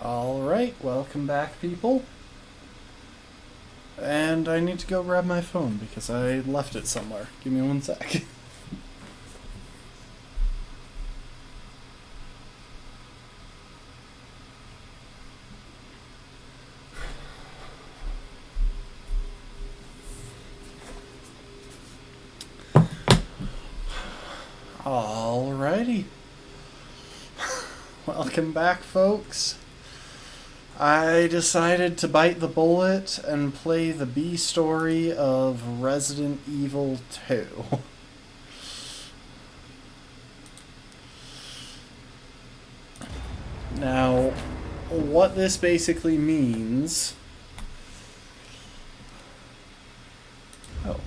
Alright, welcome back, people. And I need to go grab my phone because I left it somewhere. Give me one sec. Alrighty. Welcome back, folks. I decided to bite the bullet and play the B story of Resident Evil 2. Now, what this basically means... Oh.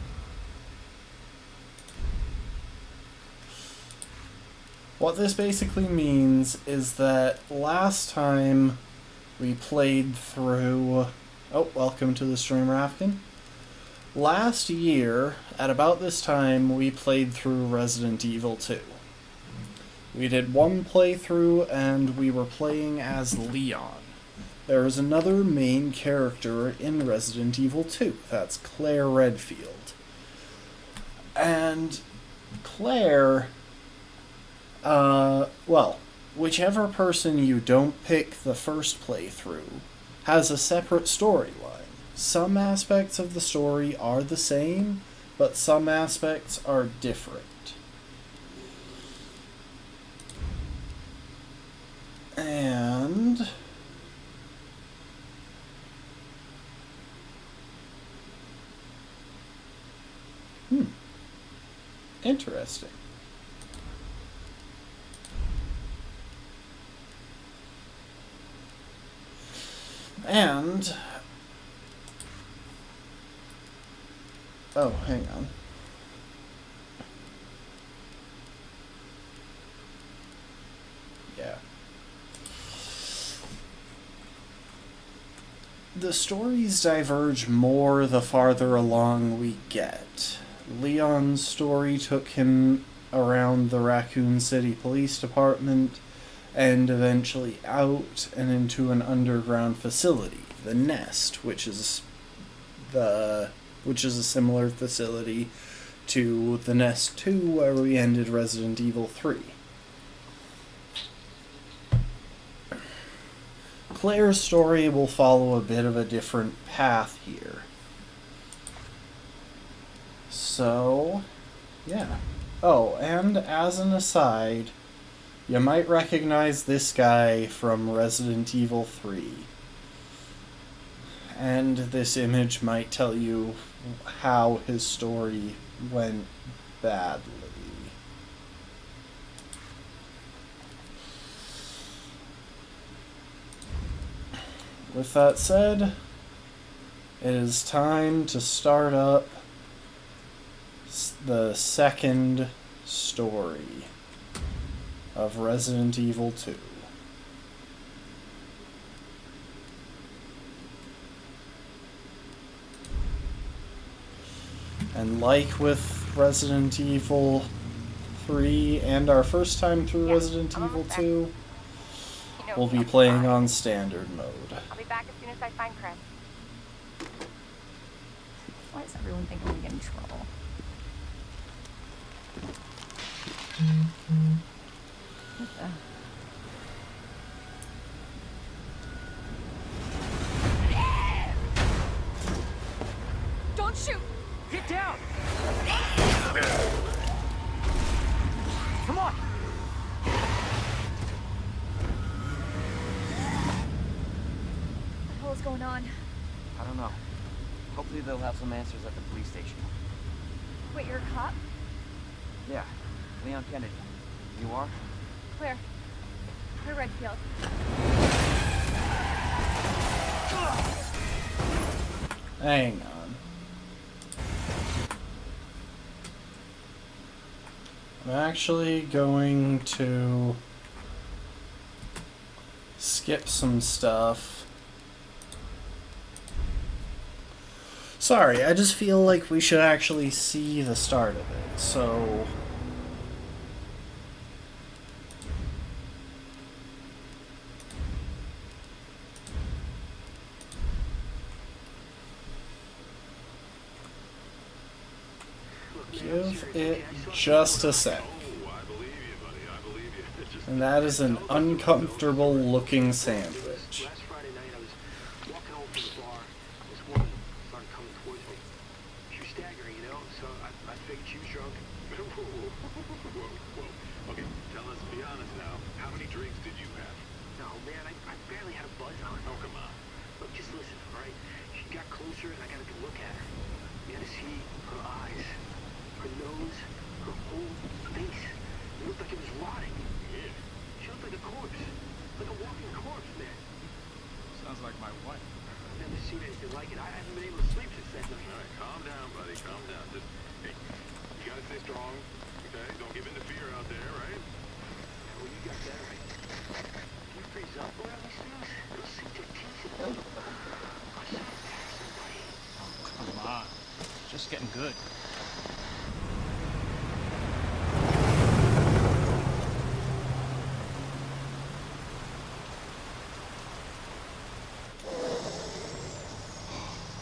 What this basically means is that last time we played through... Oh, welcome to the stream, Rafkin. Last year, at about this time, we played through Resident Evil 2. We did one playthrough, and we were playing as Leon. There is another main character in Resident Evil 2. That's Claire Redfield. And Claire... well, whichever person you don't pick the first playthrough has a separate storyline. Some aspects of the story are the same, but some aspects are different. And... Interesting. And... Oh, hang on. Yeah. The stories diverge more the farther along we get. Leon's story took him around the Raccoon City Police Department and eventually out and into an underground facility, the Nest, which is a similar facility to the Nest 2, where we ended Resident Evil 3. Claire's story will follow a bit of a different path here. So, yeah. Oh, and as an aside, you might recognize this guy from Resident Evil 3. And this image might tell you how his story went badly. With that said, it is time to start up the second story of Resident Evil 2. And like with Resident Evil 3 and our first time through Resident Evil 2, we'll be playing on standard mode. I'll be back as soon as I find Chris. Why does everyone think I'm gonna get in trouble? What the? Don't shoot! Get down! Come on! What the hell is going on? I don't know. Hopefully they'll have some answers at the police station. Wait, you're a cop? Yeah, Leon Kennedy. You are? Claire. Claire Redfield. Hang on. I'm actually going to skip some stuff. Sorry, I just feel like we should actually see the start of it, so... Give it just a sec. And that is an uncomfortable looking sandwich. Last Friday night, I was walking home from the bar. This woman started coming towards me. She was staggering, you know, so I figured she was drunk. Whoa. Okay, tell us, be honest now. How many drinks did you have? No, man, I barely had a buzz on. Oh, come on. Look, just listen, all right? She got closer, and I got a good look at her. You had to see her eyes, her nose, her whole face. It looked like it was rotting. Yeah. She looked like a corpse. Like a walking corpse, man. Sounds like my wife. I've never seen anything like it. I haven't been able to sleep since that night. All right, calm down, buddy. Calm down. Just, hey, you gotta stay strong, okay? Don't give in to fear out there, right? Well, you got that right. Can you freeze up around these things? They'll sink their teeth in them. I saw it pass somebody. Come on. Just getting good.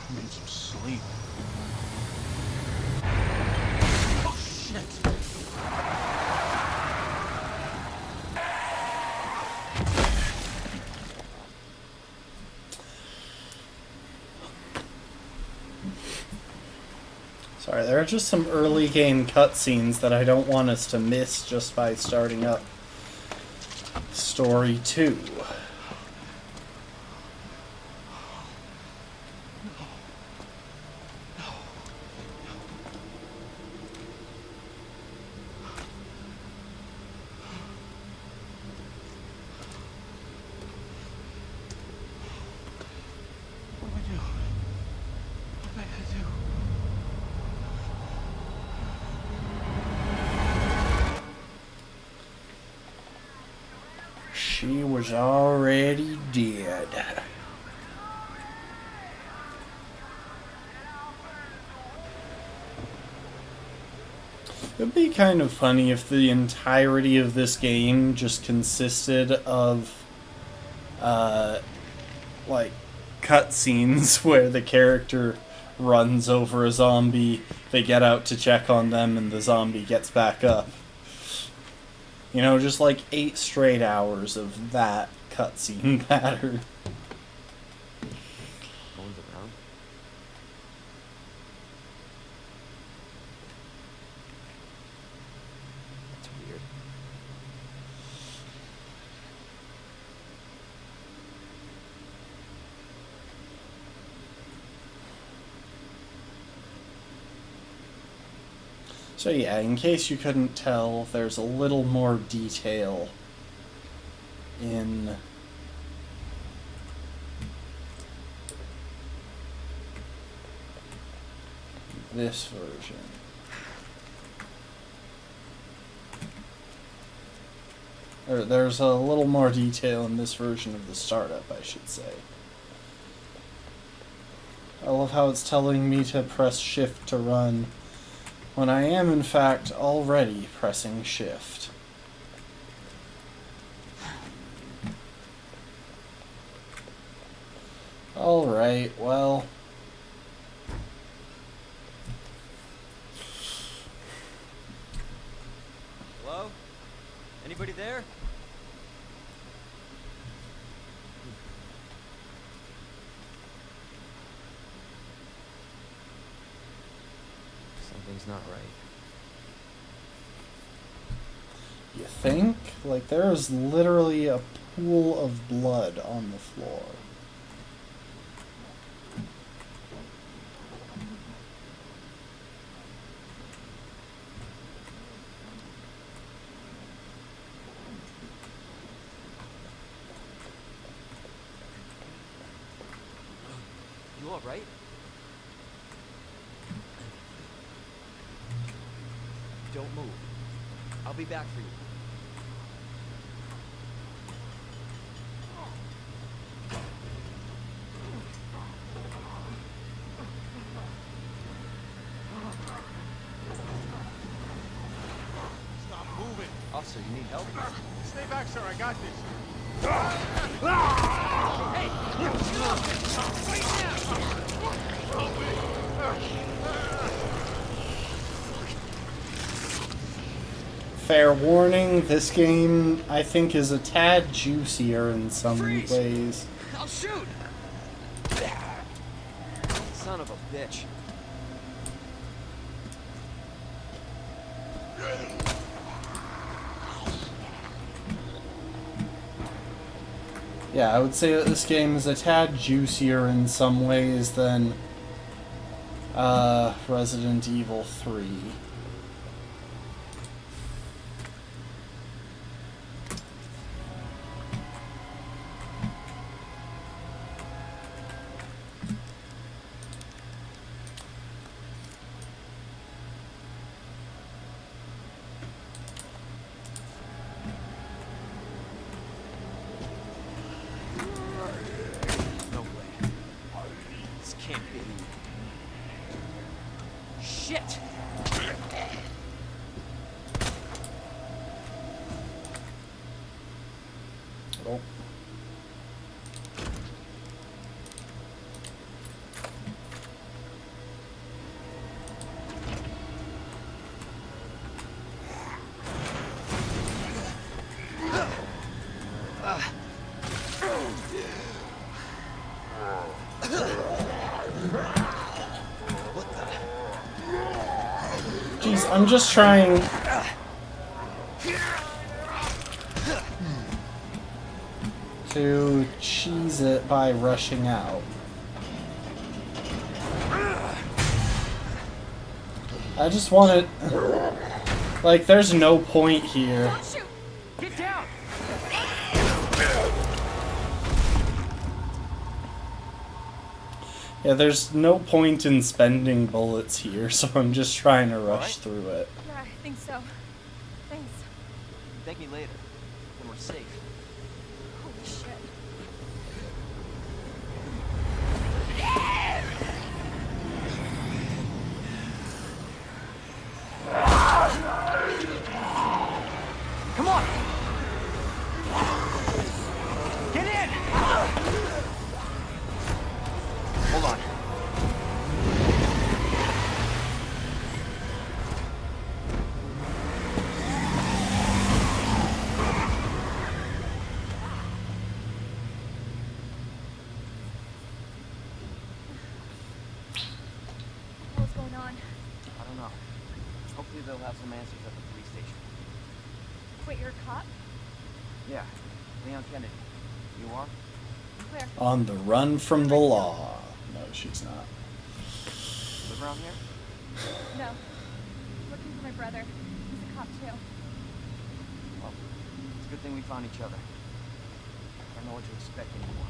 I need some sleep. Oh, shit. Sorry, there are just some early game cutscenes that I don't want us to miss just by starting up Story 2. What do I do? What am I gonna do? She was already dead. It'd be kind of funny if the entirety of this game just consisted of, like, cutscenes where the character runs over a zombie, they get out to check on them, and the zombie gets back up. You know, just like 8 straight hours of that cutscene pattern. No one's around. That's weird. So yeah, in case you couldn't tell, there's a little more detail in this version. Or there's a little more detail in this version of the startup, I should say. I love how it's telling me to press shift to run, when I am, in fact, already pressing shift. Alright, well... Hello? Anybody there? Something's not right. You think? Like, there is literally a pool of blood on the floor. You alright? Don't move. I'll be back for you. Stop moving. Officer, you need help? Stay back, sir. I got this. Fair warning, this game, I think, is a tad juicier in some ways. I'll shoot! Son of a bitch. Yeah, I would say that this game is a tad juicier in some ways than Resident Evil 3. No way. This can't be. Shit! Oh. Jeez, I'm just trying to cheese it by rushing out. I just want it. Like, there's no point here. Shoot! Get down! Yeah, there's no point in spending bullets here, so I'm just trying to rush Alright. through it. Yeah, I think so. Thanks. Thank me later, when we're safe. Holy shit. Come on! Get in! Hold on. What's going on? I don't know. Hopefully they'll have some answers at the police station. Wait, you're a cop? Yeah, Leon Kennedy. You are? Claire. On the run from the law. No, she's not. Live around here? No. Looking for my brother. He's a cop too. Well, it's a good thing we found each other. I don't know what to expect anymore.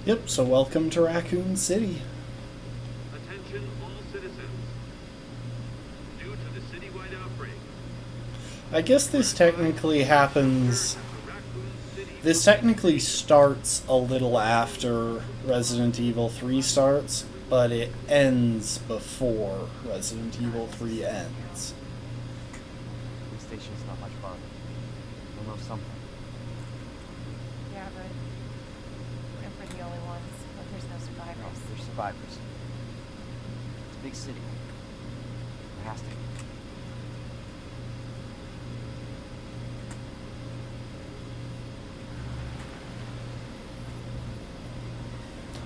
Yep, so welcome to Raccoon City. Attention all citizens. Due to the citywide outbreak, I guess this technically happens. the Raccoon City This technically starts a little after Resident Evil 3 starts, but it ends before Resident Evil 3 ends. Police station's not much farther. We'll know something. Yeah, but what if we're the only ones? Like there's no No, survivors? there's survivors. It's a big city. There has to be.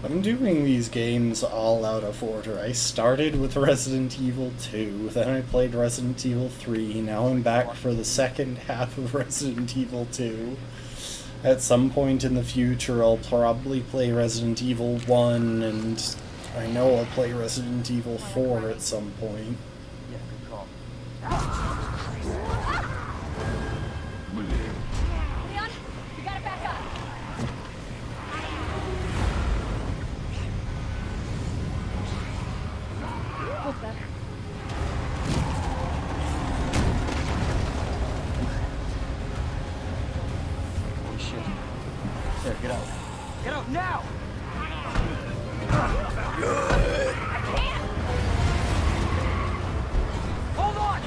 I'm doing these games all out of order. I started with Resident Evil 2, then I played Resident Evil 3, now I'm back for the second half of Resident Evil 2. At some point in the future, I'll probably play Resident Evil 1, and I know I'll play Resident Evil 4 at some point. Yeah, good call. Leon, you gotta back up. Hold better. Holy shit. There, get out. Get out now! Hold on!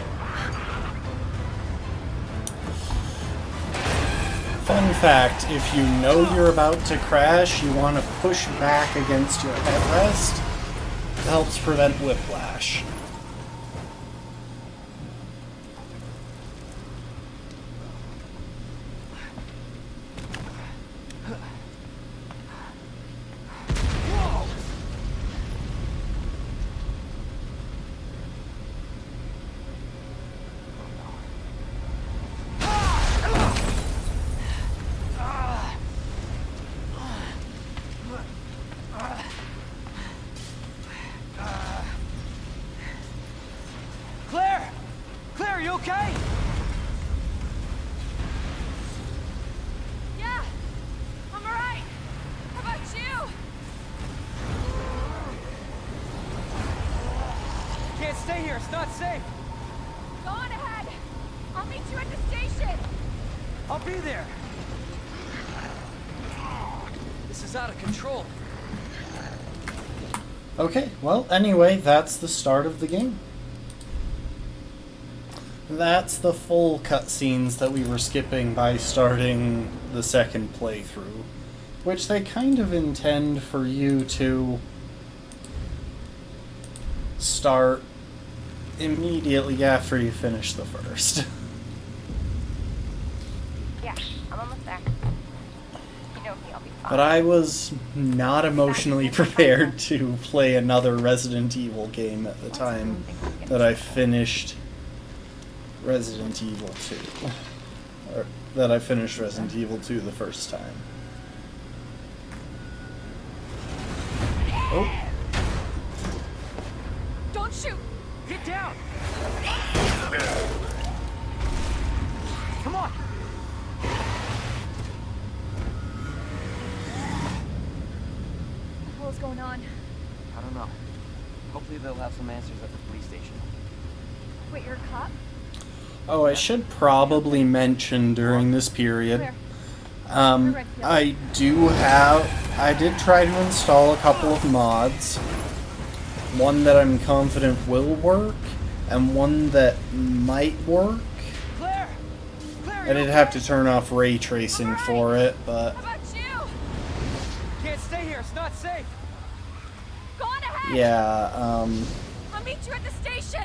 Fun fact, if you know you're about to crash, you want to push back against your headrest. It helps prevent whiplash. Claire! Claire, you okay? Yeah, I'm alright. How about you? Can't stay here, it's not safe. Go on ahead. I'll meet you at the station. I'll be there. This is out of control. Okay, well, anyway, that's the start of the game. That's the full cutscenes that we were skipping by starting the second playthrough, which they kind of intend for you to start immediately after you finish the first. Yeah, I'm almost there. You know me, I'll be fine. But I was not emotionally prepared to play another Resident Evil game at the time that I finished Resident Evil 2. Or that I finished Resident Evil 2 the first time. Oh, Don't shoot! Get down! Come on! What the hell is going on? I don't know. Hopefully they'll have some answers at the police station. Wait, you're a cop? oh, I should probably mention during this period, Where? I did try to install a couple of mods. One that I'm confident will work, and one that might work. Claire! Claire, I did have to turn off ray tracing for it, but How about you? Can't stay here, it's not safe. Go on ahead! yeah, I'll meet you at the station!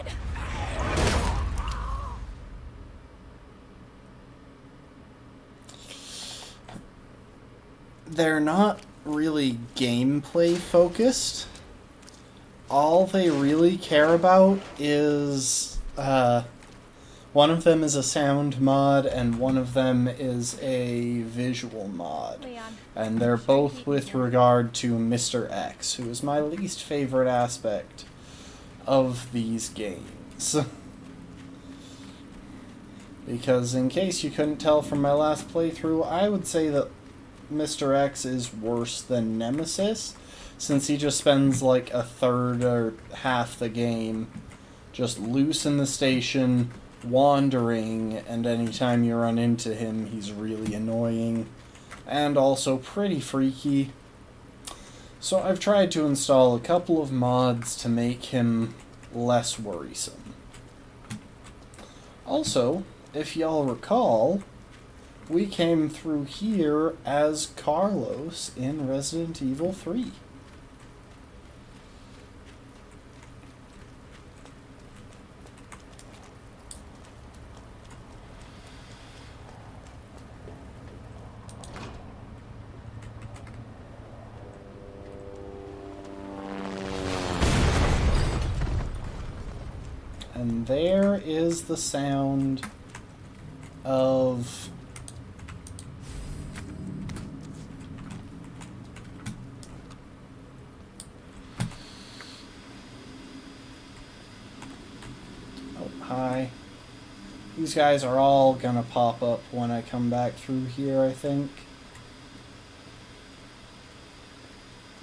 they're not really gameplay focused. All they really care about is, one of them is a sound mod and one of them is a visual mod. Leon. And they're both with regard to Mr. X, who is my least favorite aspect of these games. Because in case you couldn't tell from my last playthrough, I would say that Mr. X is worse than Nemesis, since he just spends like a third or half the game just loose in the station, wandering, and anytime you run into him, he's really annoying, and also pretty freaky. So I've tried to install a couple of mods to make him less worrisome. Also, if y'all recall, we came through here as Carlos in Resident Evil 3. And there is the sound of... Oh, hi. These guys are all gonna pop up when I come back through here, I think.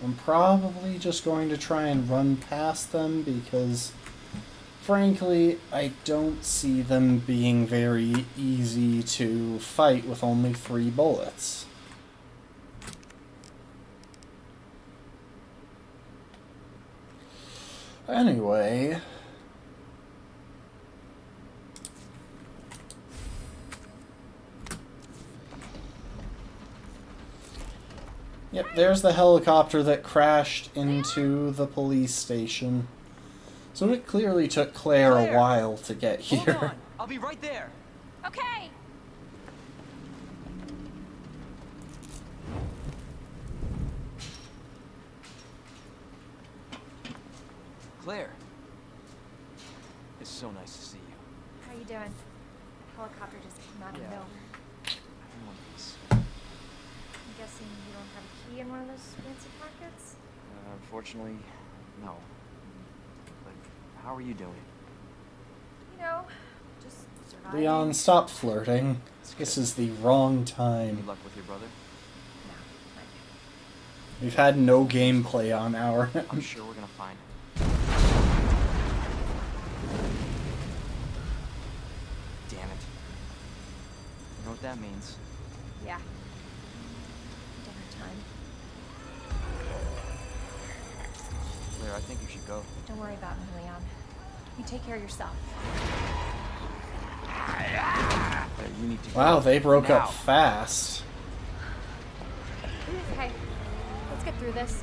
I'm probably just going to try and run past them because, frankly, I don't see them being very easy to fight with only 3 bullets. Anyway... Yep, there's the helicopter that crashed into the police station. So it clearly took Claire a while to get Hold here. on. I'll be right there. Okay. Claire. It's so nice to see you. How you doing? Helicopter just came out of Yeah. nowhere. I'm one piece. I'm guessing you don't have a key in one of those fancy pockets? Unfortunately, no. But how are you doing? You know, just surviving. Leon, stop flirting. This is the wrong Any time. luck with your brother? No, not yet. We've had no gameplay on our I'm sure we're gonna find him. Damn it. You know what that means? Yeah. Dinner time. Claire, I think you should go. Don't worry about me, Leon. You take care of yourself. Claire, you need to go. Wow, they broke now. up fast. Okay. Let's get through this.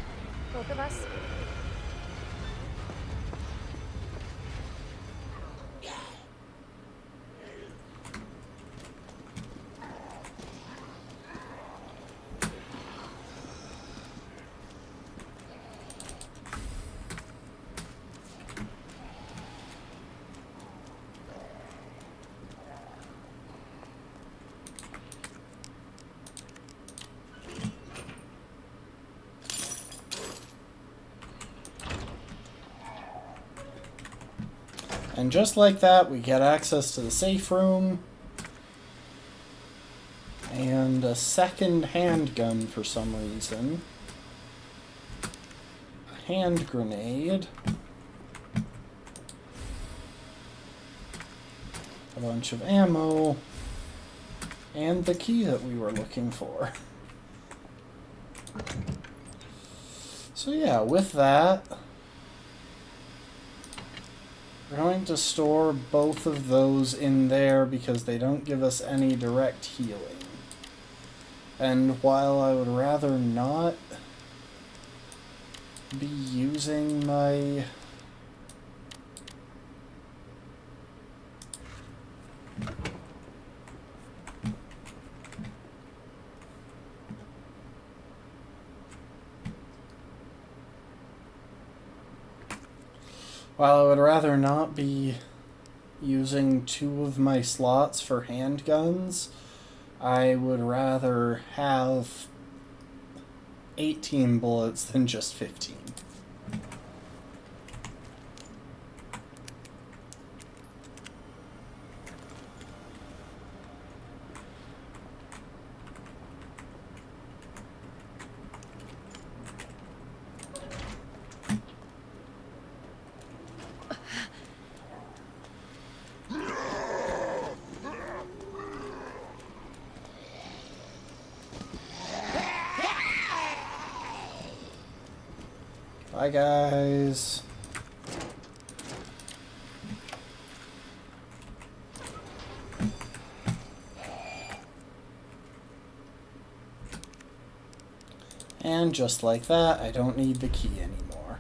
Both of us. And just like that, we get access to the safe room. And a second handgun for some reason. A hand grenade. A bunch of ammo. And the key that we were looking for. So yeah, with that, we're going to store both of those in there because they don't give us any direct healing. And while I would rather not be using my... While I would rather not be using 2 of my slots for handguns, I would rather have 18 bullets than just 15. Bye, guys. And just like that, I don't need the key anymore.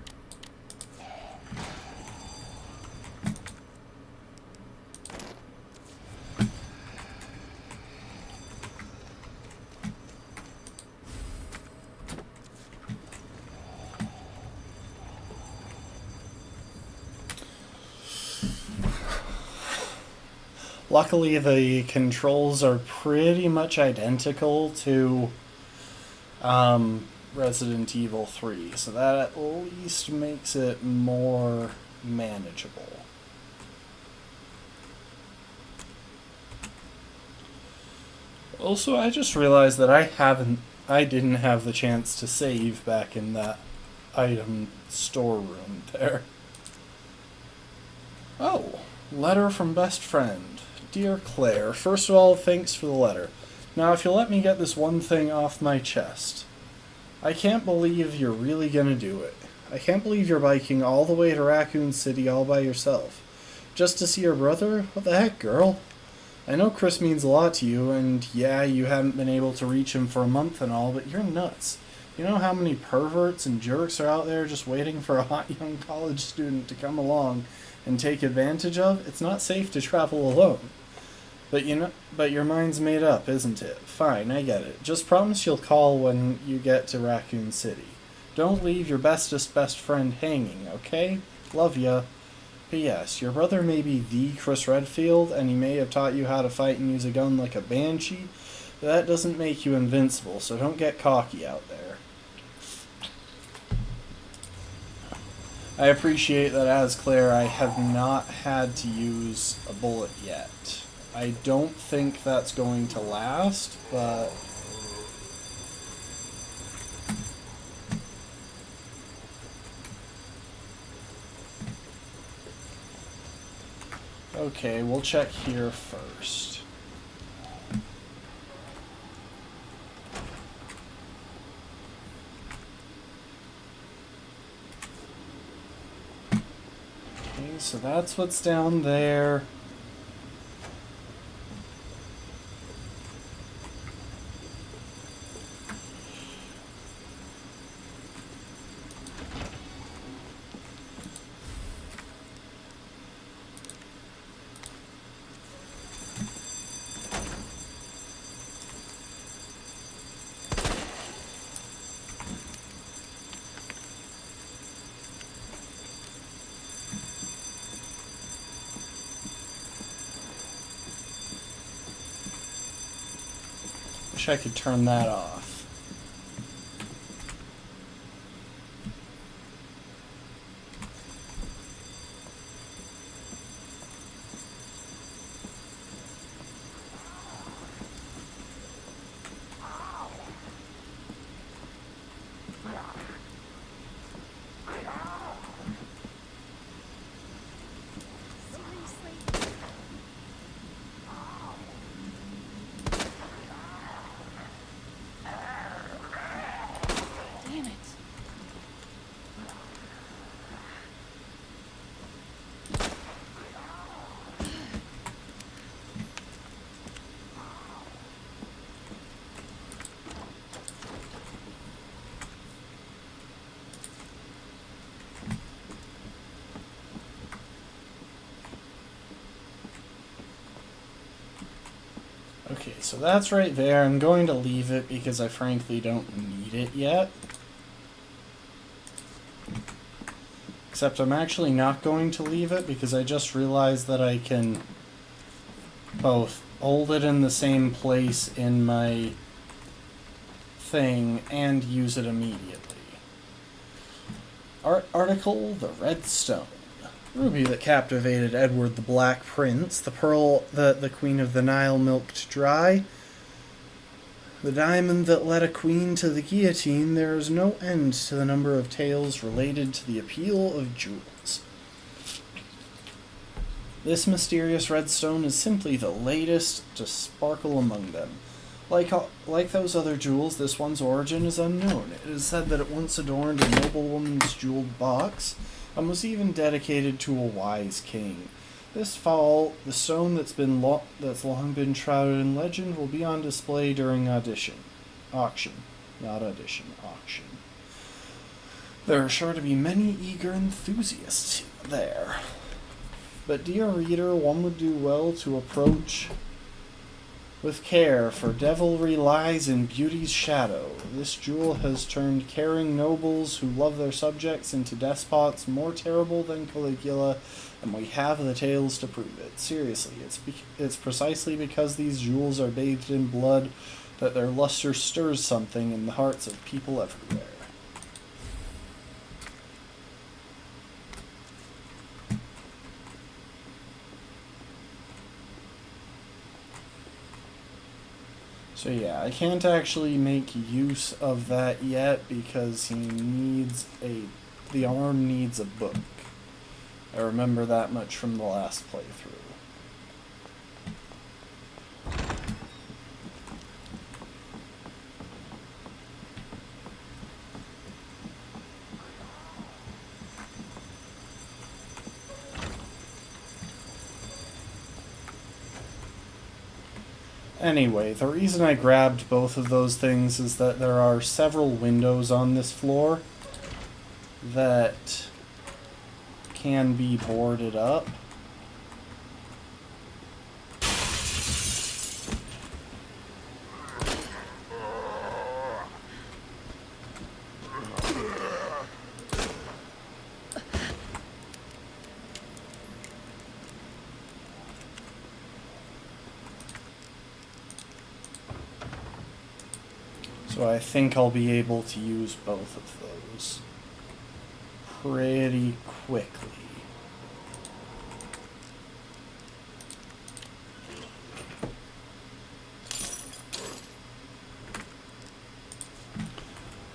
Luckily, the controls are pretty much identical to Resident Evil 3, so that at least makes it more manageable. Also, I just realized that I didn't have the chance to save back in that item storeroom there. Oh, letter from best friend. Dear Claire, first of all, thanks for the letter. Now, if you'll let me get this one thing off my chest. I can't believe you're really gonna do it. I can't believe you're biking all the way to Raccoon City all by yourself. Just to see your brother? What the heck, girl? I know Chris means a lot to you, and yeah, you haven't been able to reach him for a month and all, but you're nuts. You know how many perverts and jerks are out there just waiting for a hot young college student to come along and take advantage of? It's not safe to travel alone. But your mind's made up, isn't it? Fine, I get it. Just promise you'll call when you get to Raccoon City. Don't leave your bestest best friend hanging, okay? Love ya. P.S. Your brother may be the Chris Redfield, and he may have taught you how to fight and use a gun like a banshee, but that doesn't make you invincible, so don't get cocky out there. I appreciate that as Claire, I have not had to use a bullet yet. I don't think that's going to last, but... Okay, we'll check here first. Okay, so that's what's down there. Wish I could turn that off. Damn it. Okay, so that's right there. I'm going to leave it because I frankly don't need it yet. Except I'm actually not going to leave it because I just realized that I can both hold it in the same place in my thing and use it immediately. Article, The Red Stone. Ruby that captivated Edward the Black Prince, the pearl that the Queen of the Nile milked dry, the diamond that led a queen to the guillotine. There is no end to the number of tales related to the appeal of jewels. This mysterious red stone is simply the latest to sparkle among them. Like those other jewels, this one's origin is unknown. It is said that it once adorned a noblewoman's jeweled box, and was even dedicated to a wise king. This fall, the stone that's long been shrouded in legend will be on display during auction. There are sure to be many eager enthusiasts there. But dear reader, one would do well to approach with care, for devilry lies in beauty's shadow. This jewel has turned caring nobles who love their subjects into despots more terrible than Caligula, and we have the tales to prove it. Seriously, it's precisely because these jewels are bathed in blood that their luster stirs something in the hearts of people everywhere. So yeah, I can't actually make use of that yet because the arm needs a book. I remember that much from the last playthrough. Anyway, the reason I grabbed both of those things is that there are several windows on this floor that can be boarded up. So I think I'll be able to use both of those pretty quickly.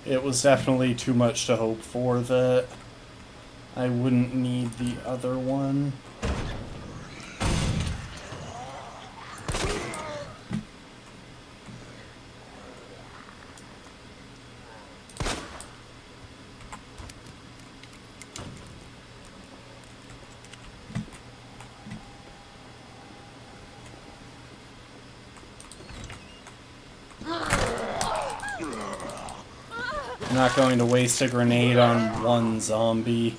It was definitely too much to hope for that I wouldn't need the other one. I'm not going to waste a grenade on one zombie.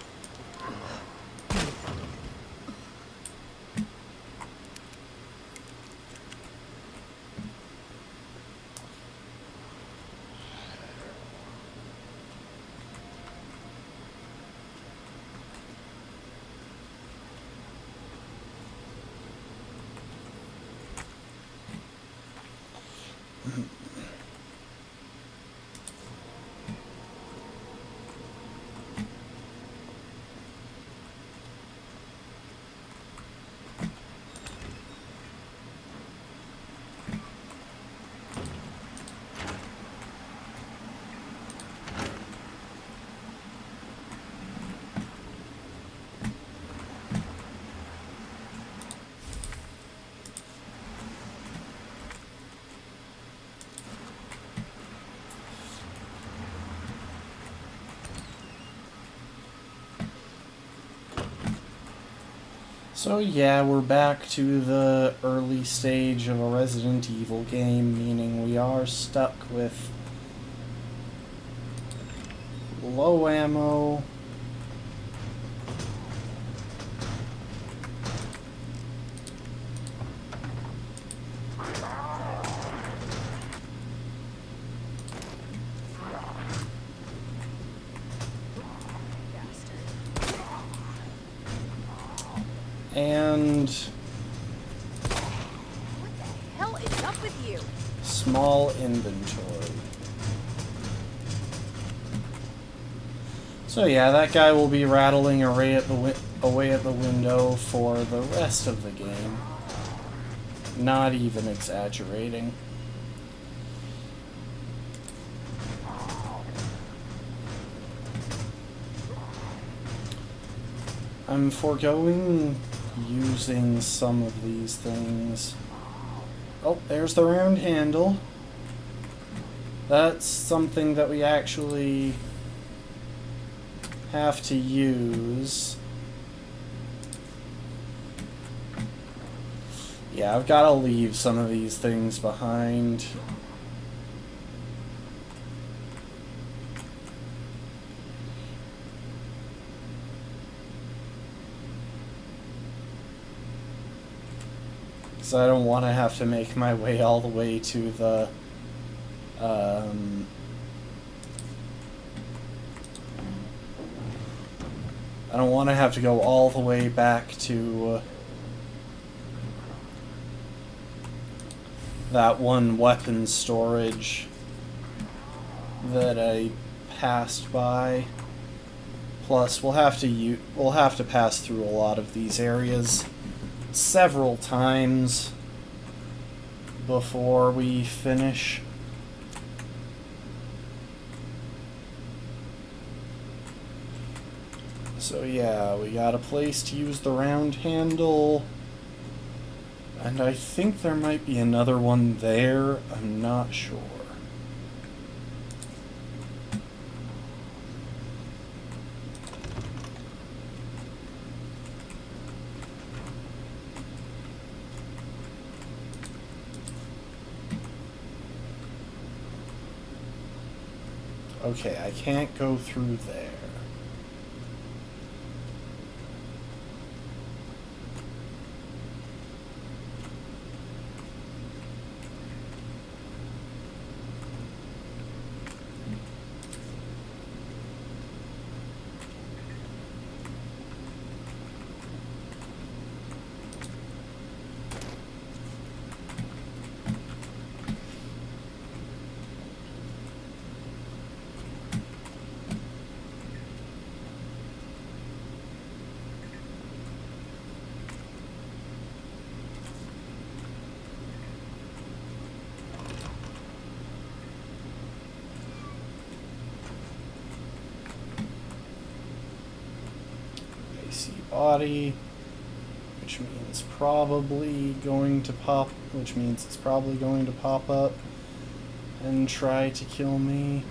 So yeah, we're back to the early stage of a Resident Evil game, meaning we are stuck with low ammo. And What the hell is up with you? small inventory. So yeah, that guy will be rattling away at the window for the rest of the game. Not even exaggerating. I'm foregoing using some of these things. Oh, there's the round handle. That's something that we actually have to use. Yeah, I've got to leave some of these things behind. Because I don't want to have to make my way all the way to the... I don't want to have to go all the way back to that one weapons storage that I passed by. Plus, we'll have to pass through a lot of these areas several times before we finish. So yeah, we got a place to use the round handle. And I think there might be another one there. I'm not sure. Okay, I can't go through there. Body, which means it's probably going to pop up and try to kill me.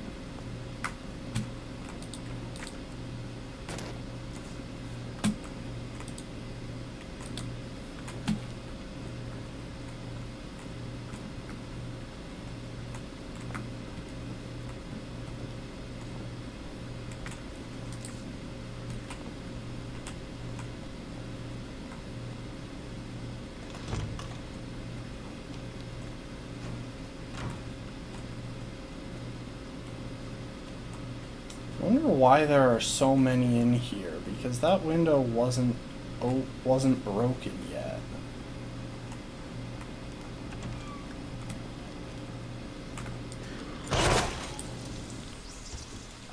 I wonder why there are so many in here, because that window wasn't broken yet.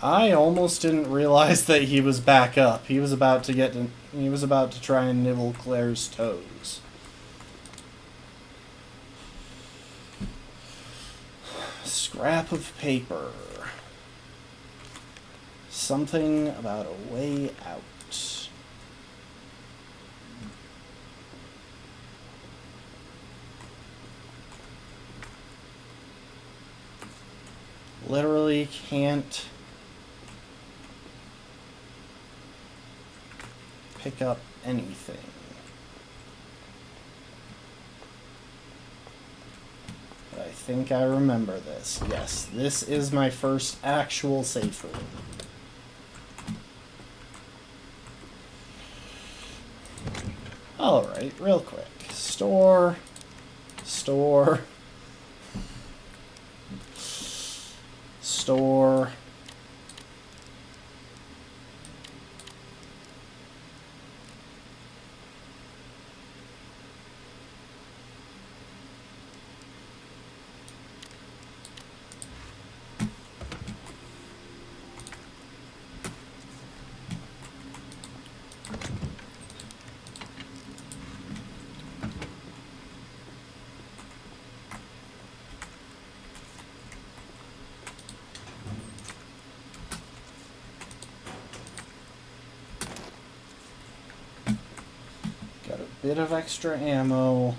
I almost didn't realize that he was back up. He was about to try and nibble Claire's toes. Scrap of paper. Something about a way out. Literally can't pick up anything. But I think I remember this. Yes, this is my first actual safe room. Alright, real quick. Store. Bit of extra ammo.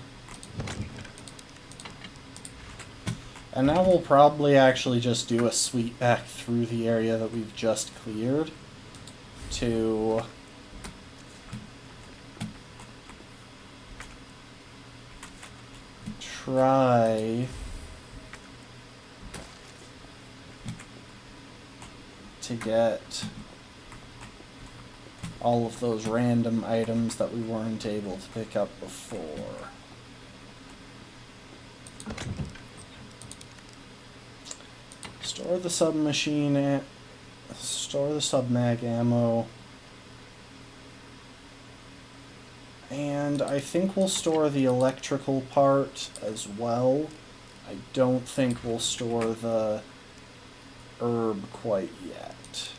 And now we'll probably actually just do a sweep back through the area that we've just cleared to try to get all of those random items that we weren't able to pick up before. Store the submachine, store the submag ammo. And I think we'll store the electrical part as well. I don't think we'll store the herb quite yet.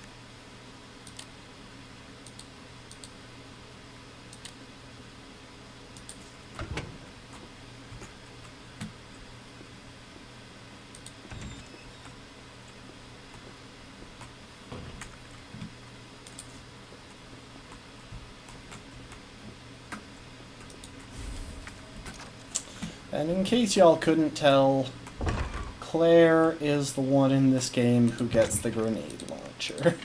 And in case y'all couldn't tell, Claire is the one in this game who gets the grenade launcher.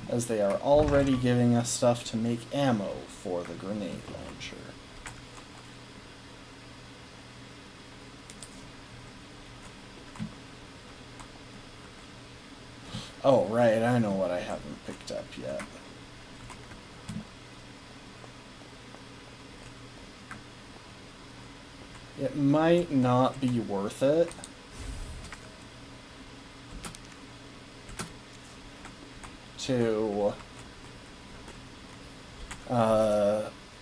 As they are already giving us stuff to make ammo for the grenade launcher. Oh, right, I know what I haven't picked up yet. It might not be worth it to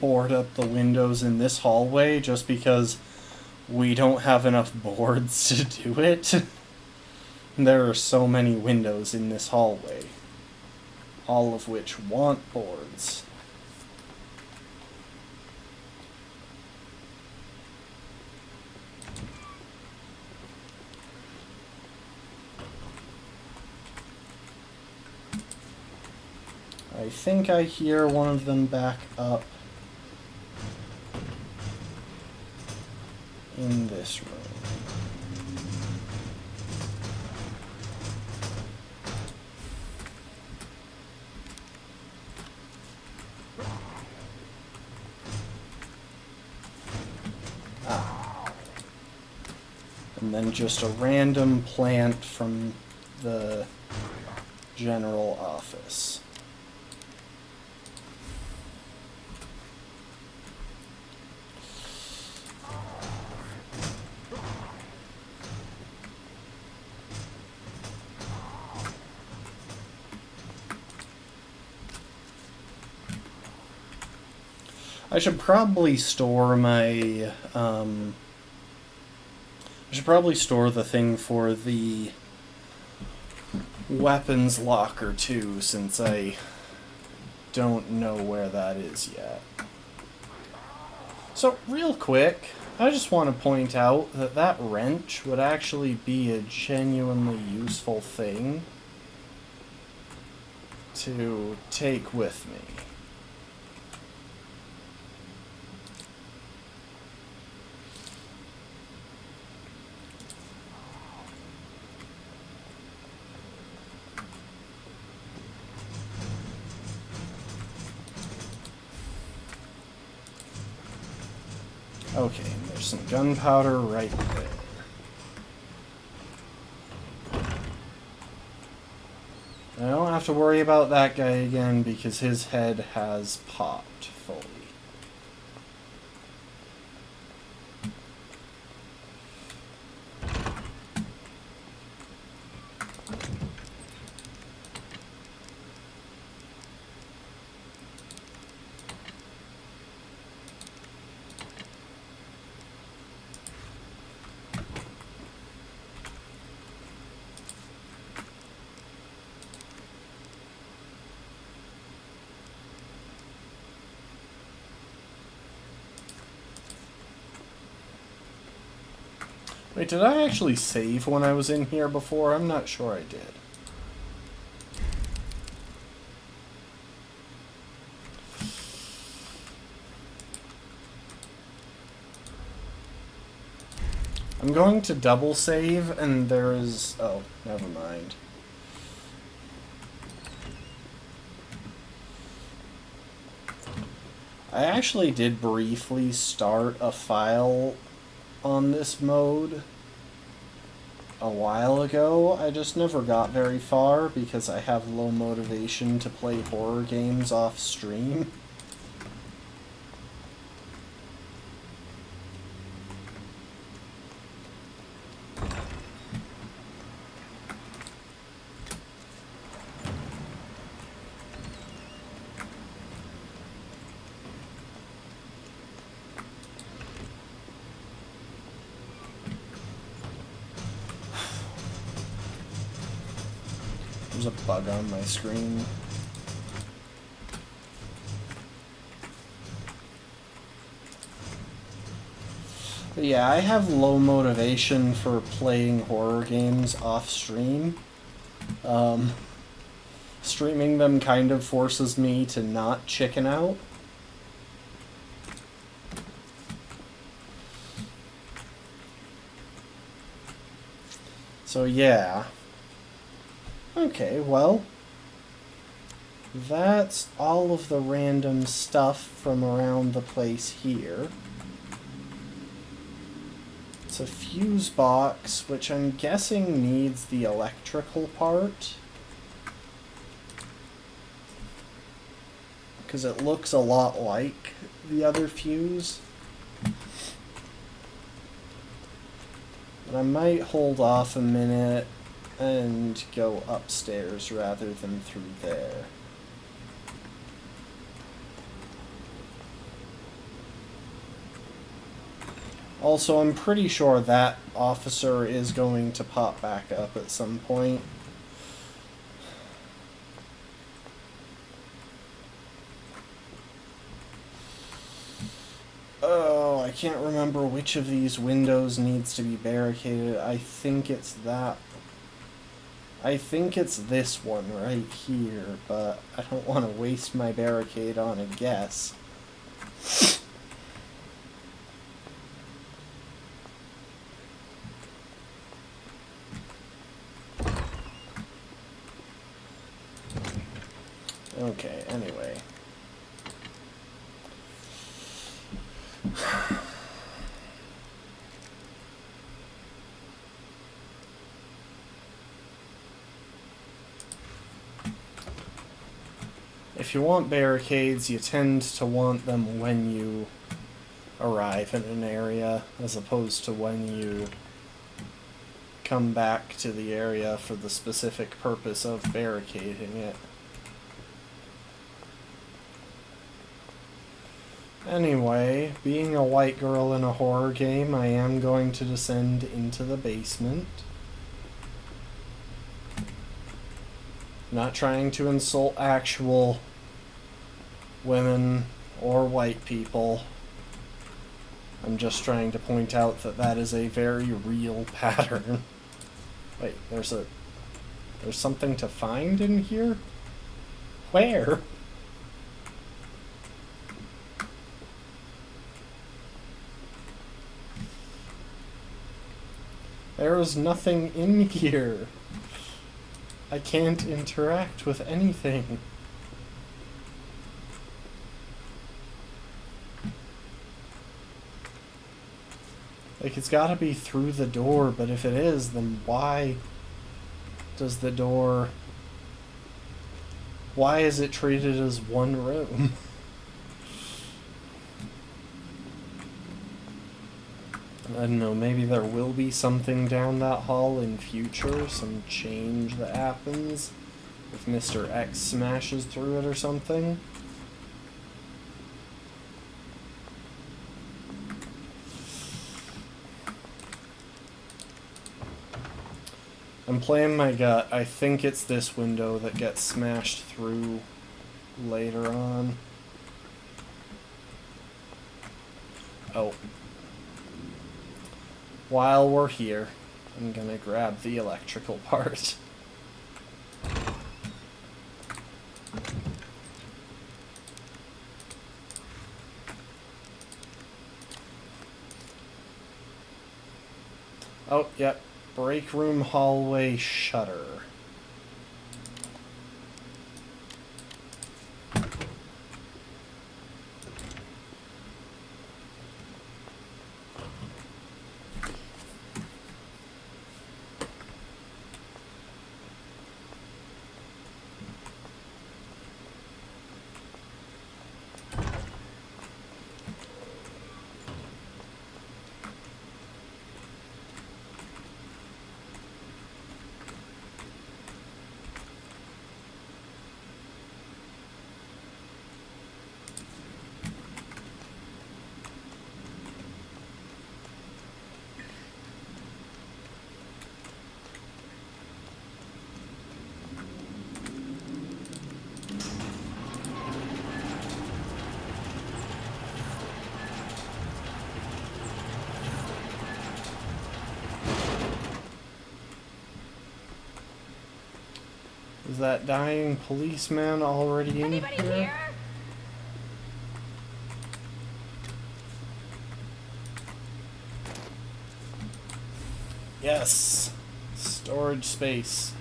board up the windows in this hallway just because we don't have enough boards to do it. There are so many windows in this hallway, all of which want boards. I think I hear one of them back up in this room. Ah. And then just a random plant from the general office. I should probably store my, I should probably store the thing for the weapons locker too, since I don't know where that is yet. So, real quick, I just want to point out that that wrench would actually be a genuinely useful thing to take with me. Okay, and there's some gunpowder right there. I don't have to worry about that guy again because his head has popped fully. Wait, did I actually save when I was in here before? I'm not sure I did. I'm going to double save, and there is... oh, never mind. I actually did briefly start a file on this mode a while ago. I just never got very far because I have low motivation to play horror games off stream. there's a bug on my screen. But yeah, I have low motivation for playing horror games off stream. Streaming them kind of forces me to not chicken out. So yeah. Okay, well, that's all of the random stuff from around the place here. It's a fuse box, which I'm guessing needs the electrical part. Because it looks a lot like the other fuse. But I might hold off a minute and go upstairs rather than through there. Also, I'm pretty sure that officer is going to pop back up at some point. Oh, I can't remember which of these windows needs to be barricaded. I think it's that. I think it's this one right here, but I don't want to waste my barricade on a guess. Okay, anyway. If you want barricades, you tend to want them when you arrive in an area, as opposed to when you come back to the area for the specific purpose of barricading it. Anyway, being a white girl in a horror game, I am going to descend into the basement. Not trying to insult actual women or white people. I'm just trying to point out that that is a very real pattern. Wait, there's something to find in here? Where? There is nothing in here. I can't interact with anything. Like, it's gotta be through the door, but if it is, then why does the door... Why is it treated as one room? I don't know, maybe there will be something down that hall in future, some change that happens if Mr. X smashes through it or something. I'm playing my gut. I think it's this window that gets smashed through later on. Oh. While we're here, I'm gonna grab the electrical part. Oh, yep. Break room hallway shutter. Is that dying policeman already in Anybody here? here? Yes. Storage space.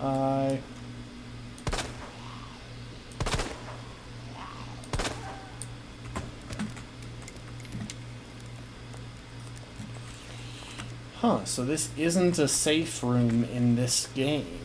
I... Huh, so this isn't a safe room in this game.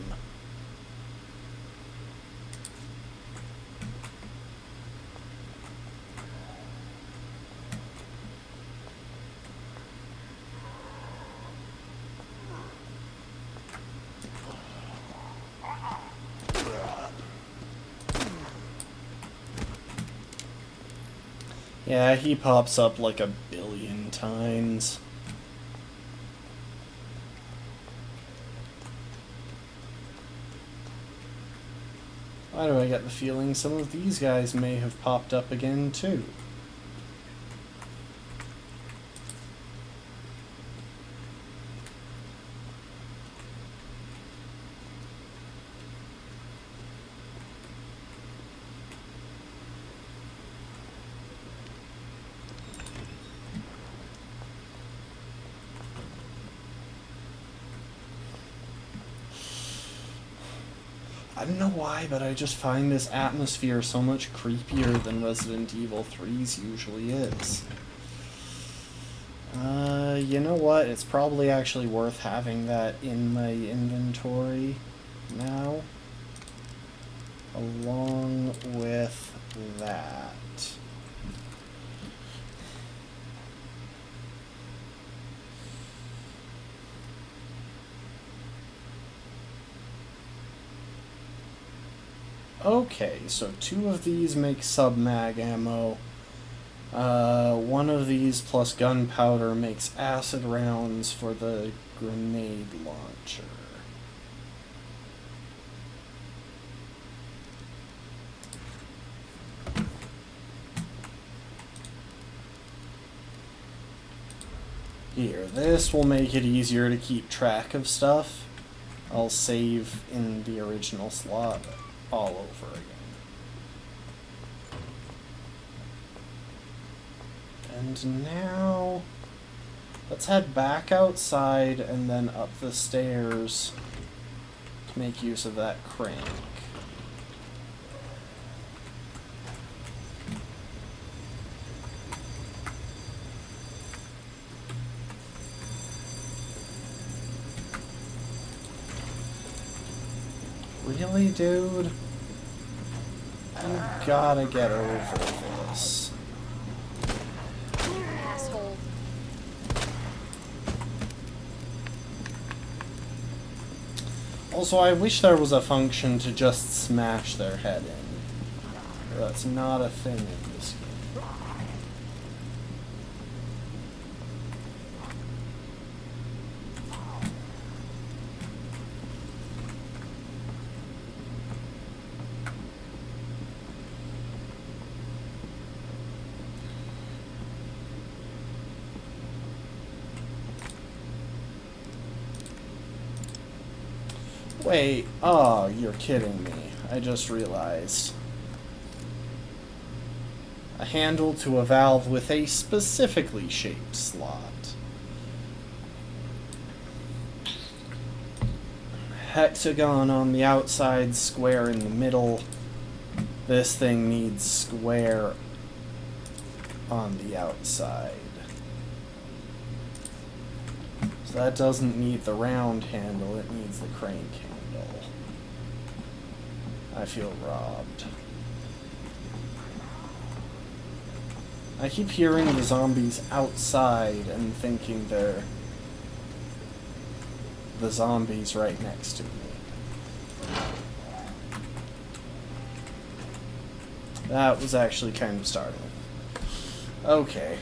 Yeah, he pops up like a billion times. Why do I get the feeling some of these guys may have popped up again too? I don't know why, but I just find this atmosphere so much creepier than Resident Evil 3's usually is. You know what? It's probably actually worth having that in my inventory now, along with that. Okay, so 2 of these make sub-mag ammo. One of these plus gunpowder makes acid rounds for the grenade launcher. Here, this will make it easier to keep track of stuff. I'll save in the original slot all over again. And now, let's head back outside and then up the stairs to make use of that crank. Really, dude? You gotta get over this. Asshole. Also, I wish there was a function to just smash their head in. That's not a thing in this game. Wait, oh, you're kidding me. I just realized. A handle to a valve with a specifically shaped slot. Hexagon on the outside, square in the middle. This thing needs square on the outside. So that doesn't need the round handle, it needs the crank handle. I feel robbed. I keep hearing the zombies outside and thinking they're the zombies right next to me. That was actually kind of startling. Okay.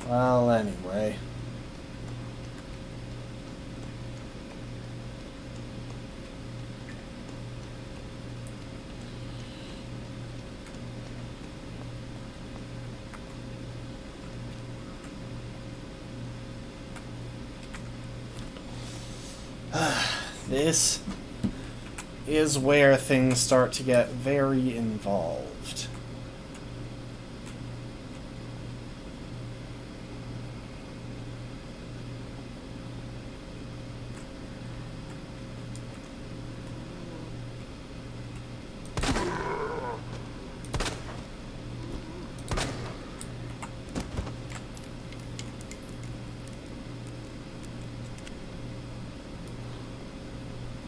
Well, anyway. This is where things start to get very involved.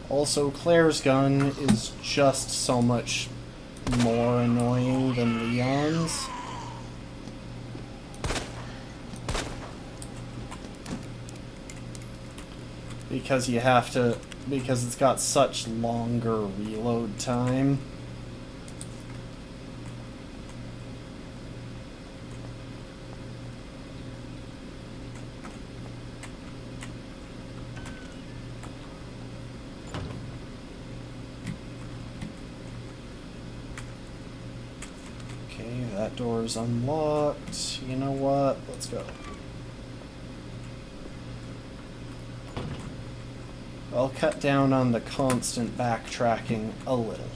Also, Claire's gun is just so much more annoying than Leon's. Because because it's got such longer reload time. That door's unlocked. You know what? Let's go. I'll cut down on the constant backtracking a little.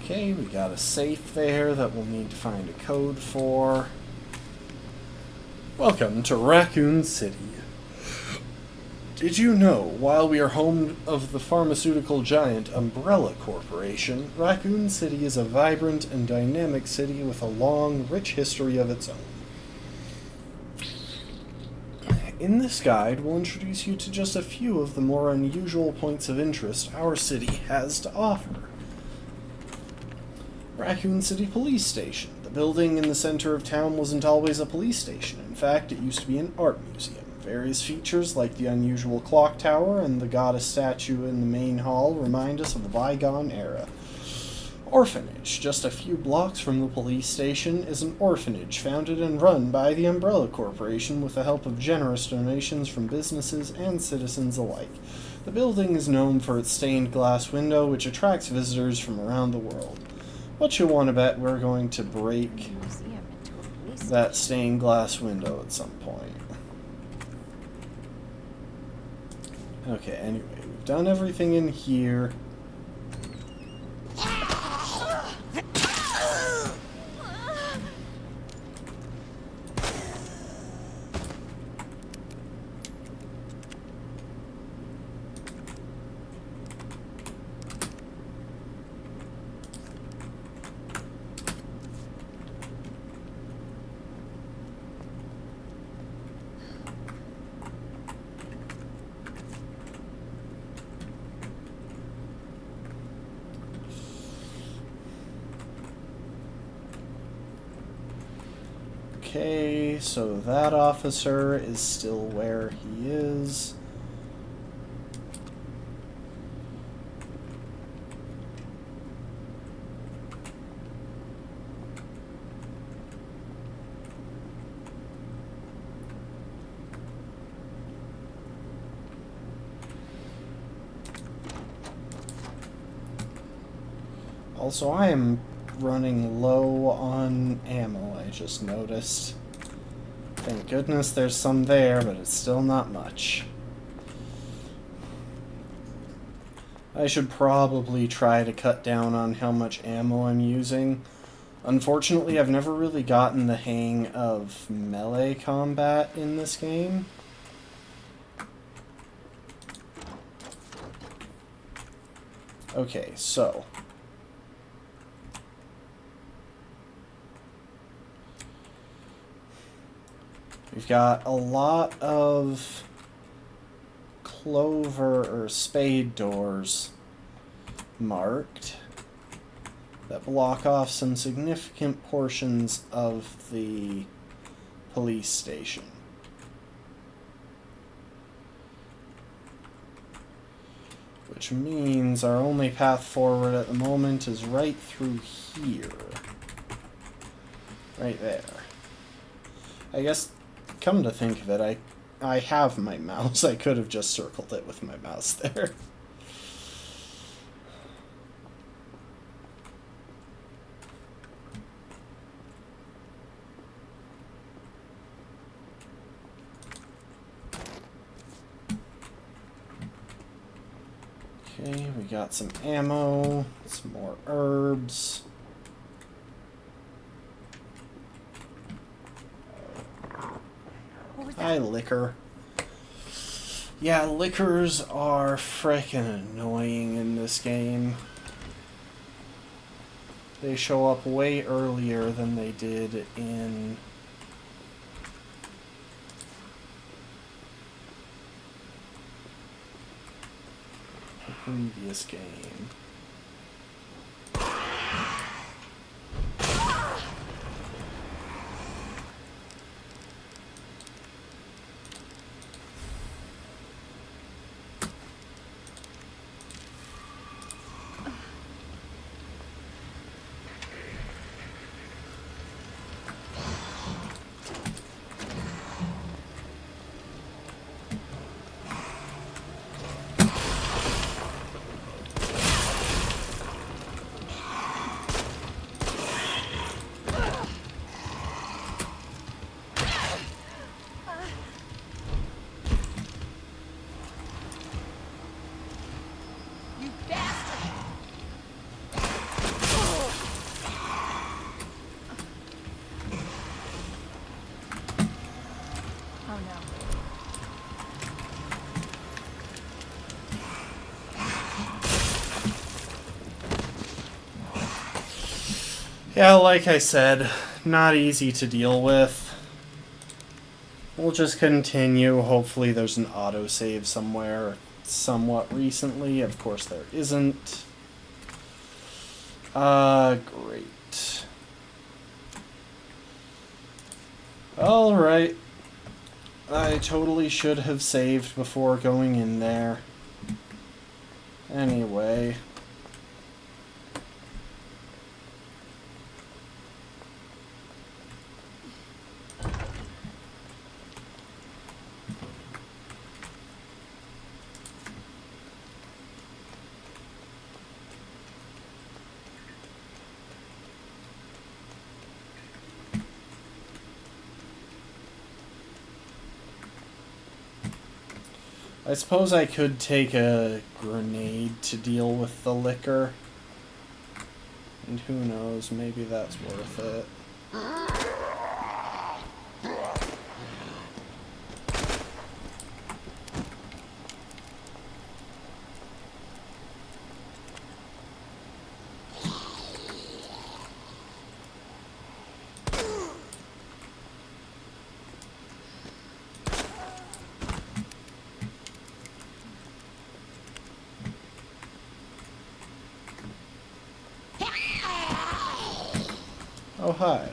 Okay, we got a safe there that we'll need to find a code for. Welcome to Raccoon City. Did you know, while we are home of the pharmaceutical giant Umbrella Corporation, Raccoon City is a vibrant and dynamic city with a long, rich history of its own. In this guide, we'll introduce you to just a few of the more unusual points of interest our city has to offer. Raccoon City Police Station. The building in the center of town wasn't always a police station. In fact, it used to be an art museum. Various features like the unusual clock tower and the goddess statue in the main hall remind us of a bygone era. Orphanage. Just a few blocks from the police station is an orphanage founded and run by the Umbrella Corporation with the help of generous donations from businesses and citizens alike. The building is known for its stained glass window, which attracts visitors from around the world. What you want to bet we're going to break that stained glass window at some point. Okay, anyway, we've done everything in here. Okay, so that officer is still where he is. Also, I am running low on ammo, I just noticed. Thank goodness there's some there, but it's still not much. I should probably try to cut down on how much ammo I'm using. Unfortunately, I've never really gotten the hang of melee combat in this game. Okay, so we've got a lot of clover or spade doors marked that block off some significant portions of the police station. Which means our only path forward at the moment is right through here. Right there. I guess, come to think of it, I have my mouse. I could have just circled it with my mouse there. Okay, we got some ammo, some more herbs. What was that? Hi, liquor. Yeah, liquors are frickin' annoying in this game. They show up way earlier than they did in the previous game. You bastard! Oh no. Yeah, like I said, not easy to deal with. We'll just continue. Hopefully there's an autosave somewhere somewhat recently. Of course there isn't. Great. Alright. I totally should have saved before going in there. Anyway. I suppose I could take a grenade to deal with the liquor. And who knows, maybe that's worth it. Oh, hi.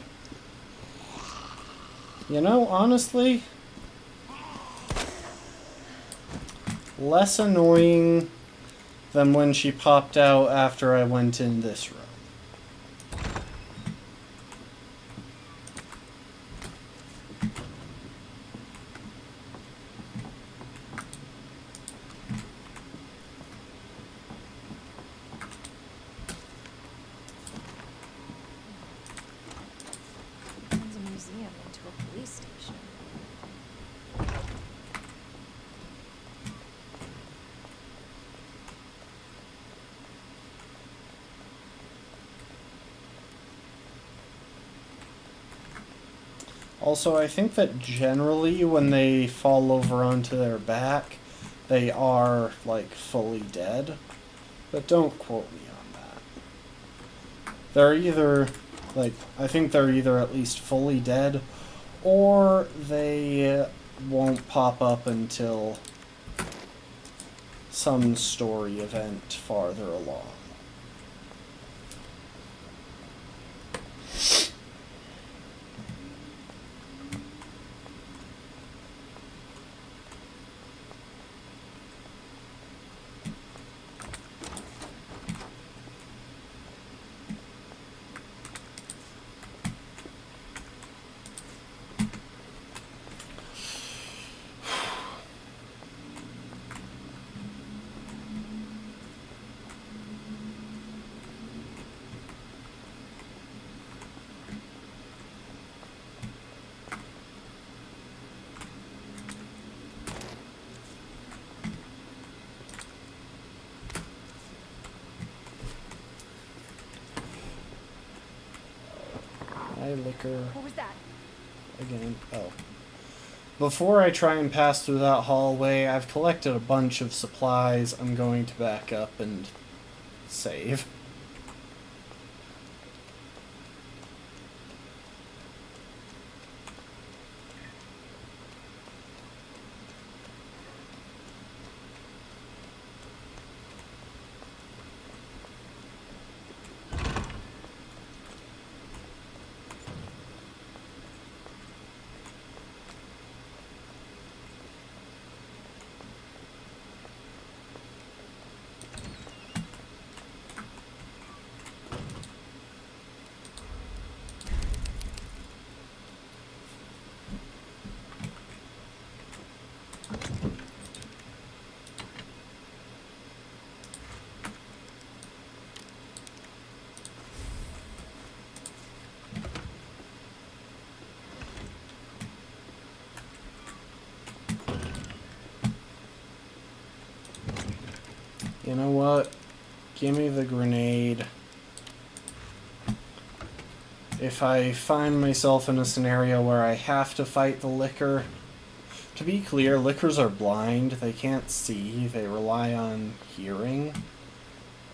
You know, honestly, less annoying than when she popped out after I went in this room. Turns a museum into a police station. Also, I think that generally when they fall over onto their back, they are, like, fully dead. But don't quote me on that. They're either, like, I think they're either at least fully dead, or they won't pop up until some story event farther along. Liquor What was that? again. Oh. Before I try and pass through that hallway, I've collected a bunch of supplies. I'm going to back up and save. You know what? Give me the grenade. If I find myself in a scenario where I have to fight the Licker, to be clear, Lickers are blind. They can't see. They rely on hearing.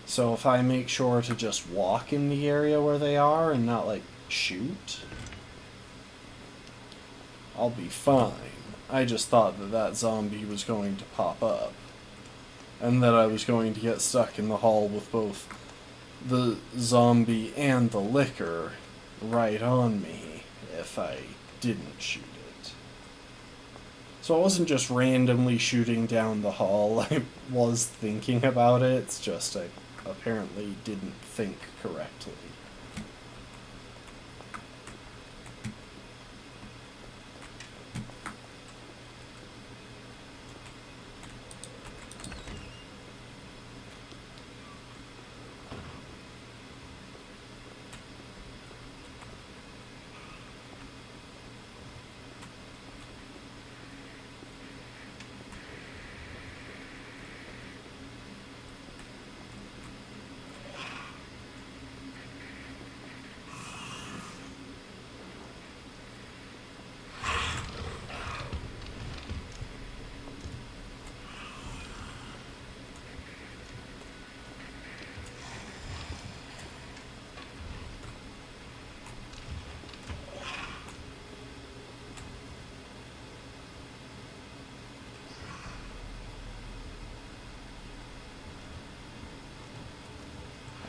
So if I make sure to just walk in the area where they are and not, like, shoot, I'll be fine. I just thought that that zombie was going to pop up. And that I was going to get stuck in the hall with both the zombie and the Licker right on me if I didn't shoot it. So I wasn't just randomly shooting down the hall. I was thinking about it, it's just I apparently didn't think correctly.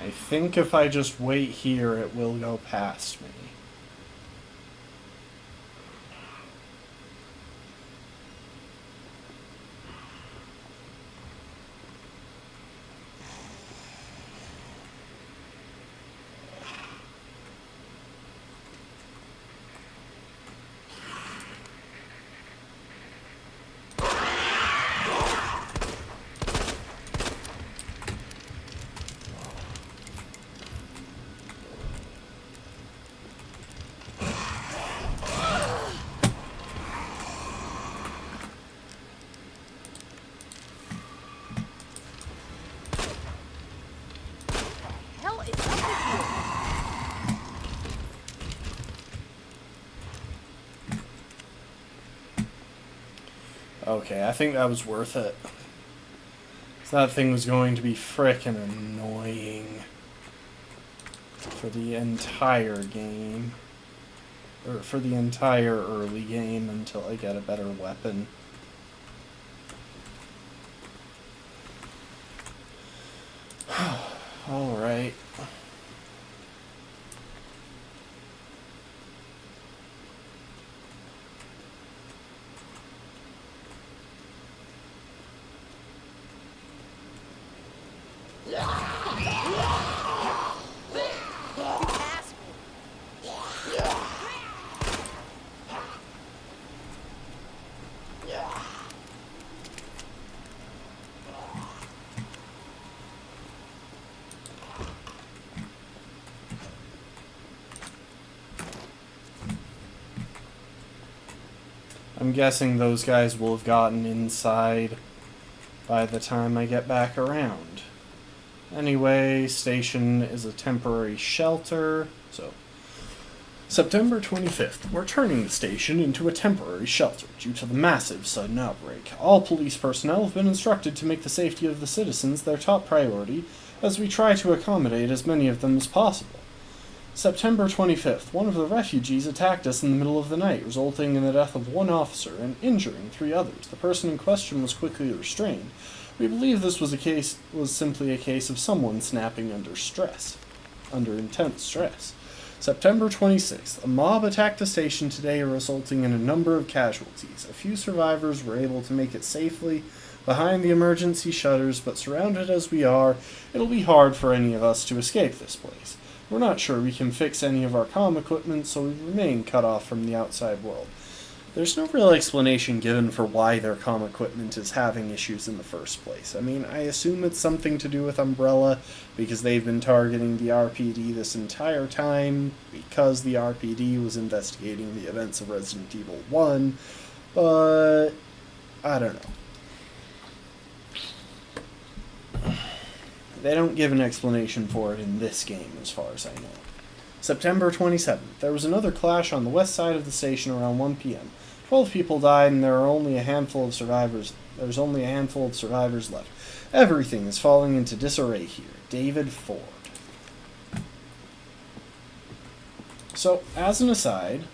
I think if I just wait here, it will go past me. Hell is up with you? Okay, I think that was worth it. So that thing was going to be frickin' annoying for the entire game. Or for the entire early game until I get a better weapon. Alright. I'm guessing those guys will have gotten inside by the time I get back around. Anyway, station is a temporary shelter, so... September 25th. We're turning the station into a temporary shelter due to the massive sudden outbreak. All police personnel have been instructed to make the safety of the citizens their top priority, as we try to accommodate as many of them as possible. September 25th. One of the refugees attacked us in the middle of the night, resulting in the death of one officer and injuring 3 others. The person in question was quickly restrained. We believe this was simply a case of someone snapping under intense stress. September 26th. A mob attacked the station today, resulting in a number of casualties. A few survivors were able to make it safely behind the emergency shutters, but surrounded as we are, it'll be hard for any of us to escape this place. We're not sure we can fix any of our comm equipment, so we remain cut off from the outside world. There's no real explanation given for why their comm equipment is having issues in the first place. I mean, I assume it's something to do with Umbrella, because they've been targeting the RPD this entire time, because the RPD was investigating the events of Resident Evil 1, but I don't know. They don't give an explanation for it in this game, as far as I know. September 27th. There was another clash on the west side of the station around 1 p.m. 12 people died, and there's only a handful of survivors left. Everything is falling into disarray here. David Ford. So, as an aside,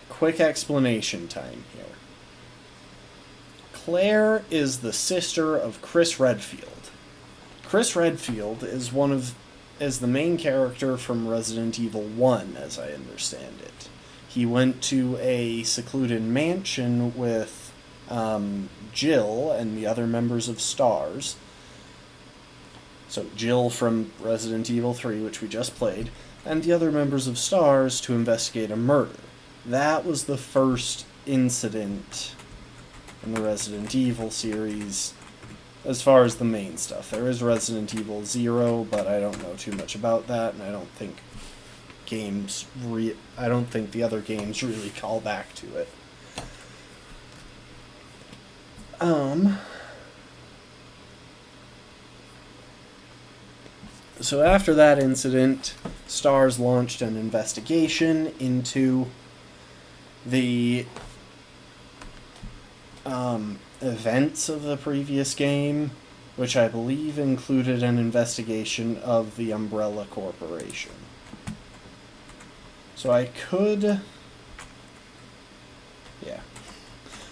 quick explanation time here. Claire is the sister of Chris Redfield. Chris Redfield is the main character from Resident Evil 1, as I understand it. He went to a secluded mansion with Jill and the other members of STARS. So Jill from Resident Evil 3, which we just played, and the other members of STARS to investigate a murder. That was the first incident in the Resident Evil series, as far as the main stuff. There is Resident Evil 0, but I don't know too much about that, and I don't think the other games really call back to it. So after that incident, STARS launched an investigation into the events of the previous game, which I believe included an investigation of the Umbrella Corporation. So I could... Yeah.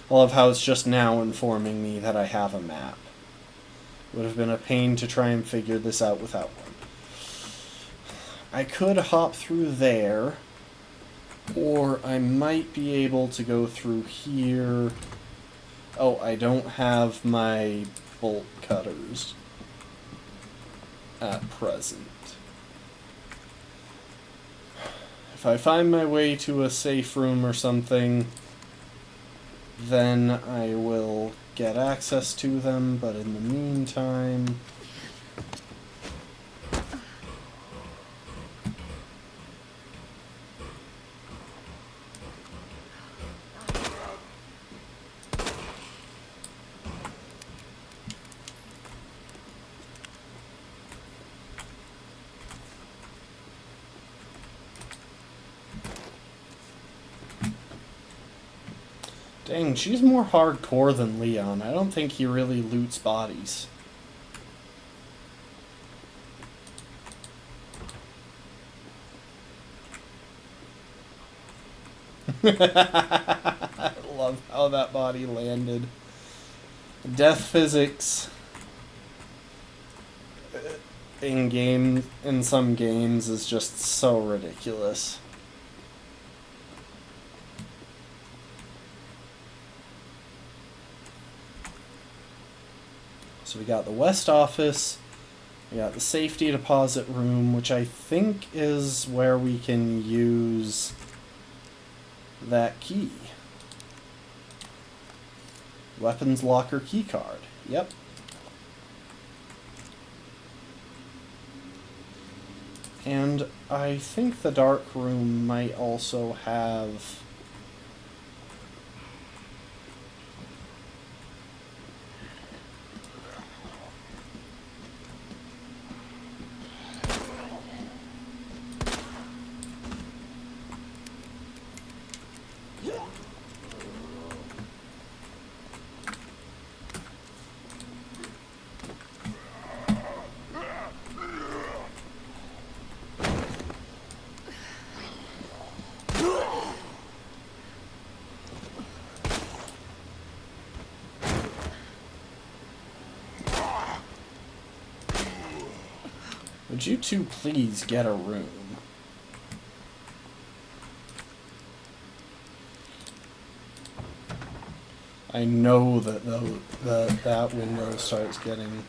I love how it's just now informing me that I have a map. It would have been a pain to try and figure this out without one. I could hop through there, or I might be able to go through here. Oh, I don't have my bolt cutters at present. If I find my way to a safe room or something, then I will get access to them, but in the meantime... Dang, she's more hardcore than Leon. I don't think he really loots bodies. I love how that body landed. Death physics in some games is just so ridiculous. So we got the West Office, we got the safety deposit room, which I think is where we can use that key. Weapons locker keycard. Yep. And I think the dark room might also have... Would you two please get a room? I know that that window starts getting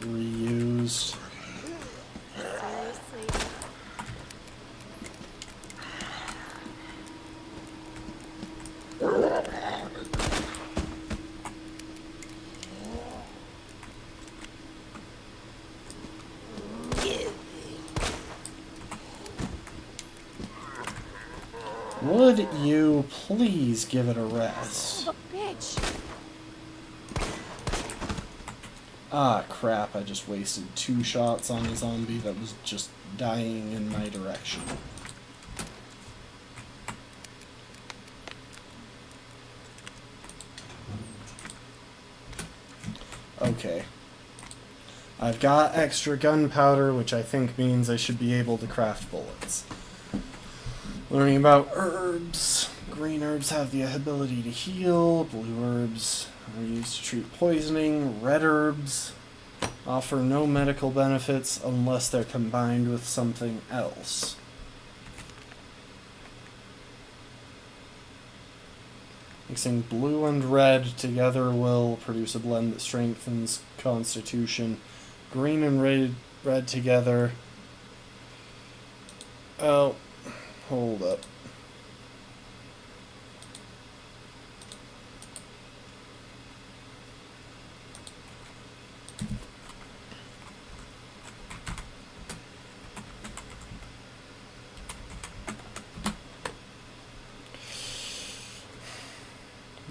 reused. Seriously. Would you please give it a rest? Oh, bitch. Ah, crap, I just wasted 2 shots on a zombie that was just dying in my direction. Okay. I've got extra gunpowder, which I think means I should be able to craft bullets. Learning about herbs. Green herbs have the ability to heal. Blue herbs are used to treat poisoning. Red herbs offer no medical benefits unless they're combined with something else. Mixing blue and red together will produce a blend that strengthens constitution. Green and red together. Oh, hold up.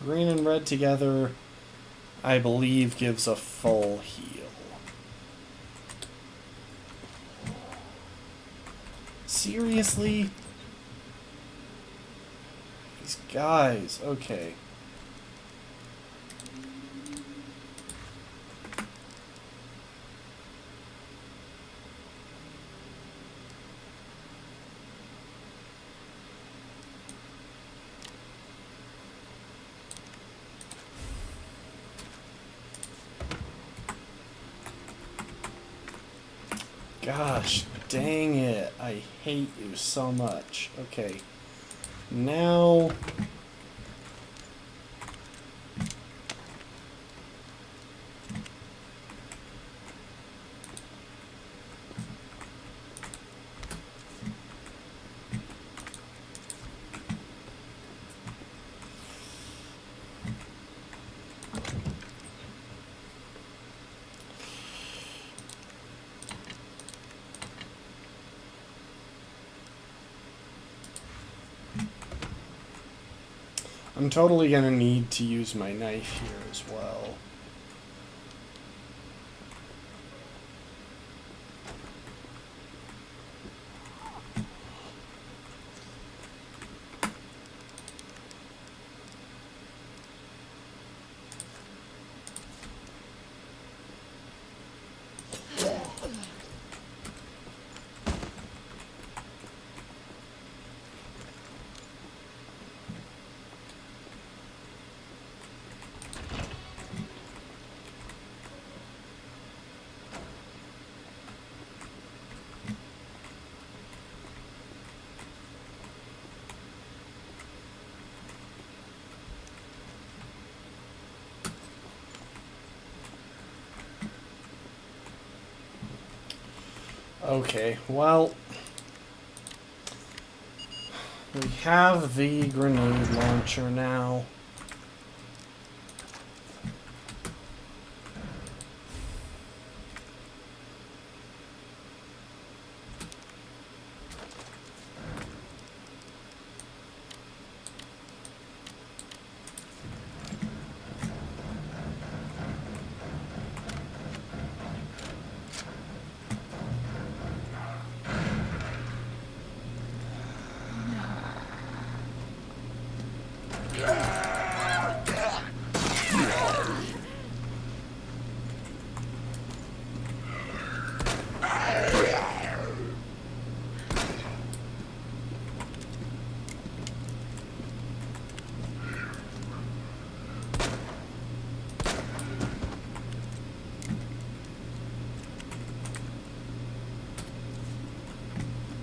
Green and red together, I believe, gives a full heal. Seriously? These guys, okay. Gosh, dang it. I hate you so much. Okay. Now... I'm totally gonna need to use my knife here as well. Okay, well, we have the grenade launcher now.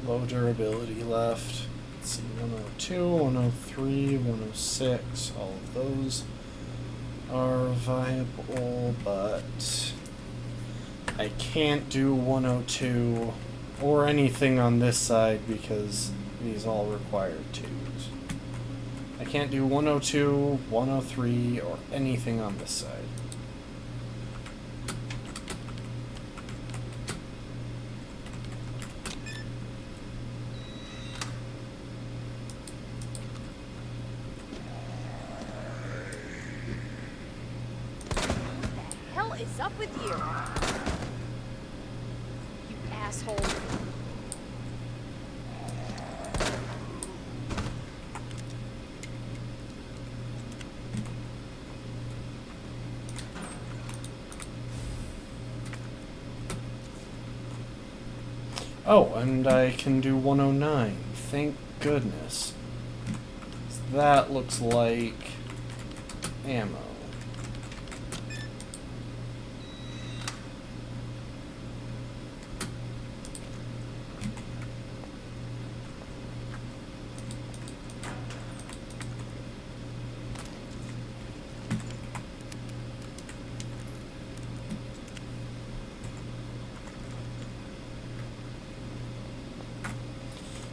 Low durability left. Let's see, 102, 103, 106. All of those are viable, but I can't do 102 or anything on this side because these all require 2s. I can't do 102, 103, or anything on this side. What the hell is up with you? You asshole. Oh, and I can do 109. Thank goodness. So that looks like ammo.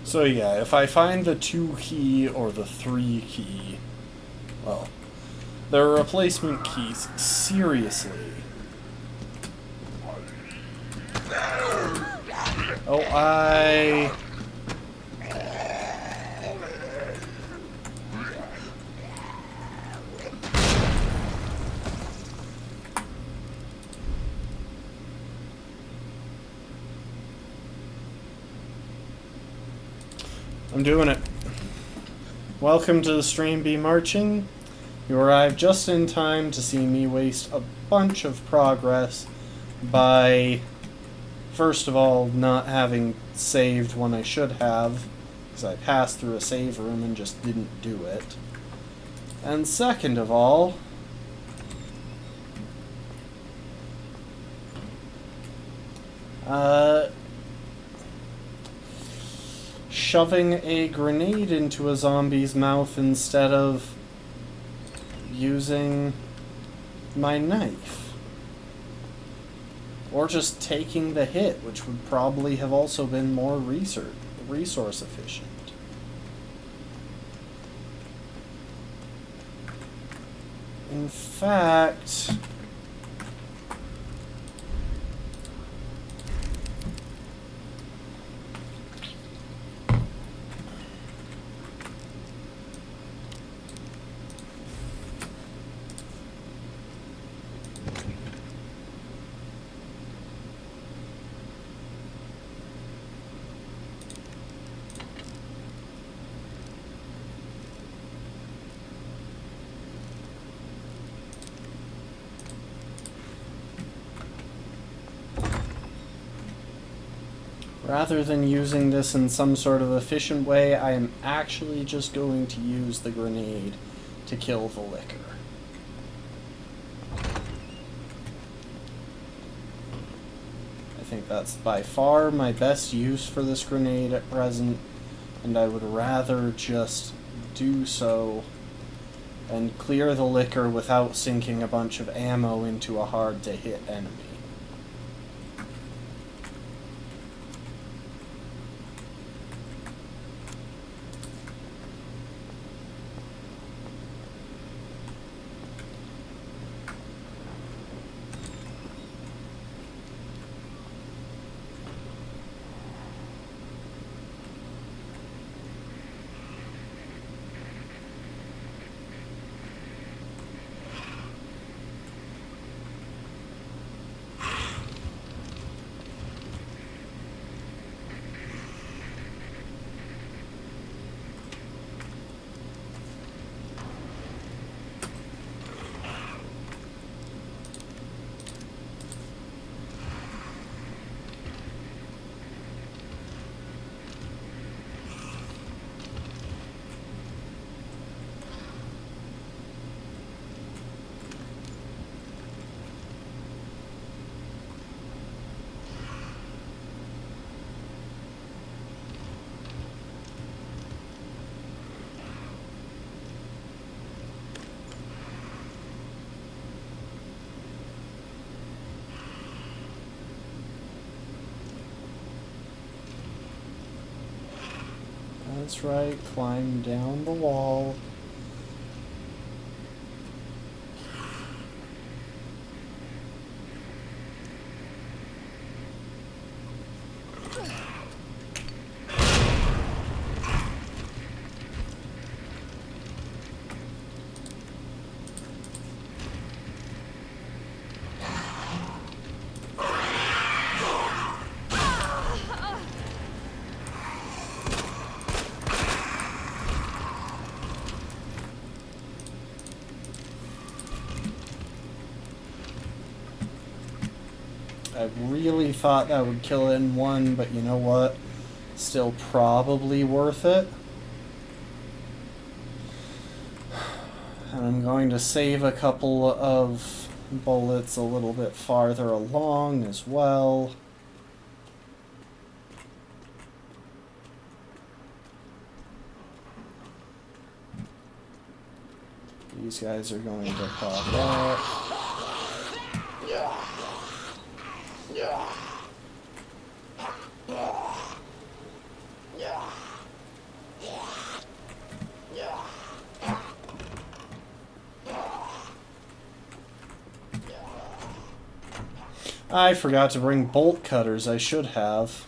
So yeah, if I find the 2 key or the 3 key, well, they're replacement keys, seriously. Oh, I'm doing it. Welcome to the stream, Be Marching. You arrived just in time to see me waste a bunch of progress by, first of all, not having saved when I should have, because I passed through a save room and just didn't do it. And second of all, shoving a grenade into a zombie's mouth instead of using my knife. Or just taking the hit, which would probably have also been more resource efficient. In fact, rather than using this in some sort of efficient way, I am actually just going to use the grenade to kill the licker. I think that's by far my best use for this grenade at present, and I would rather just do so and clear the licker without sinking a bunch of ammo into a hard-to-hit enemy. That's right, climb down the wall. I really thought that would kill it in one, but you know what? Still probably worth it. And I'm going to save a couple of bullets a little bit farther along as well. These guys are going to pop out. I forgot to bring bolt cutters. I should have.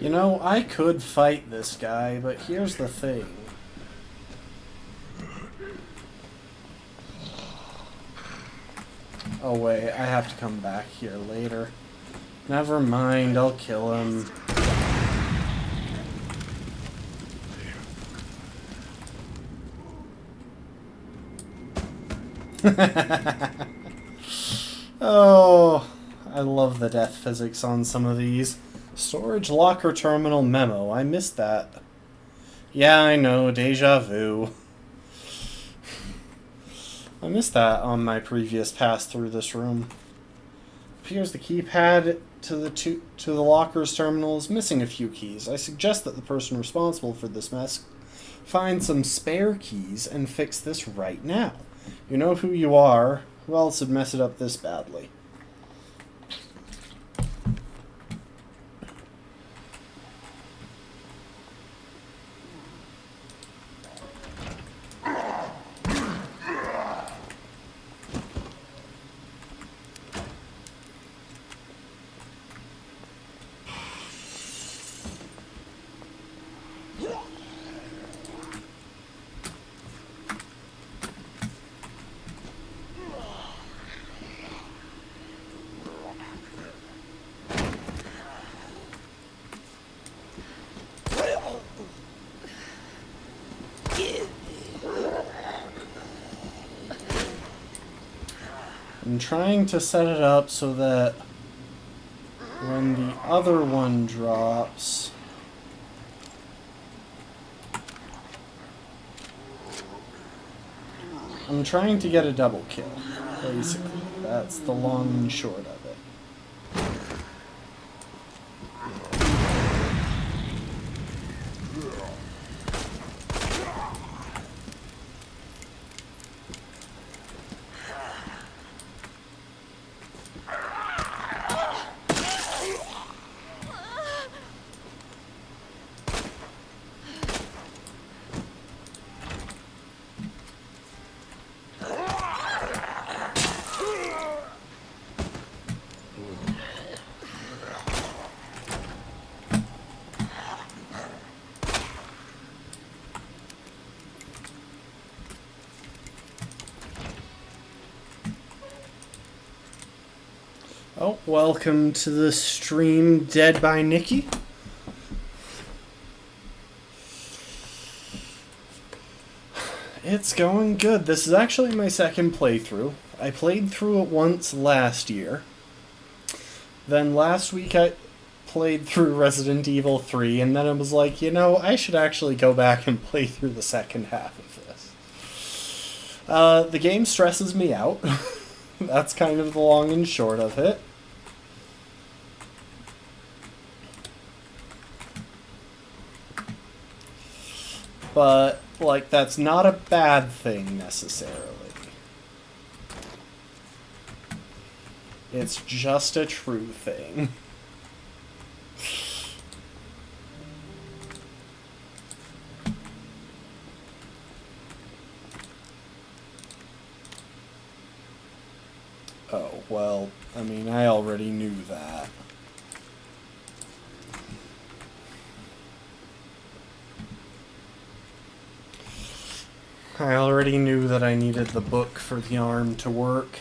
You know, I could fight this guy, but here's the thing. Oh wait, I have to come back here later. Never mind, I'll kill him. Oh, I love the death physics on some of these. Storage locker terminal memo. I missed that. Yeah, I know. Deja vu. I missed that on my previous pass through this room. Appears the keypad to the locker's terminal is missing a few keys. I suggest that the person responsible for this mess find some spare keys and fix this right now. You know who you are. Who else would mess it up this badly? I'm trying to set it up so that when the other one drops, I'm trying to get a double kill, basically. That's the long and short of it. Oh, welcome to the stream, Dead by Nikki. It's going good. This is actually my second playthrough. I played through it once last year. Then last week I played through Resident Evil 3, and then I was like, you know, I should actually go back and play through the second half of this. The game stresses me out. That's kind of the long and short of it. But, like, that's not a bad thing, necessarily. It's just a true thing. Oh, well, I mean, I already knew that. I already knew that I needed the book for the arm to work.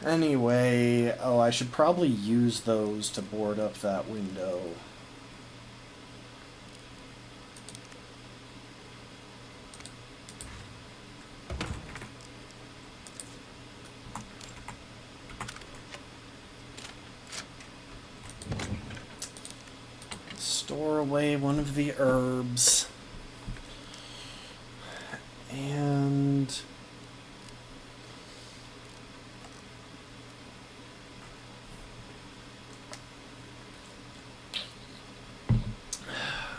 Anyway, oh, I should probably use those to board up that window. Store away one of the herbs. And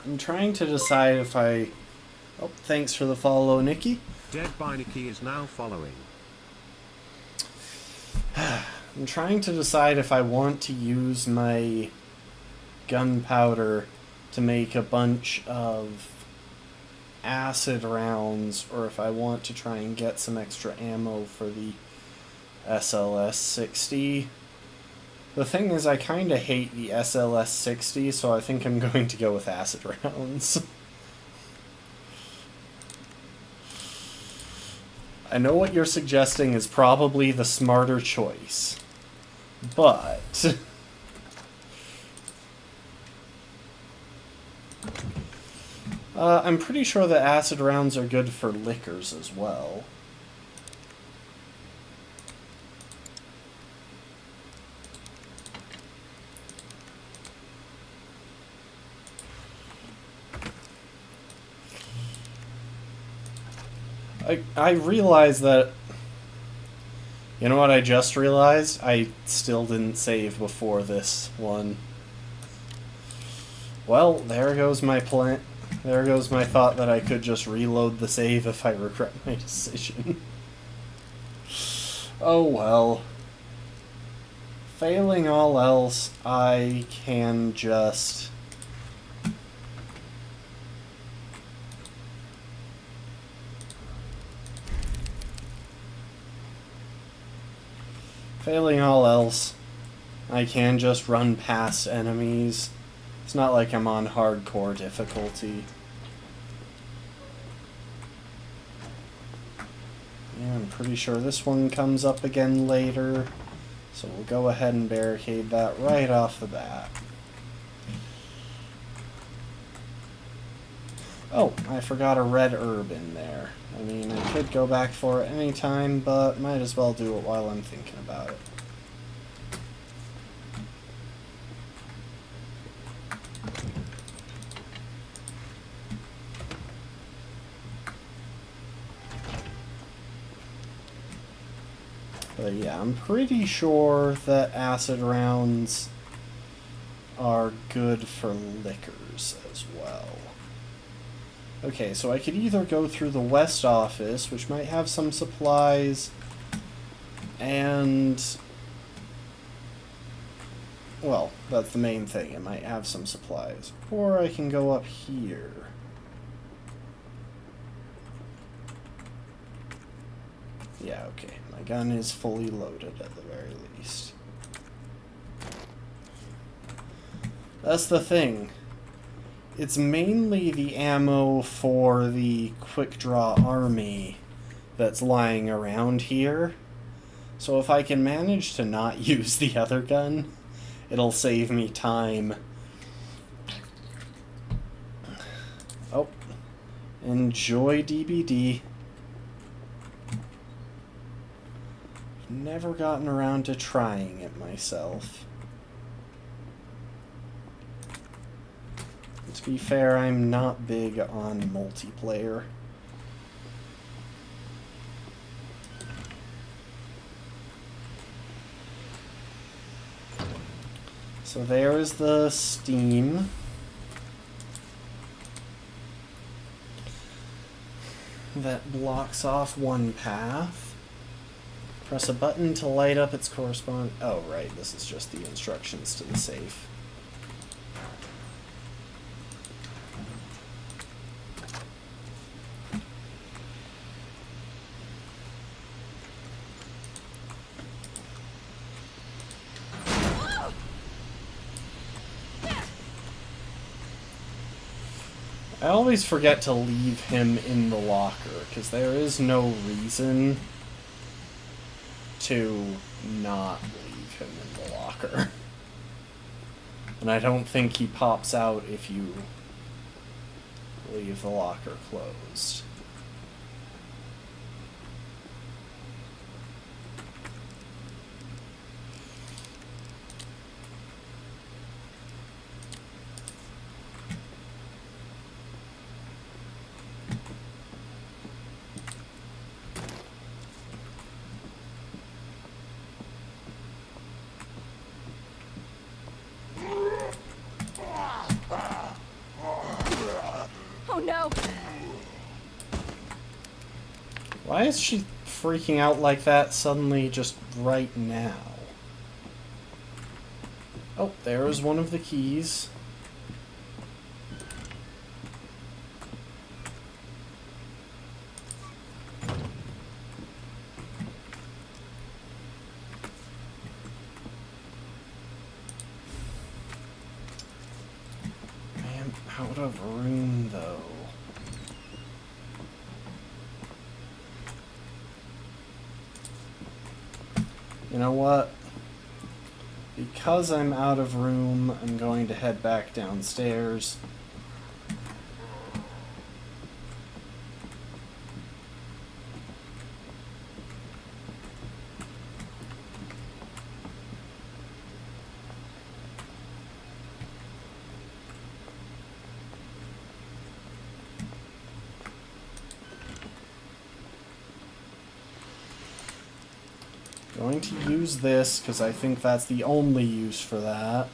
I'm trying to decide if I... Oh, thanks for the follow, Nikki. Dead by Nikki is now following. I'm trying to decide if I want to use my gunpowder to make a bunch of acid rounds, or if I want to try and get some extra ammo for the SLS-60. The thing is, I kind of hate the SLS-60, so I think I'm going to go with acid rounds. I know what you're suggesting is probably the smarter choice, but... I'm pretty sure that acid rounds are good for liquors as well. I realize that... You know what I just realized? I still didn't save before this one. Well, there goes my plan. There goes my thought that I could just reload the save if I regret my decision. Oh well. Failing all else, I can just... Failing all else, I can just run past enemies. It's not like I'm on hardcore difficulty. Yeah, I'm pretty sure this one comes up again later. So we'll go ahead and barricade that right off the bat. Oh, I forgot a red herb in there. I mean, I could go back for it anytime, but might as well do it while I'm thinking about it. But yeah, I'm pretty sure that acid rounds are good for liquors as well. Okay, so I could either go through the west office, which might have some supplies, and... well, that's the main thing, it might have some supplies. Or I can go up here. Yeah, okay, my gun is fully loaded at the very least. That's the thing. It's mainly the ammo for the quick draw army that's lying around here. So if I can manage to not use the other gun, it'll save me time. Oh. Enjoy DBD. Never gotten around to trying it myself. To be fair, I'm not big on multiplayer. So there is the steam. That blocks off one path. Press a button to light up its corresponding... oh, right, this is just the instructions to the safe. I always forget to leave him in the locker, because there is no reason to not leave him in the locker. And I don't think he pops out if you leave the locker closed. Oh no! Why is she freaking out like that suddenly just right now? Oh, there is one of the keys. I am out of room, though. You know what? Because I'm out of room, I'm going to head back downstairs. Going to use this, because I think that's the only use for that.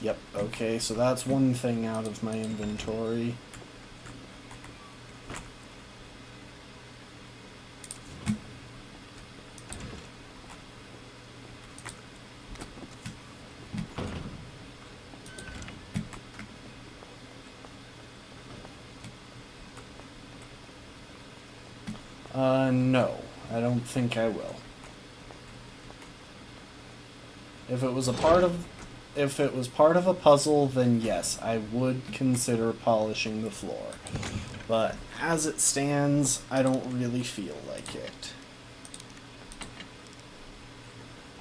Yep, okay, so that's one thing out of my inventory. No. I don't think I will. If it was part of a puzzle, then yes, I would consider polishing the floor. But as it stands, I don't really feel like it.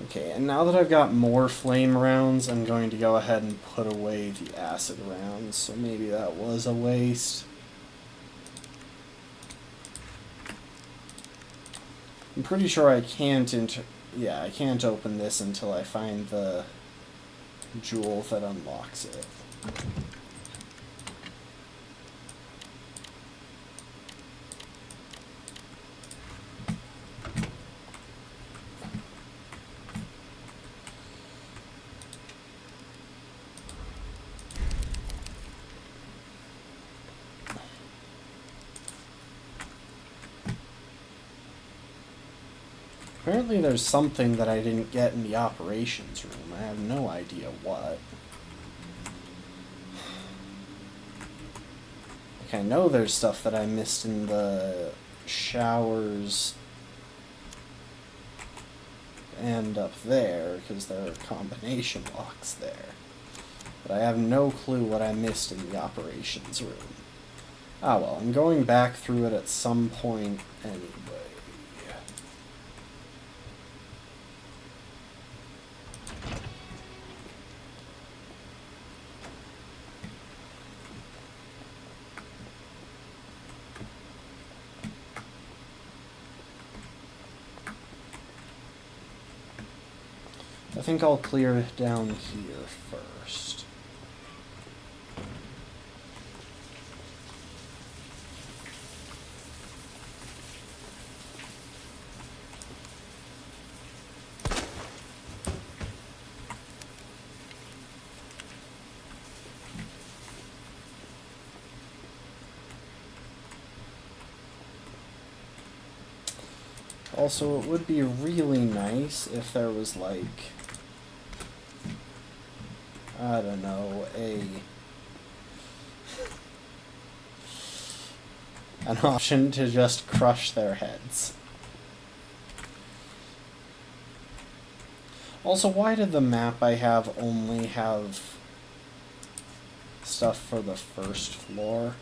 Okay, and now that I've got more flame rounds, I'm going to go ahead and put away the acid rounds, so maybe that was a waste. I'm pretty sure I can't I can't open this until I find the jewel that unlocks it. Apparently there's something that I didn't get in the operations room. I have no idea what. Like, I know there's stuff that I missed in the showers and up there, because there are combination locks there. But I have no clue what I missed in the operations room. Ah well, I'm going back through it at some point anyway. I think I'll clear it down here first. Also, it would be really nice if there was, like, I don't know, an option to just crush their heads. Also, why did the map I have only have stuff for the first floor?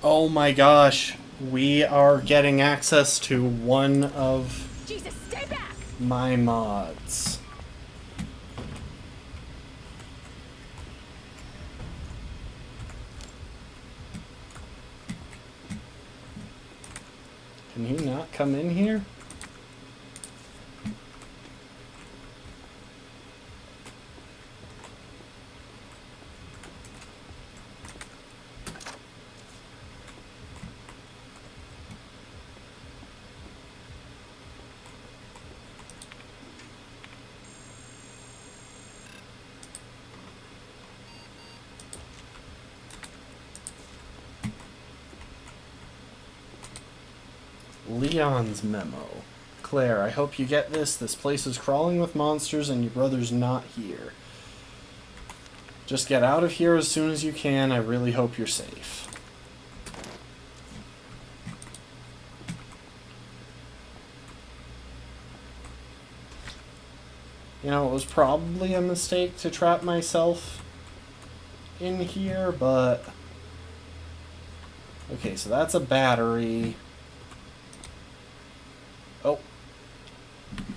Oh my gosh, we are getting access to one of Jesus, stay back! my mods. Can you not come in here? Leon's memo. Claire, I hope you get this. This place is crawling with monsters and your brother's not here. Just get out of here as soon as you can. I really hope you're safe. You know, it was probably a mistake to trap myself in here, but... Okay, so that's a battery. Oh.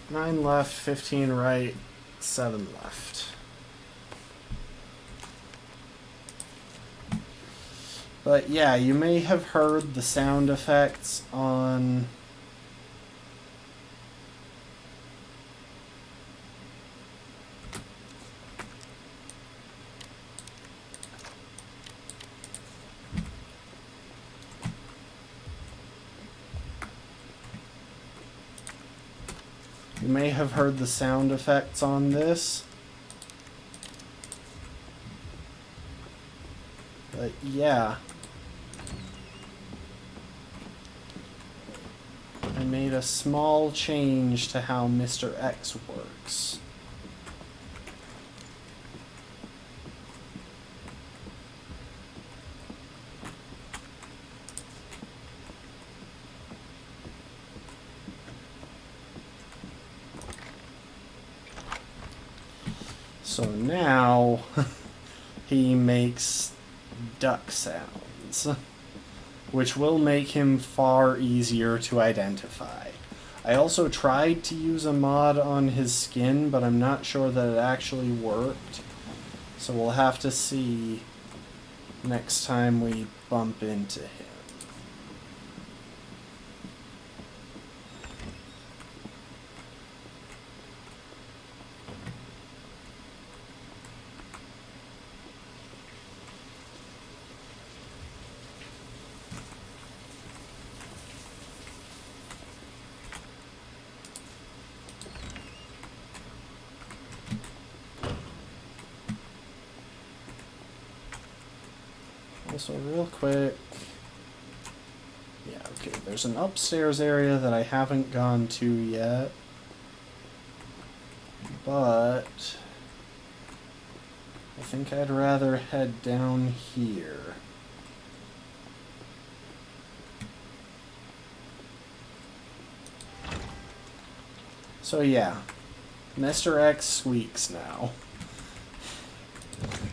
9 left, 15 right, 7 left. But yeah, you may have heard the sound effects on... You may have heard the sound effects on this. But yeah. I made a small change to how Mr. X works. So now he makes duck sounds, which will make him far easier to identify. I also tried to use a mod on his skin, but I'm not sure that it actually worked. So we'll have to see next time we bump into him. So real quick, yeah, okay, there's an upstairs area that I haven't gone to yet, but I think I'd rather head down here. So yeah, Mr. X squeaks now.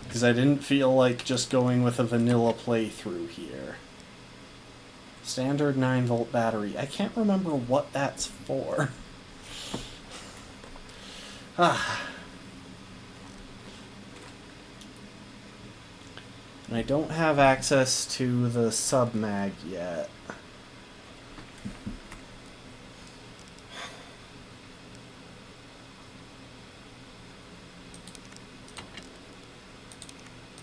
Because I didn't feel like just going with a vanilla playthrough here. Standard 9-volt battery. I can't remember what that's for. Ah. And I don't have access to the submag yet.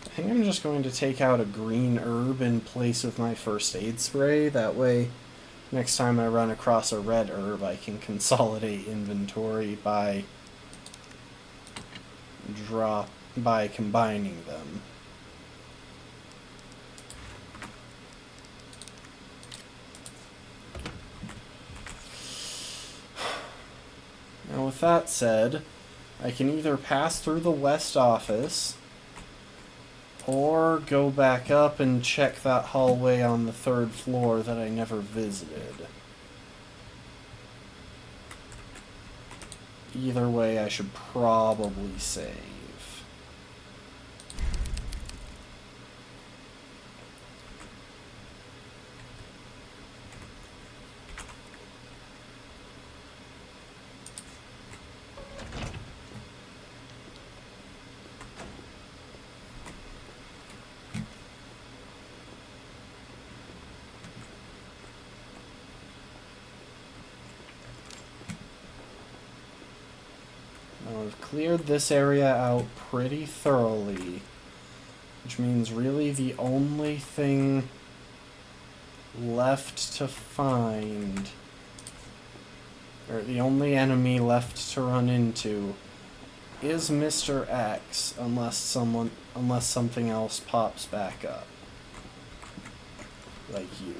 I think I'm just going to take out a green herb in place of my first aid spray. That way, next time I run across a red herb, I can consolidate inventory by combining them. Now with that said, I can either pass through the west office or go back up and check that hallway on the 3rd floor that I never visited. Either way, I should probably save. I've cleared this area out pretty thoroughly, which means really the only thing left to find, or the only enemy left to run into, is Mr. X, unless something else pops back up, like you.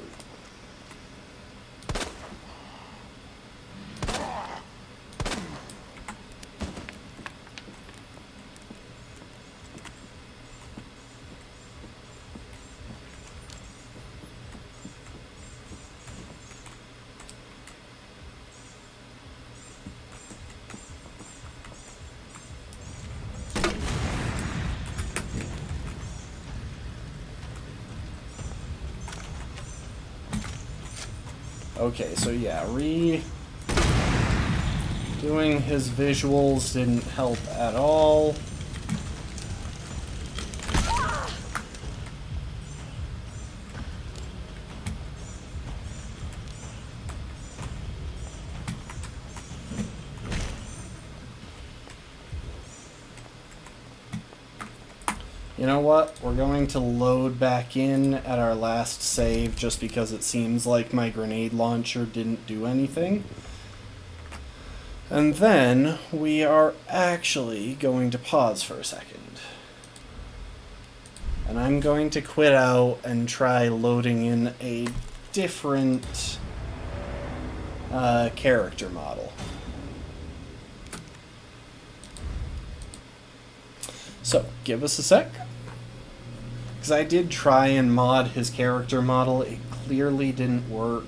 Okay, so yeah, doing his visuals didn't help at all. You know what? We're going to load back in at our last save just because it seems like my grenade launcher didn't do anything. And then we are actually going to pause for a second. And I'm going to quit out and try loading in a different character model. So, give us a sec. Because I did try and mod his character model, it clearly didn't work.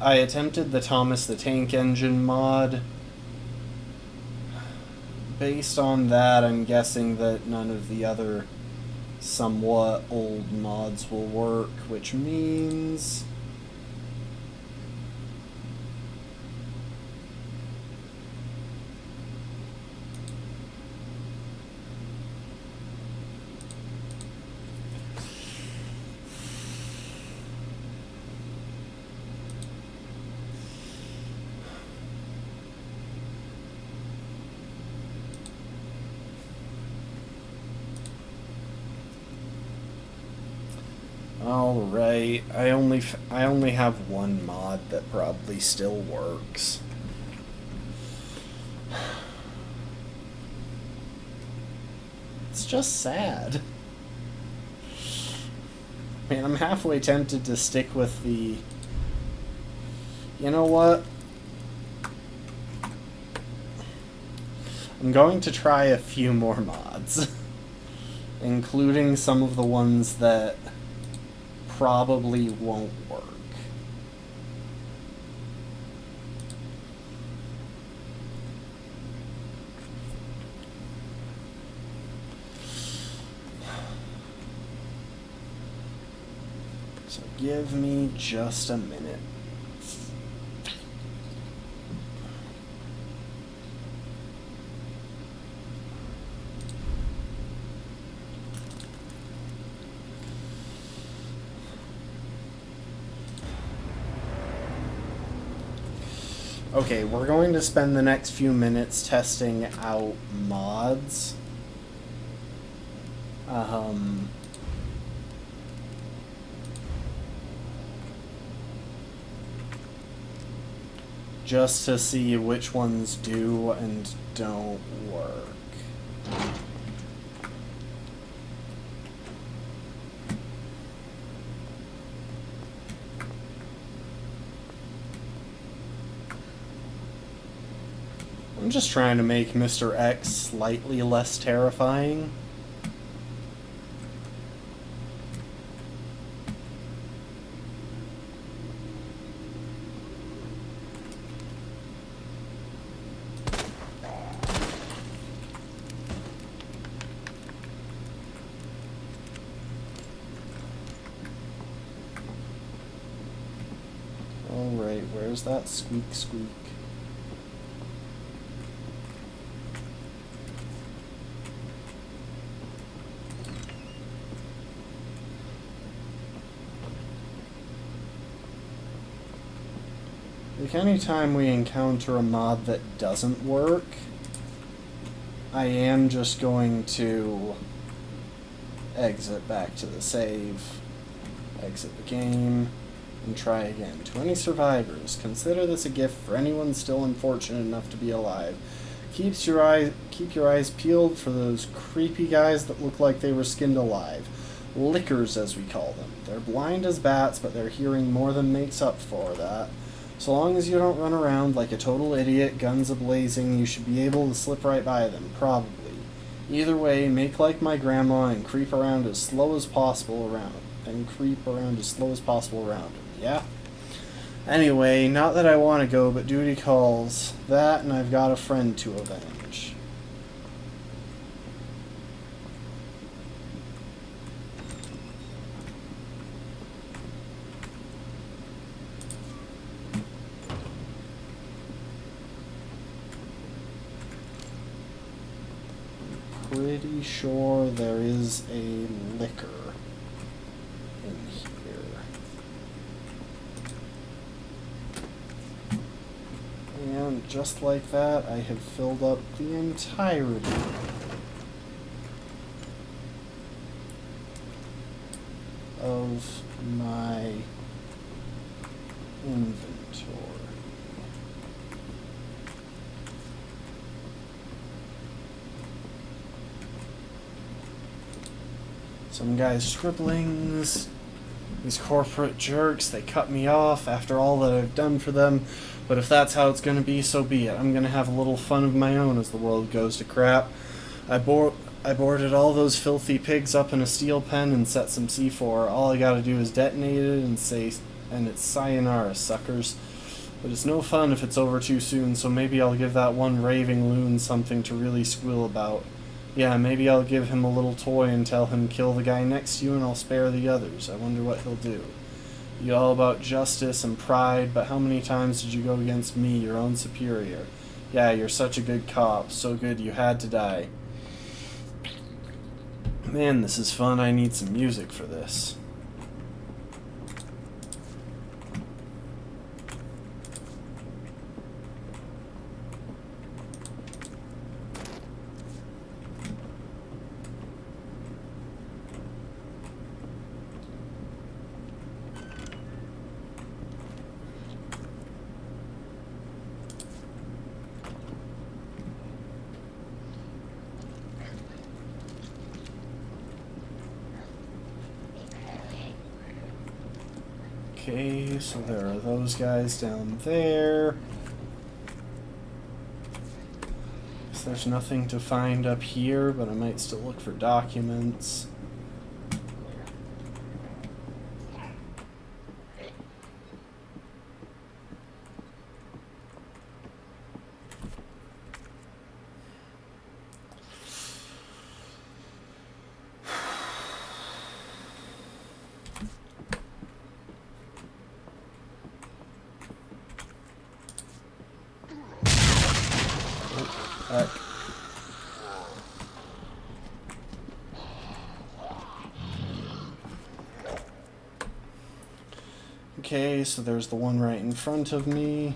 I attempted the Thomas the Tank Engine mod, based on that, I'm guessing that none of the other somewhat old mods will work, which means... Alright, I only have one mod that probably still works. It's just sad. I mean, I'm halfway tempted to stick with the... You know what? I'm going to try a few more mods. Including some of the ones that probably won't work. So give me just a minute. Okay, we're going to spend the next few minutes testing out mods. Just to see which ones do and don't work. I'm just trying to make Mr. X slightly less terrifying. Alright, where's that squeak squeak? Like, anytime we encounter a mod that doesn't work, I am just going to exit back to the save, exit the game, and try again. To any survivors, consider this a gift for anyone still unfortunate enough to be alive. Keep your eyes peeled for those creepy guys that look like they were skinned alive. Lickers, as we call them. They're blind as bats, but their hearing more than makes up for that. So long as you don't run around like a total idiot, guns a-blazing, you should be able to slip right by them, probably. Either way, make like my grandma and creep around as slow as possible around them, yeah? Anyway, not that I want to go, but duty calls. That, and I've got a friend to avenge. Pretty sure there is a liquor in here. And just like that, I have filled up the entirety of my inventory. Some guy's scribblings. These corporate jerks, they cut me off after all that I've done for them. But if that's how it's going to be, so be it. I'm going to have a little fun of my own as the world goes to crap. I boarded all those filthy pigs up in a steel pen and set some C4. All I gotta do is detonate it and say, and it's sayonara, suckers. But it's no fun if it's over too soon, so maybe I'll give that one raving loon something to really squeal about. Yeah, maybe I'll give him a little toy and tell him kill the guy next to you and I'll spare the others. I wonder what he'll do. You all about justice and pride, but how many times did you go against me, your own superior? Yeah, you're such a good cop, so good you had to die. Man, this is fun. I need some music for this. Okay, so there are those guys down there. Guess there's nothing to find up here, but I might still look for documents. Heck. Okay, so there's the one right in front of me.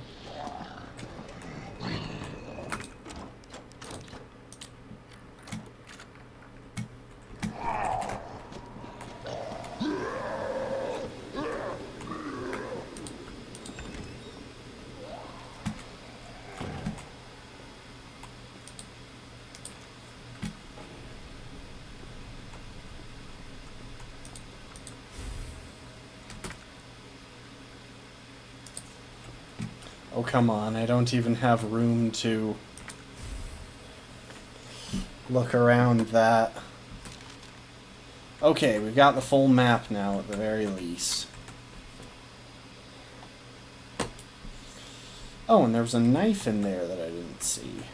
Oh, come on, I don't even have room to look around that. Okay, we've got the full map now at the very least. Oh, and there was a knife in there that I didn't see.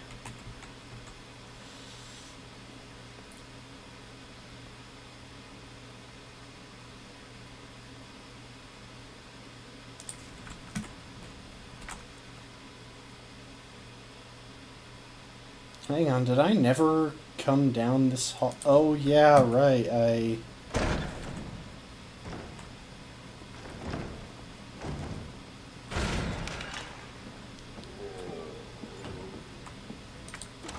Hang on, did I never come down this hall? Oh, yeah, right,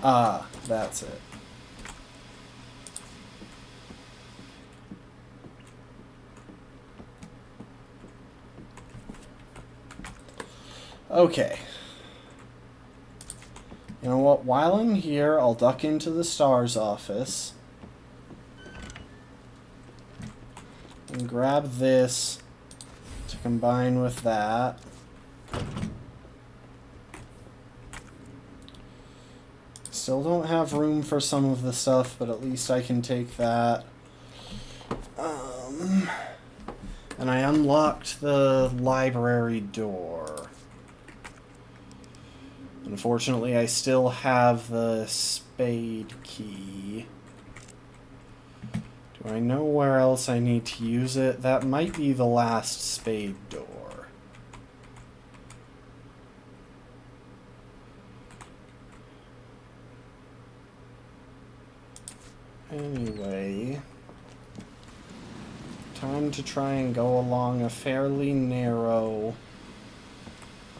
Ah, that's it. Okay. You know what, while I'm here, I'll duck into the STARS office and grab this to combine with that. Still don't have room for some of the stuff, but at least I can take that. And I unlocked the library door. Unfortunately, I still have the spade key. Do I know where else I need to use it? That might be the last spade door. Anyway, time to try and go along a fairly narrow,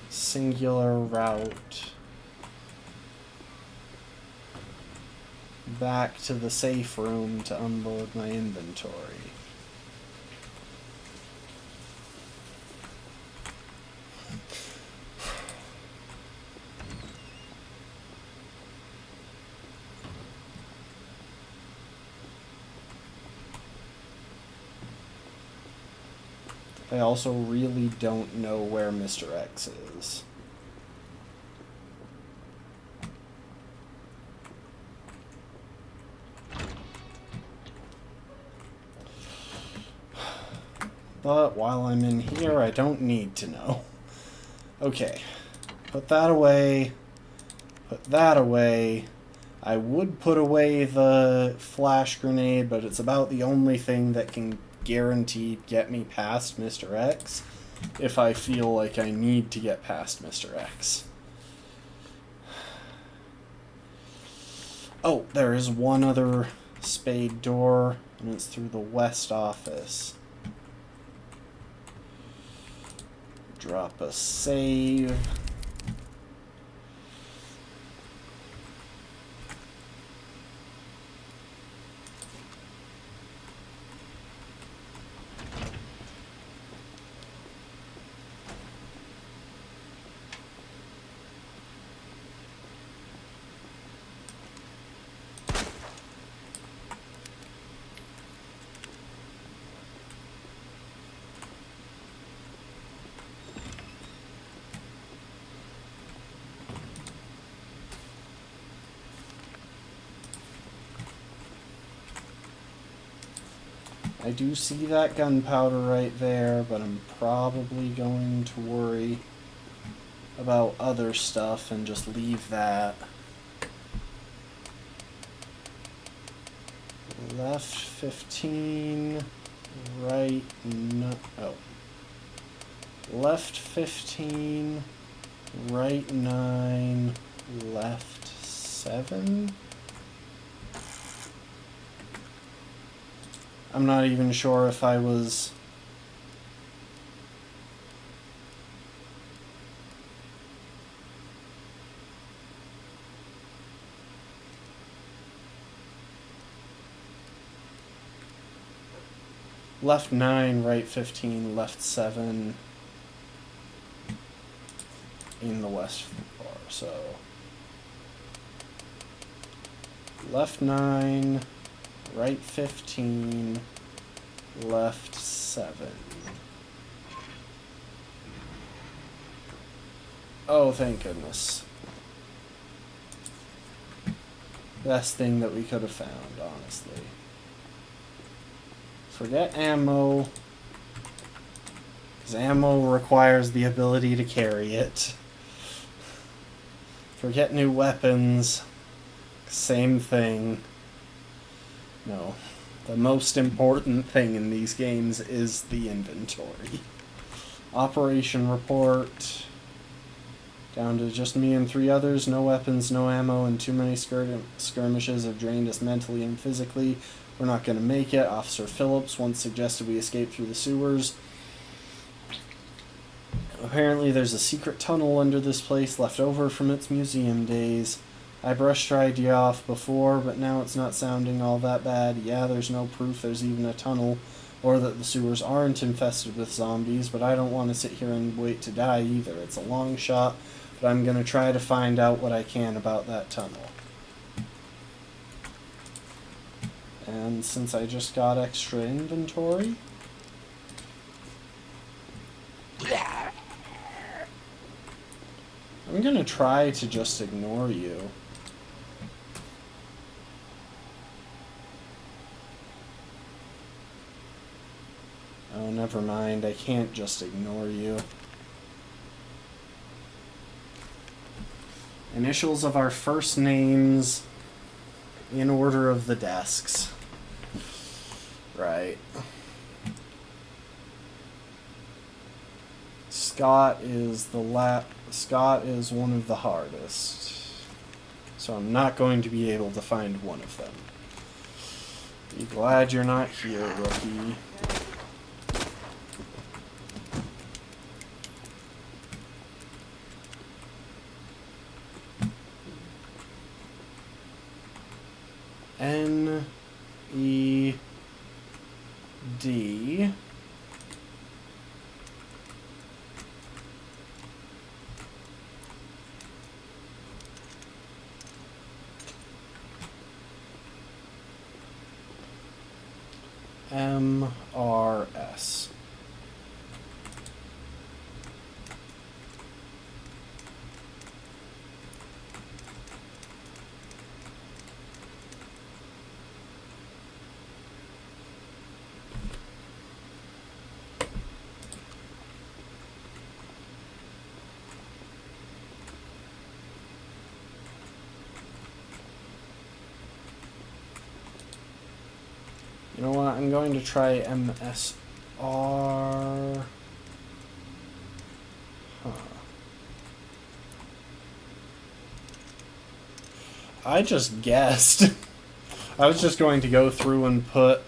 singular route back to the safe room to unload my inventory. I also really don't know where Mr. X is. But while I'm in here, I don't need to know. Okay. Put that away. Put that away. I would put away the flash grenade, but it's about the only thing that can guaranteed get me past Mr. X if I feel like I need to get past Mr. X. Oh, there is one other spade door, and it's through the west office. Drop a save. I do see that gunpowder right there, but I'm probably going to worry about other stuff and just leave that. Left 15, right left 15, right 9, left 7. I'm not even sure if I was... Left 9, right 15, left 7 in the west bar, so... Left 9... Right 15, left 7. Oh, thank goodness. Best thing that we could have found, honestly. Forget ammo, because ammo requires the ability to carry it. Forget new weapons, same thing. No, the most important thing in these games is the inventory. Operation report. Down to just me and 3 others. No weapons, no ammo, and too many skirmishes have drained us mentally and physically. We're not going to make it. Officer Phillips once suggested we escape through the sewers. Apparently there's a secret tunnel under this place left over from its museum days. I brushed your idea off before, but now it's not sounding all that bad. Yeah, there's no proof there's even a tunnel, or that the sewers aren't infested with zombies, but I don't want to sit here and wait to die either. It's a long shot, but I'm going to try to find out what I can about that tunnel. And since I just got extra inventory... I'm going to try to just ignore you. Oh, never mind. I can't just ignore you. Initials of our first names in order of the desks. Right. Scott is Scott is one of the hardest. So I'm not going to be able to find one of them. Be glad you're not here, rookie. N-E-D... M-R-S. know what? I'm going to try MSR. Huh. I just guessed. I was just going to go through and put...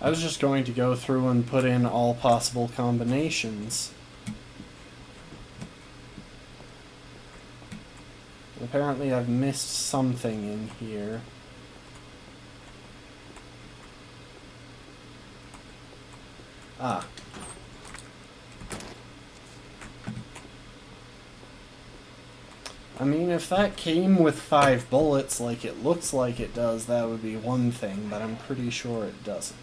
I was just going to go through and put in all possible combinations. Apparently I've missed something in here. Ah. I mean, if that came with 5 bullets like it looks like it does, that would be one thing, but I'm pretty sure it doesn't.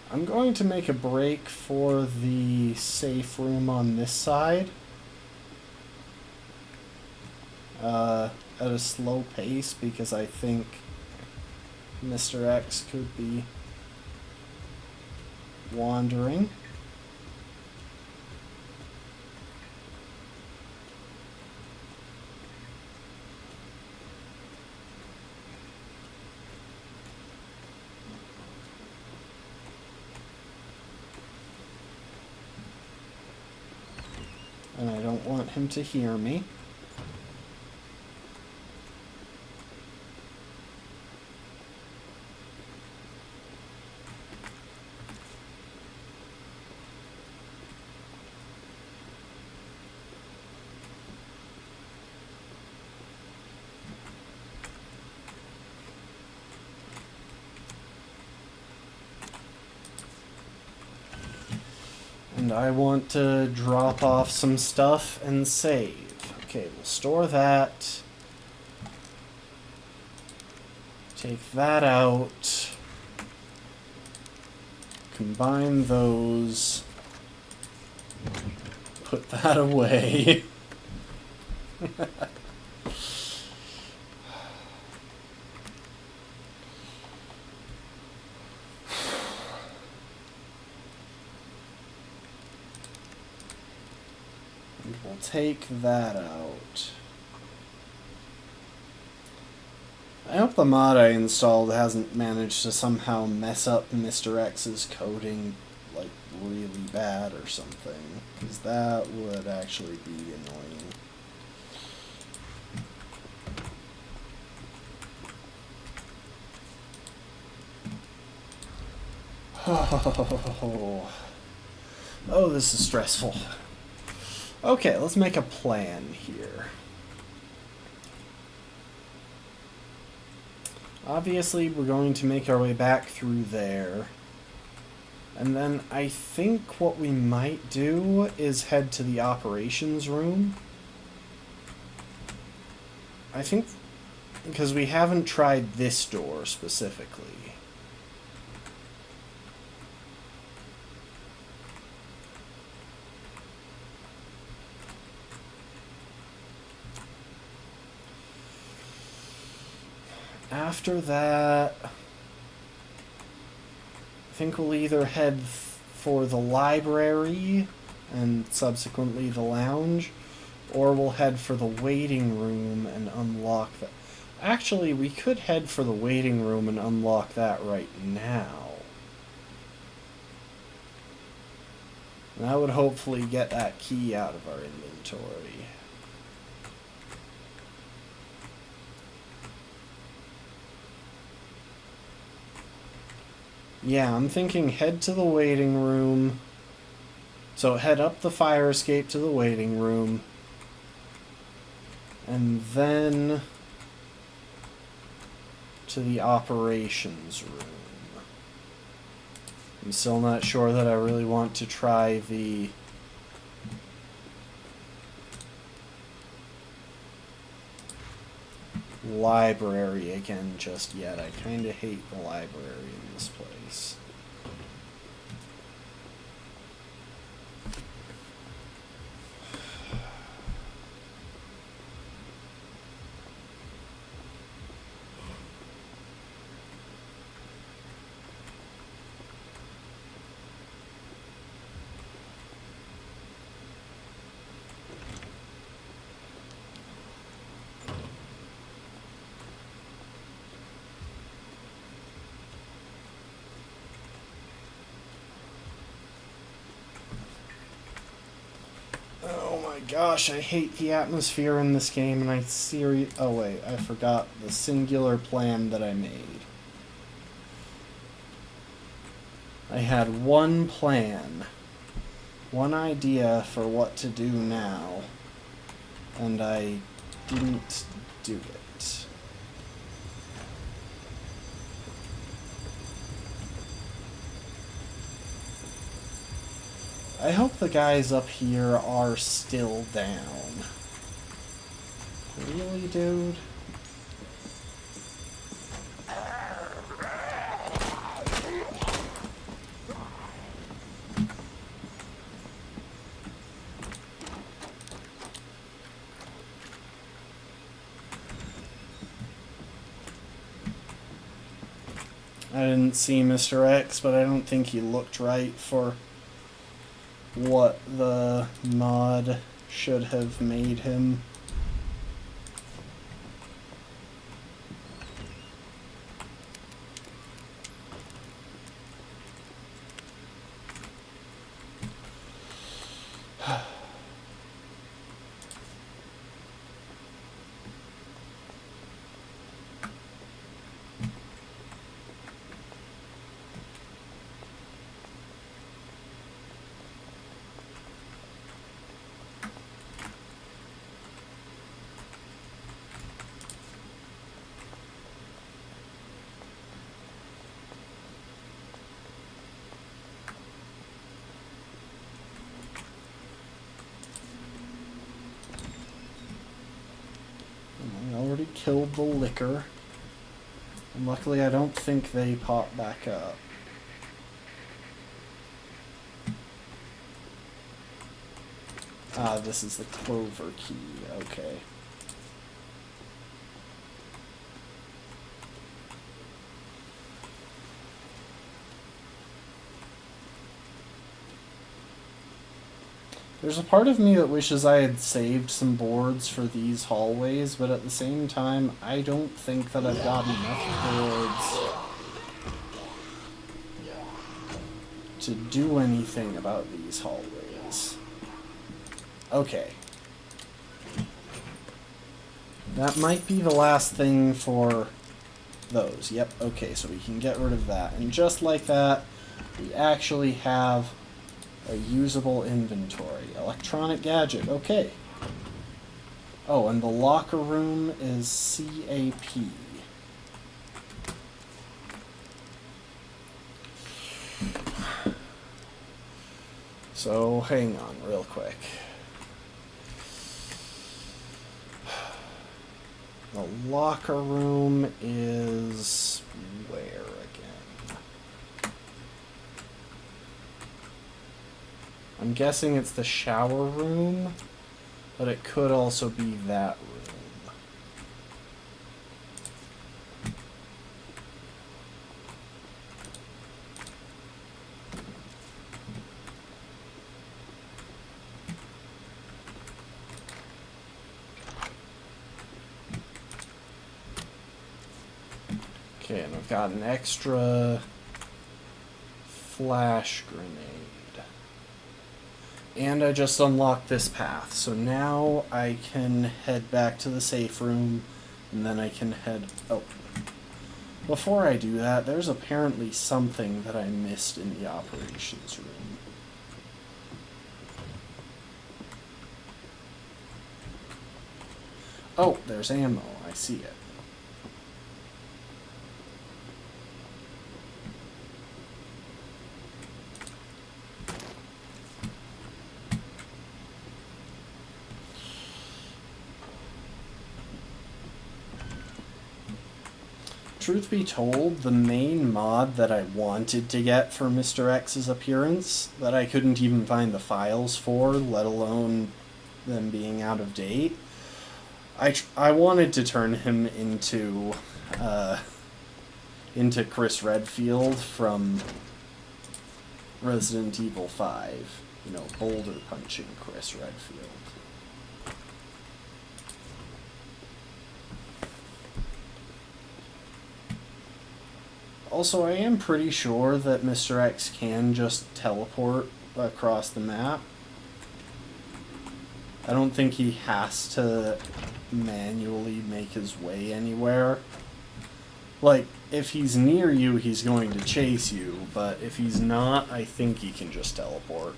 I'm going to make a break for the safe room on this side. At a slow pace, because I think Mr. X could be wandering. And I don't want him to hear me. And I want to drop off some stuff and save. Okay, we'll store that. Take that out. Combine those. Put that away. We'll take that out. I hope the mod I installed hasn't managed to somehow mess up Mr. X's coding, like, really bad or something, because that would actually be annoying. Oh, this is stressful. Okay, let's make a plan here. Obviously, we're going to make our way back through there. And then I think what we might do is head to the operations room. I think because we haven't tried this door specifically. After that, I think we'll either head for the library and subsequently the lounge, or we'll head for the waiting room and unlock that. Actually, we could head for the waiting room and unlock that right now. And that would hopefully get that key out of our inventory. Yeah, I'm thinking head to the waiting room. So head up the fire escape to the waiting room. And then to the operations room. I'm still not sure that I really want to try the library again just yet. I kind of hate the library in this place. my gosh, I hate the atmosphere in this game, and oh wait, I forgot the singular plan that I made. I had one plan, one idea for what to do now, and I didn't do it. I hope the guys up here are still down. Really, dude? I didn't see Mr. X, but I don't think he looked right for what the mod should have made him. I already killed the liquor. And luckily I don't think they pop back up. Ah, this is the clover key. Okay. There's a part of me that wishes I had saved some boards for these hallways, but at the same time, I don't think that I've got enough boards to do anything about these hallways. Okay. That might be the last thing for those. Yep, okay, so we can get rid of that. And just like that, we actually have a usable inventory. Electronic gadget, okay. Oh, and the locker room is CAP. So, hang on real quick. The locker room is where again? I'm guessing it's the shower room, but it could also be that room. Okay, and I've got an extra flash grenade. And I just unlocked this path, so now I can head back to the safe room, and then I can head... Oh. Before I do that, there's apparently something that I missed in the operations room. Oh, there's ammo. I see it. Truth be told, the main mod that I wanted to get for Mr. X's appearance, that I couldn't even find the files for, let alone them being out of date, I wanted to turn him into Chris Redfield from Resident Evil 5. You know, boulder punching Chris Redfield. Also, I am pretty sure that Mr. X can just teleport across the map. I don't think he has to manually make his way anywhere. Like, if he's near you, he's going to chase you, but if he's not, I think he can just teleport.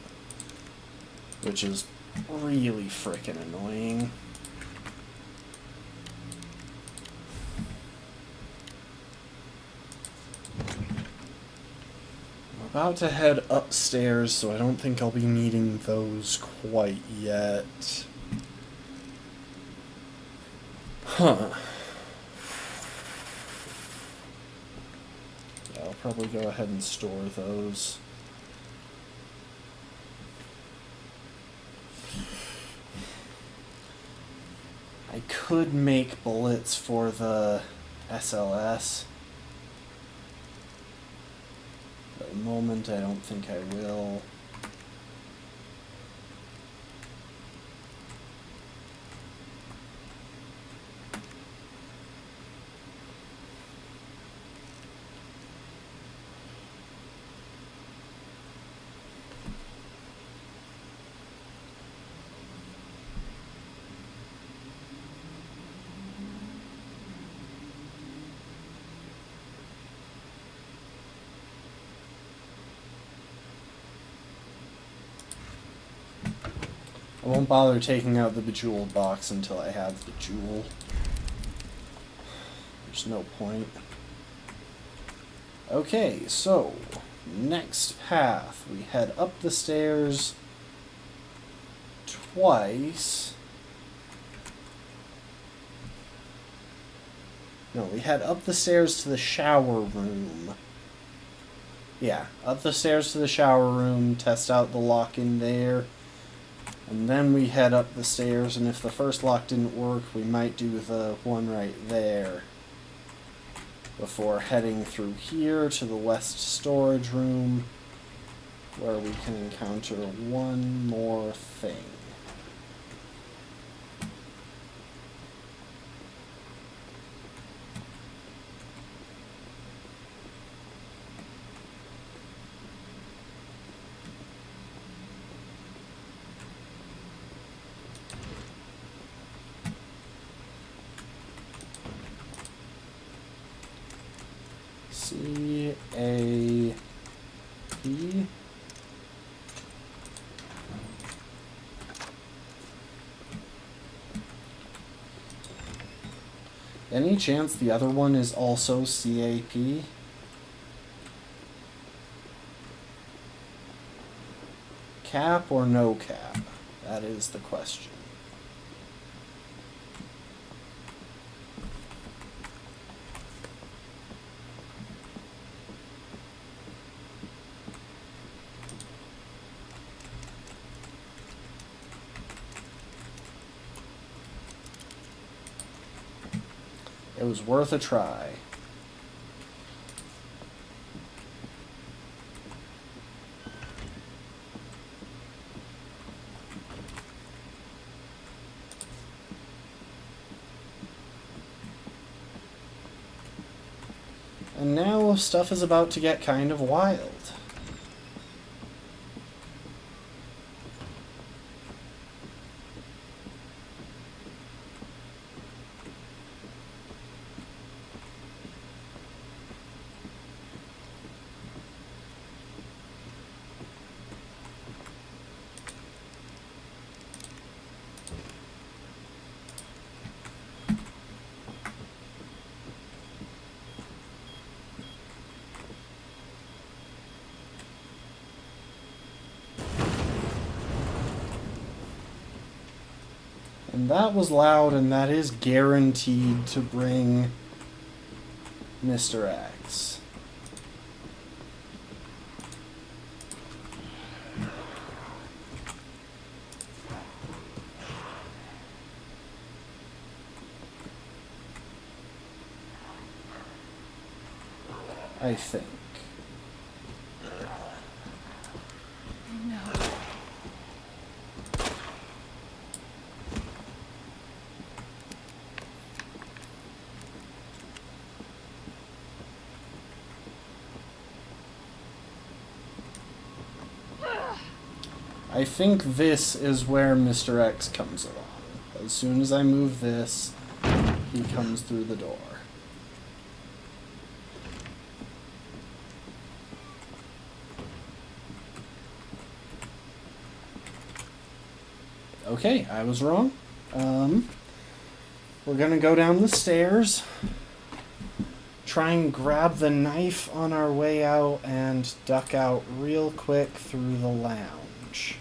Which is really frickin' annoying. I'm about to head upstairs, so I don't think I'll be needing those quite yet. Huh. Yeah, I'll probably go ahead and store those. I could make bullets for the SLS. At the moment, I don't think I will. I won't bother taking out the Bejeweled box until I have the jewel. There's no point. Okay, so, next path. We head up the stairs twice. No, we head up the stairs to the shower room. Yeah, up the stairs to the shower room, test out the lock in there. And then we head up the stairs, and if the first lock didn't work, we might do the one right there. Before heading through here to the west storage room, where we can encounter one more thing. C-A-P. Any chance the other one is also CAP? Cap or no cap? That is the question. It was worth a try. And now stuff is about to get kind of wild. And that was loud, and that is guaranteed to bring Mr. X. I think. No. I think this is where Mr. X comes along. As soon as I move this, he comes through the door. Okay, I was wrong. We're gonna go down the stairs, try and grab the knife on our way out, and duck out real quick through the lounge.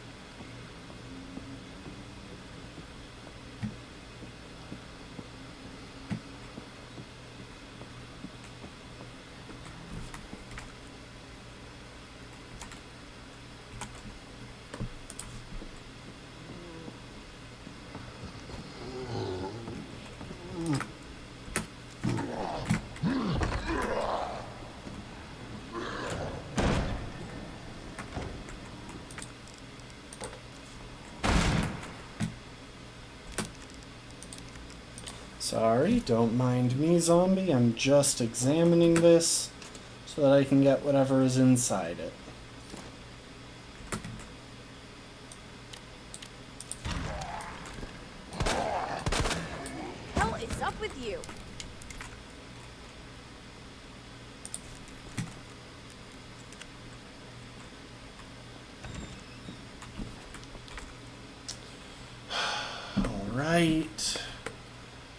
Sorry, don't mind me, zombie. I'm just examining this so that I can get whatever is inside it. Hell is up with you? Alright.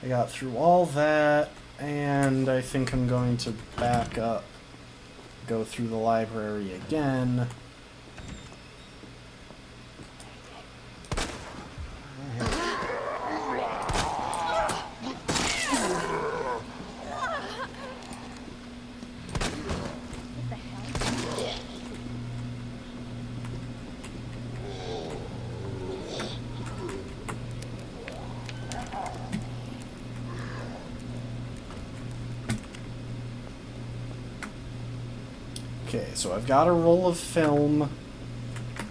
I got through all that, and I think I'm going to back up, go through the library again. What the hell? Okay, so I've got a roll of film.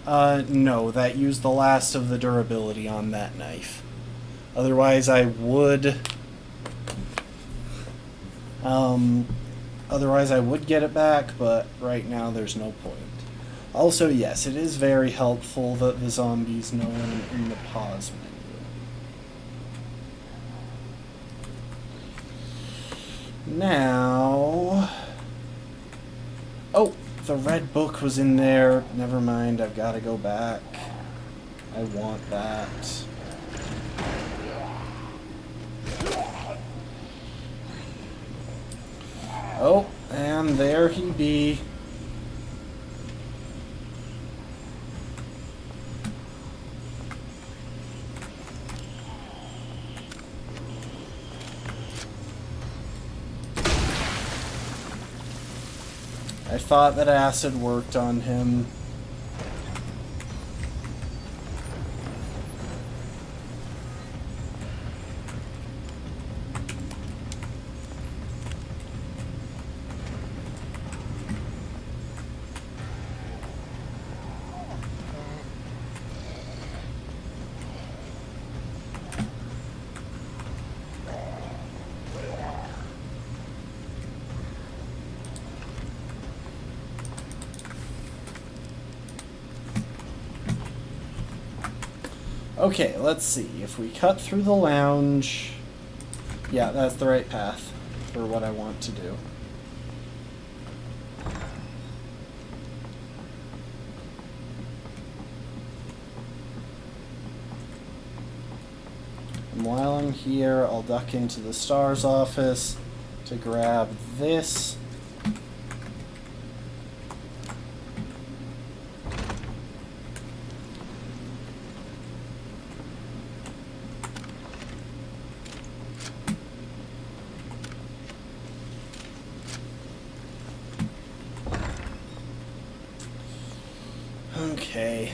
No, that used the last of the durability on that knife. Otherwise I would... Otherwise I would get it back, but right now there's no point. Also, yes, it is very helpful that the zombies know in the pause menu. Now... Oh, the red book was in there. Never mind, I've got to go back. I want that. Oh, and there he be. I thought that acid worked on him. Okay, let's see. If we cut through the lounge... Yeah, that's the right path for what I want to do. And while I'm here, I'll duck into the STARS office to grab this. Okay.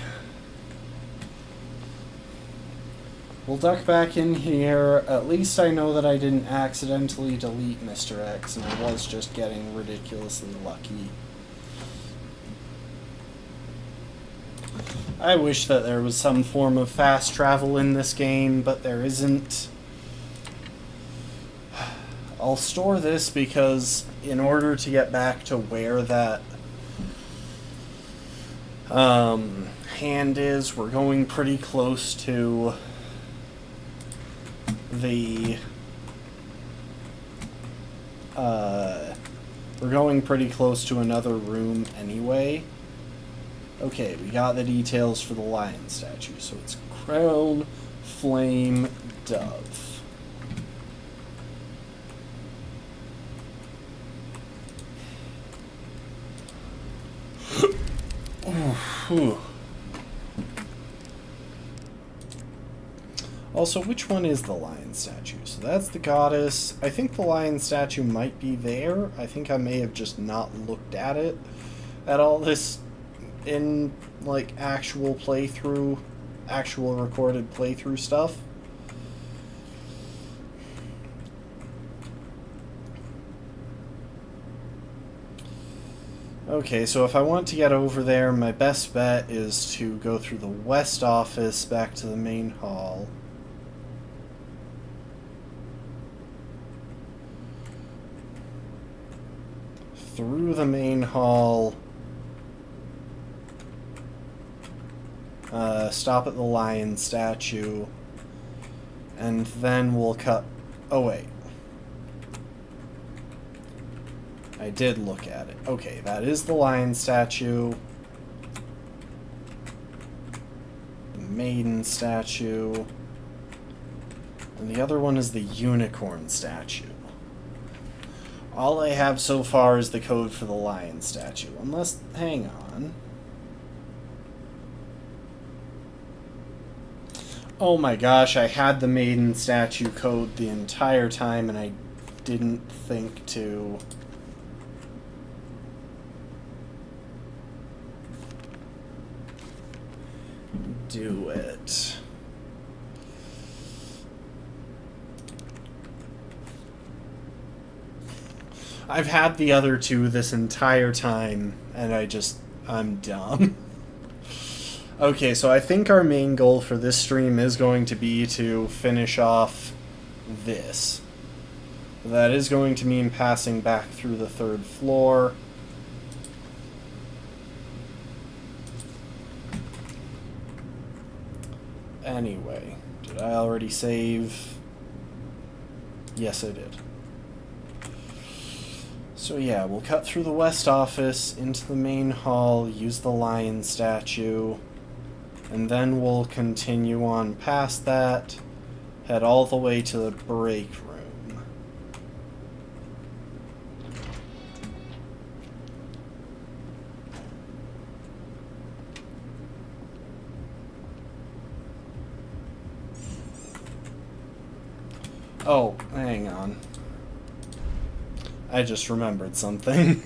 We'll duck back in here. At least I know that I didn't accidentally delete Mr. X, and I was just getting ridiculously lucky. I wish that there was some form of fast travel in this game, but there isn't. I'll store this because in order to get back to where that Hand is, we're going pretty close to the we're going pretty close to another room anyway. Okay, we got the details for the lion statue. So it's crown, flame, dove. Ooh. Also, which one is the lion statue? So that's the goddess. I think the lion statue might be there. I think I may have just not looked at it at all this in, like, actual playthrough, actual recorded playthrough stuff. Okay, so if I want to get over there, my best bet is to go through the west office back to the main hall. Through the main hall. Stop at the lion statue. And then we'll cut... Oh, wait. I did look at it. Okay, that is the lion statue. The maiden statue. And the other one is the unicorn statue. All I have so far is the code for the lion statue. Unless... hang on. Oh my gosh, I had the maiden statue code the entire time and I didn't think to... do it. I've had the other two this entire time, and I'm dumb. Okay, so I think our main goal for this stream is going to be to finish off this. That is going to mean passing back through the 3rd floor. Anyway, did I already save? Yes, I did. So yeah, we'll cut through the west office, into the main hall, use the lion statue, and then we'll continue on past that, head all the way to the break room. Oh, hang on. I just remembered something.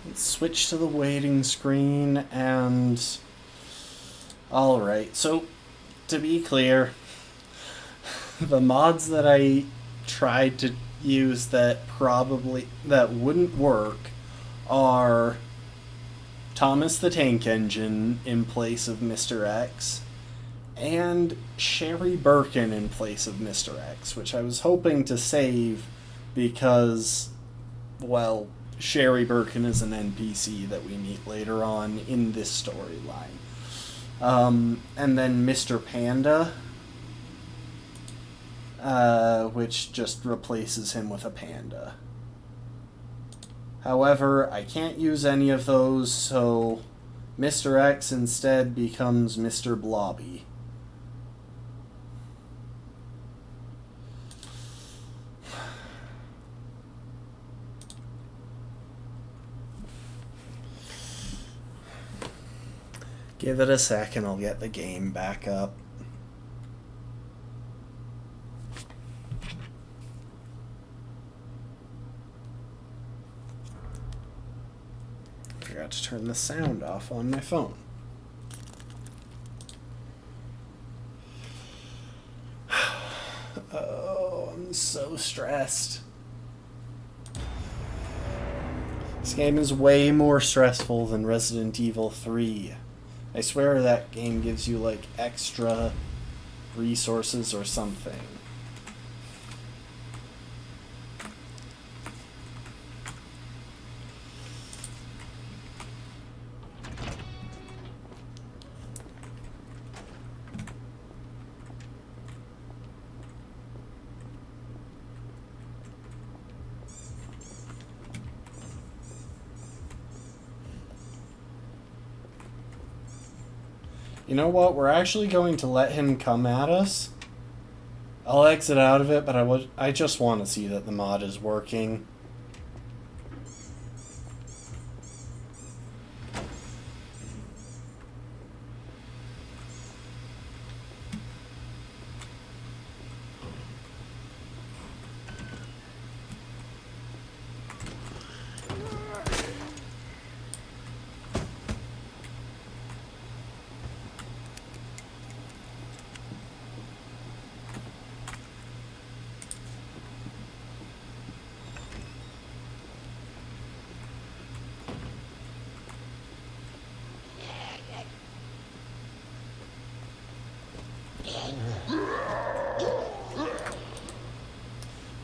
Let's switch to the waiting screen and... Alright, so to be clear, the mods that I tried to use that wouldn't work are Thomas the Tank Engine in place of Mr. X, and Sherry Birkin in place of Mr. X, which I was hoping to save because, well, Sherry Birkin is an NPC that we meet later on in this storyline. And then Mr. Panda, which just replaces him with a panda. However, I can't use any of those, so Mr. X instead becomes Mr. Blobby. Give it a sec and I'll get the game back up. Forgot to turn the sound off on my phone. Oh, I'm so stressed. This game is way more stressful than Resident Evil 3. I swear that game gives you, like, extra resources or something. You know what? We're actually going to let him come at us. I'll exit out of it, but I just want to see that the mod is working.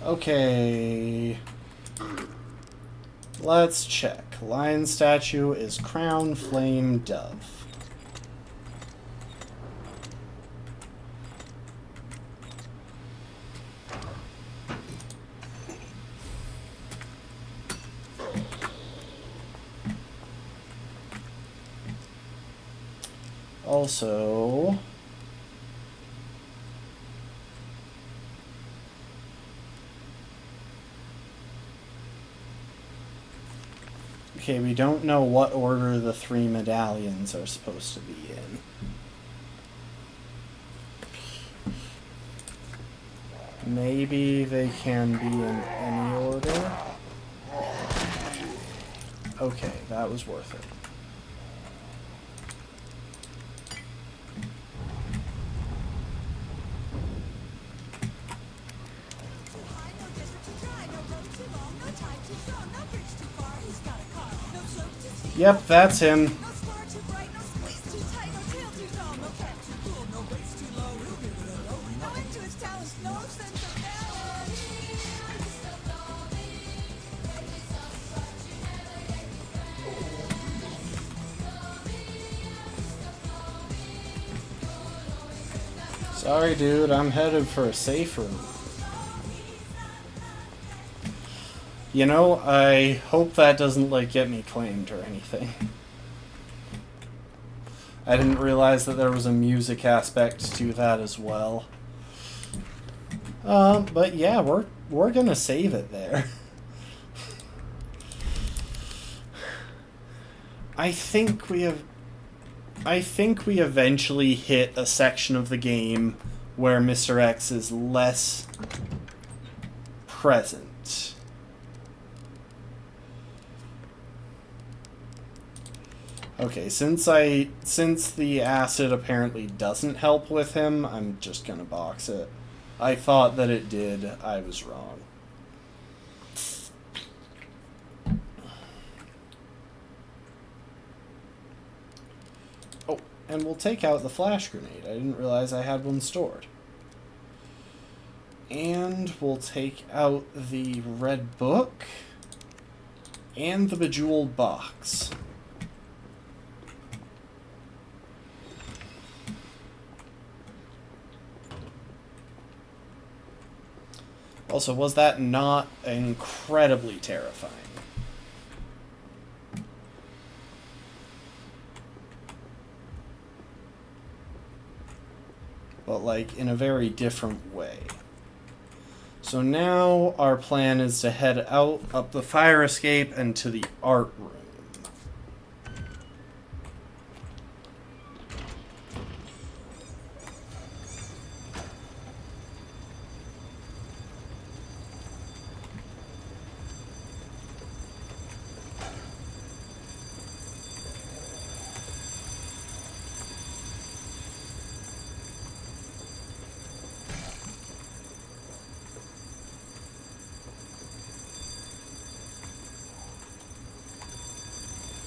Okay. Let's check. Lion statue is crown flame dove. Also, okay, we don't know what order the 3 medallions are supposed to be in. Maybe they can be in any order. Okay, that was worth it. Yep, that's him. Sorry, dude, I'm headed for a safe room. You know, I hope that doesn't, like, get me claimed or anything. I didn't realize that there was a music aspect to that as well. But yeah, we're gonna save it there. I think we eventually hit a section of the game where Mr. X is less present. Okay, since the acid apparently doesn't help with him, I'm just gonna box it. I thought that it did. I was wrong. Oh, and we'll take out the flash grenade. I didn't realize I had one stored. And we'll take out the red book and the bejeweled box. Also, was that not incredibly terrifying? But, like, in a very different way. So now our plan is to head out, up the fire escape, and to the art room.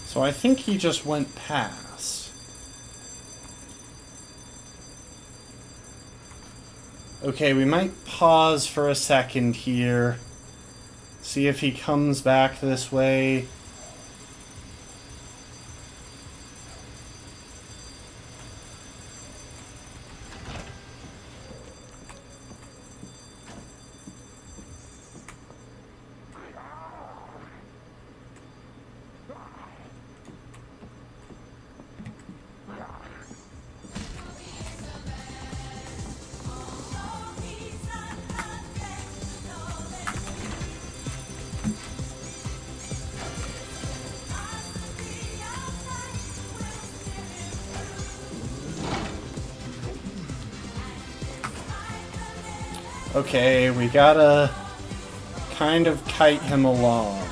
So I think he just went past. Okay, we might pause for a second here. See if he comes back this way. Okay, we gotta kind of kite him along.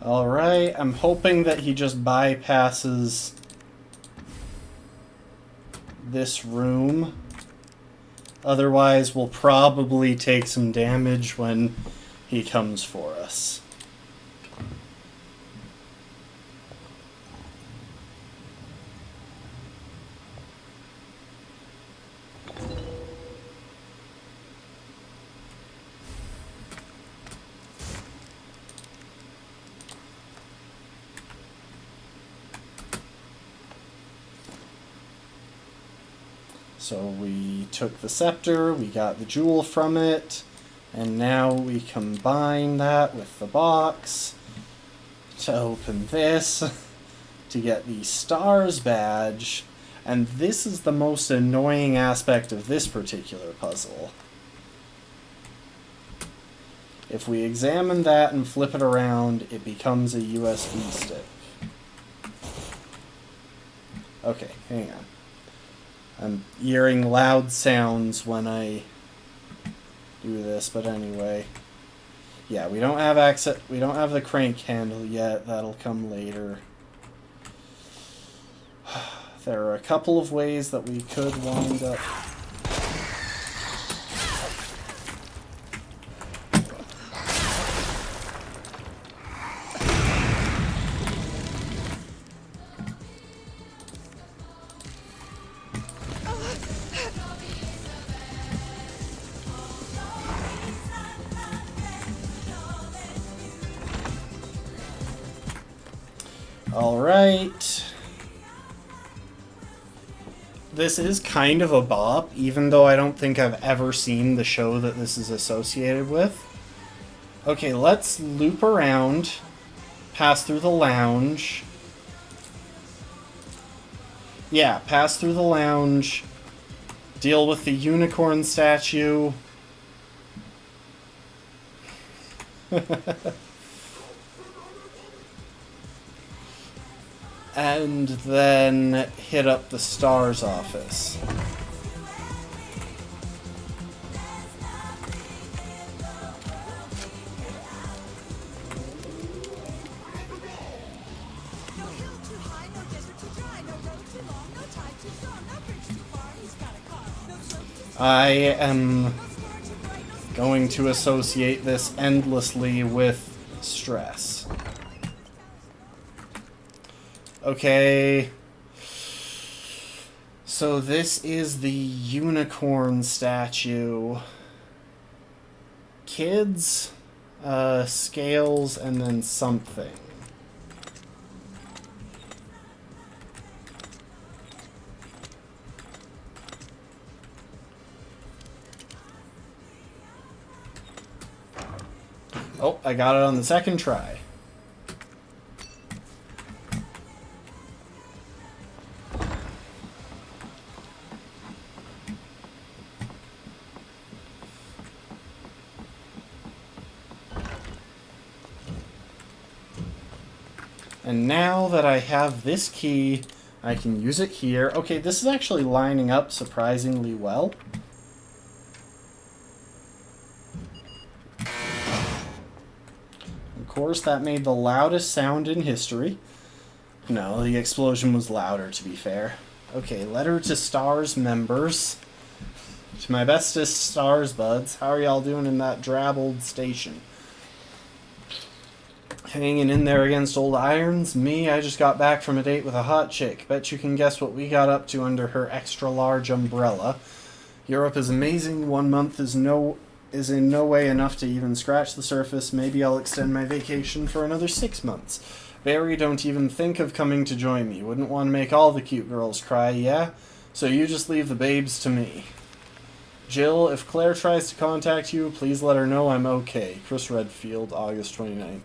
Alright, I'm hoping that he just bypasses this room. Otherwise, we'll probably take some damage when he comes for us. So we took the scepter, we got the jewel from it, and now we combine that with the box to open this, to get the stars badge, and this is the most annoying aspect of this particular puzzle. If we examine that and flip it around, it becomes a USB stick. Okay, hang on. I'm hearing loud sounds when I do this, but anyway. Yeah, we don't have access, we don't have the crank handle yet. That'll come later. There are a couple of ways that we could wind up. Alright. This is kind of a bop, even though I don't think I've ever seen the show that this is associated with. Okay, let's loop around, pass through the lounge. Yeah, pass through the lounge, deal with the unicorn statue. And then hit up the STARS office. I am going to associate this endlessly with stress. Okay, so this is the unicorn statue. Kids, scales, and then something. Oh, I got it on the second try. And now that I have this key, I can use it here. Okay, this is actually lining up surprisingly well. Of course, that made the loudest sound in history. No, the explosion was louder, to be fair. Okay, letter to STARS members. To my bestest STARS buds, how are y'all doing in that drab old station? Hanging in there against old irons? Me, I just got back from a date with a hot chick. Bet you can guess what we got up to under her extra large umbrella. Europe is amazing. 1 month is no is in no way enough to even scratch the surface, maybe I'll extend my vacation for another 6 months. Barry, don't even think of coming to join me. Wouldn't want to make all the cute girls cry, yeah? So you just leave the babes to me. Jill, if Claire tries to contact you, please let her know I'm okay. Chris Redfield, August 29th.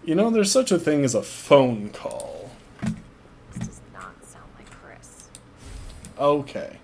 You know, there's such a thing as a phone call. This does not sound like Chris. Okay.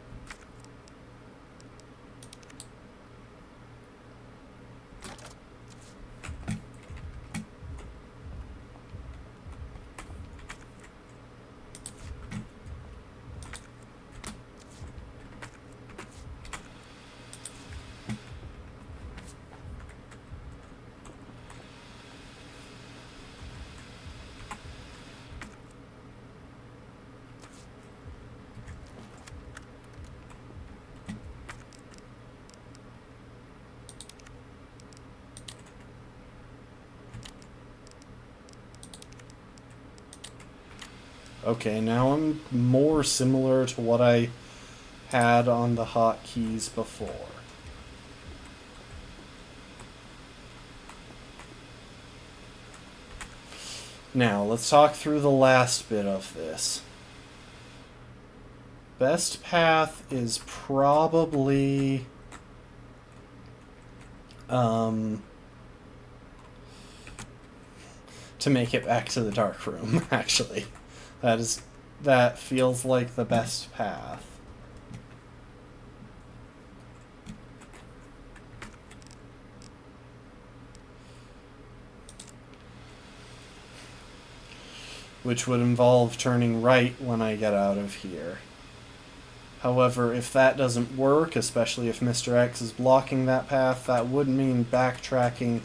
Okay, now I'm more similar to what I had on the hotkeys before. Now, let's talk through the last bit of this. Best path is probably... to make it back to the dark room, actually. That feels like the best path. Which would involve turning right when I get out of here. However, if that doesn't work, especially if Mr. X is blocking that path, that would mean backtracking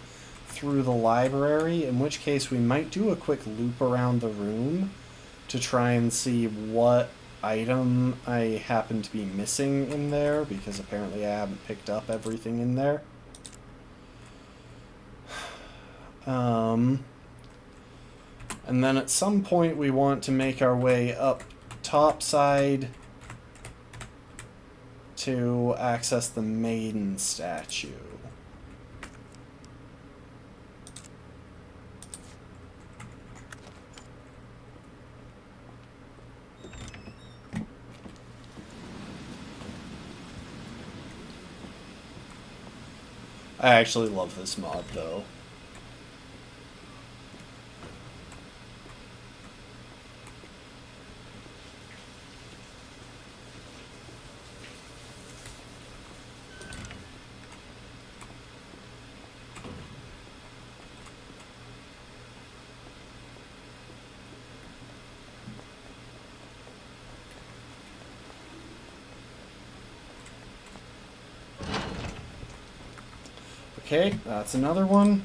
through the library, in which case we might do a quick loop around the room to try and see what item I happen to be missing in there, because apparently I haven't picked up everything in there. And then at some point we want to make our way up topside to access the maiden statue. I actually love this mod, though. Okay, that's another one.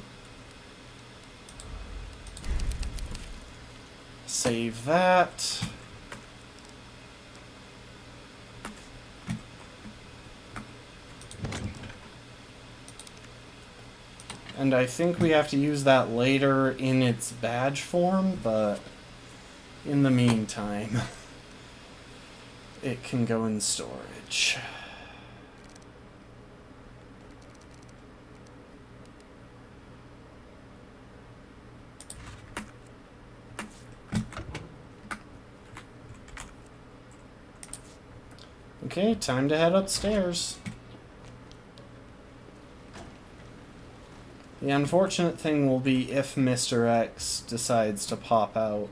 Save that. And I think we have to use that later in its badge form, but in the meantime, it can go in storage. Okay, time to head upstairs. The unfortunate thing will be if Mr. X decides to pop out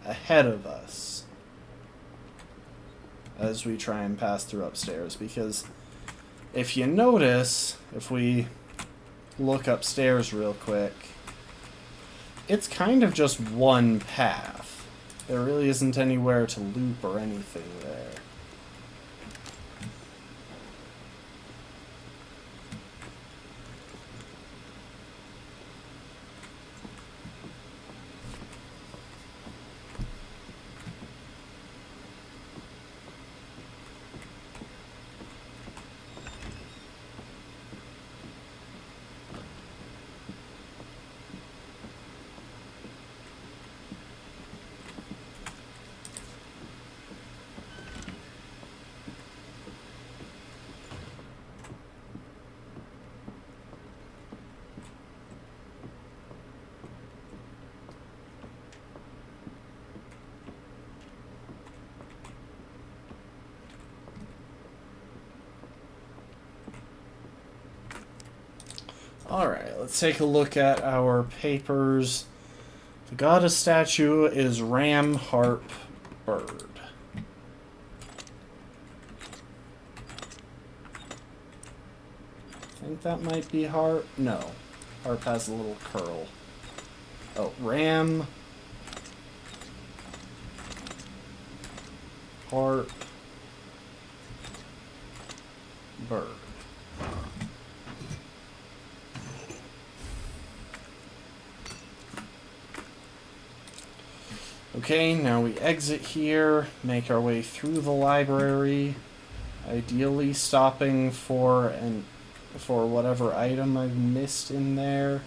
ahead of us as we try and pass through upstairs, because if you notice, if we look upstairs real quick, it's kind of just one path. There really isn't anywhere to loop or anything there. Alright, let's take a look at our papers. The goddess statue is Ram Harp Bird. I think that might be Harp. No. Harp has a little curl. Oh, Ram. Harp. Bird. Okay, now we exit here, make our way through the library, ideally stopping for whatever item I've missed in there.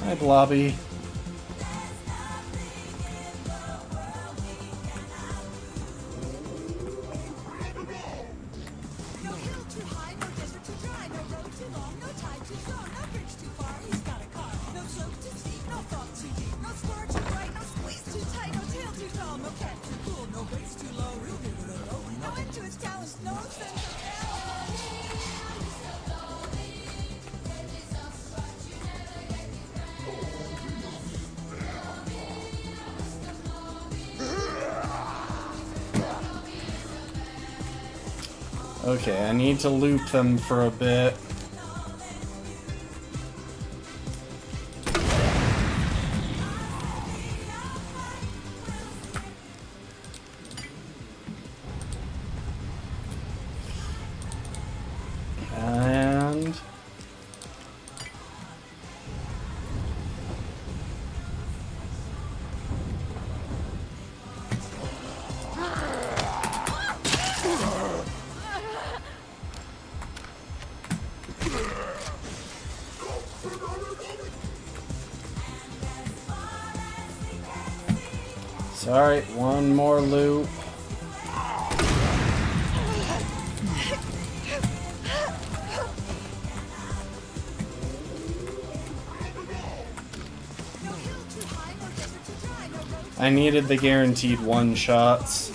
Hi, Blobby. Okay, I need to loop them for a bit. And... Sorry, one more loop. I needed the guaranteed one-shots.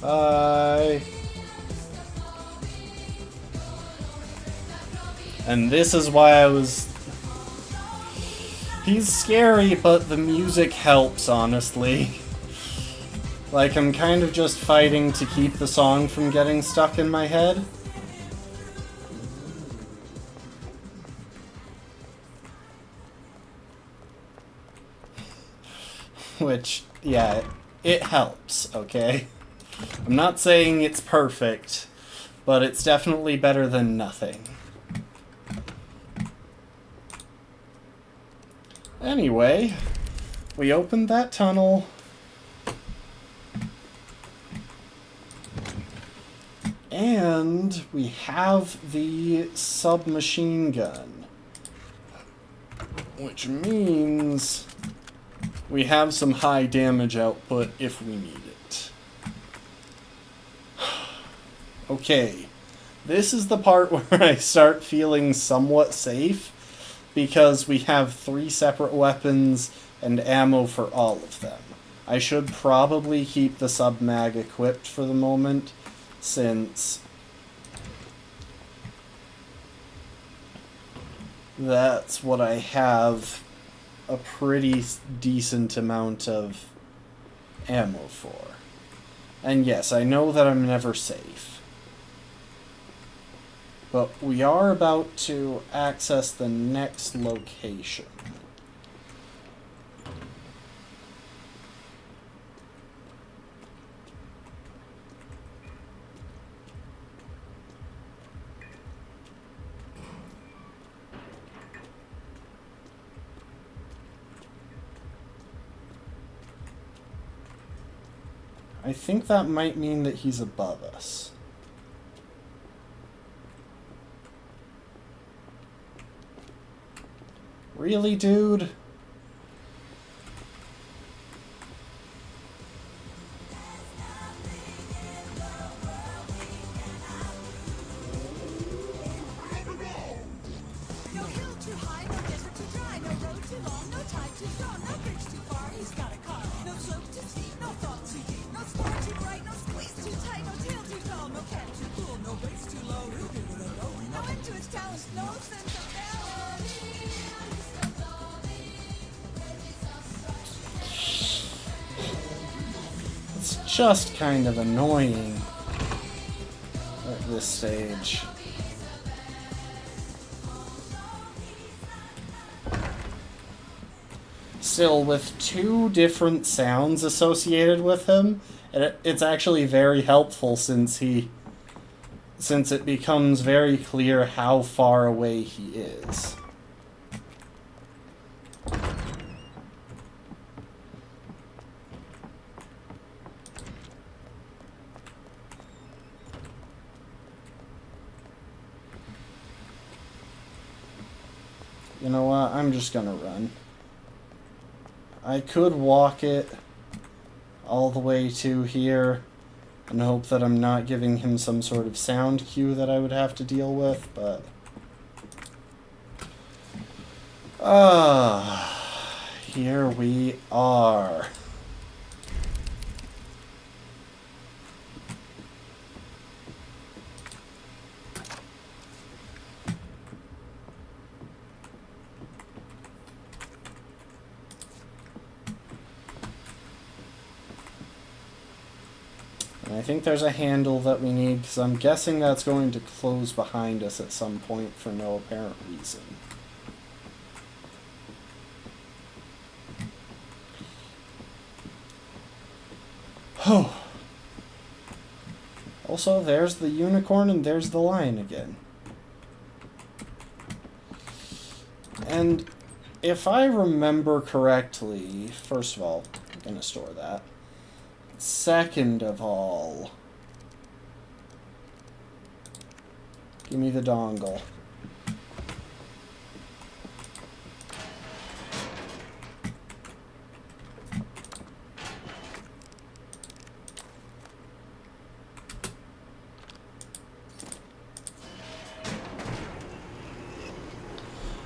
Bye. And this is why I was... He's scary, but the music helps, honestly. Like, I'm kind of just fighting to keep the song from getting stuck in my head. Which, yeah, it helps, okay? I'm not saying it's perfect, but it's definitely better than nothing. Anyway, we opened that tunnel. And we have the submachine gun. Which means we have some high damage output if we need it. Okay, this is the part where I start feeling somewhat safe, because we have 3 separate weapons and ammo for all of them. I should probably keep the sub-mag equipped for the moment, since that's what I have a pretty decent amount of ammo for. And yes, I know that I'm never safe. But we are about to access the next location. I think that might mean that he's above us. Really, dude? No hill too high, no desert too dry, no road too long, no tide too strong, no bridge too far, he's got a car. No slope too steep, no fall too deep, no star too bright, no squeeze too tight, no tail too tall, no cat too cool, no race too low, he'll give it a go. No end to his talents, no sense of balance. It's just kind of annoying at this stage. Still, with two different sounds associated with him, it's actually very helpful since it becomes very clear how far away he is. You know what? I'm just gonna run. I could walk it all the way to here and hope that I'm not giving him some sort of sound cue that I would have to deal with, but... here we are. And I think there's a handle that we need, because I'm guessing that's going to close behind us at some point for no apparent reason. Oh. Also, there's the unicorn and there's the lion again. And if I remember correctly, first of all, I'm going to store that. Second of all, give me the dongle.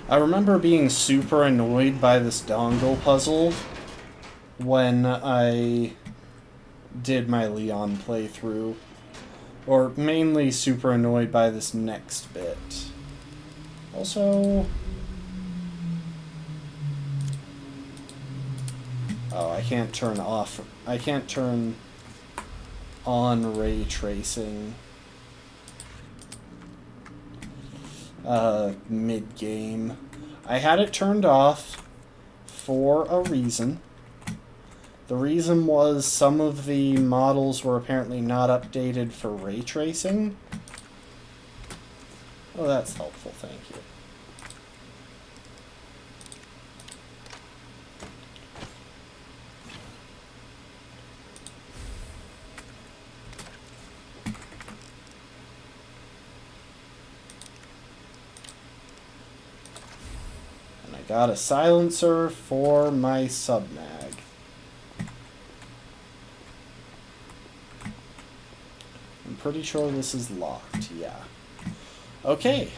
I remember being super annoyed by this dongle puzzle when I did my Leon playthrough, or mainly super annoyed by this next bit. Also, oh, I can't turn on ray tracing mid-game. I had it turned off for a reason. The reason was some of the models were apparently not updated for ray tracing. Oh, that's helpful, thank you. And I got a silencer for my submag. Pretty sure this is locked, yeah. Okay.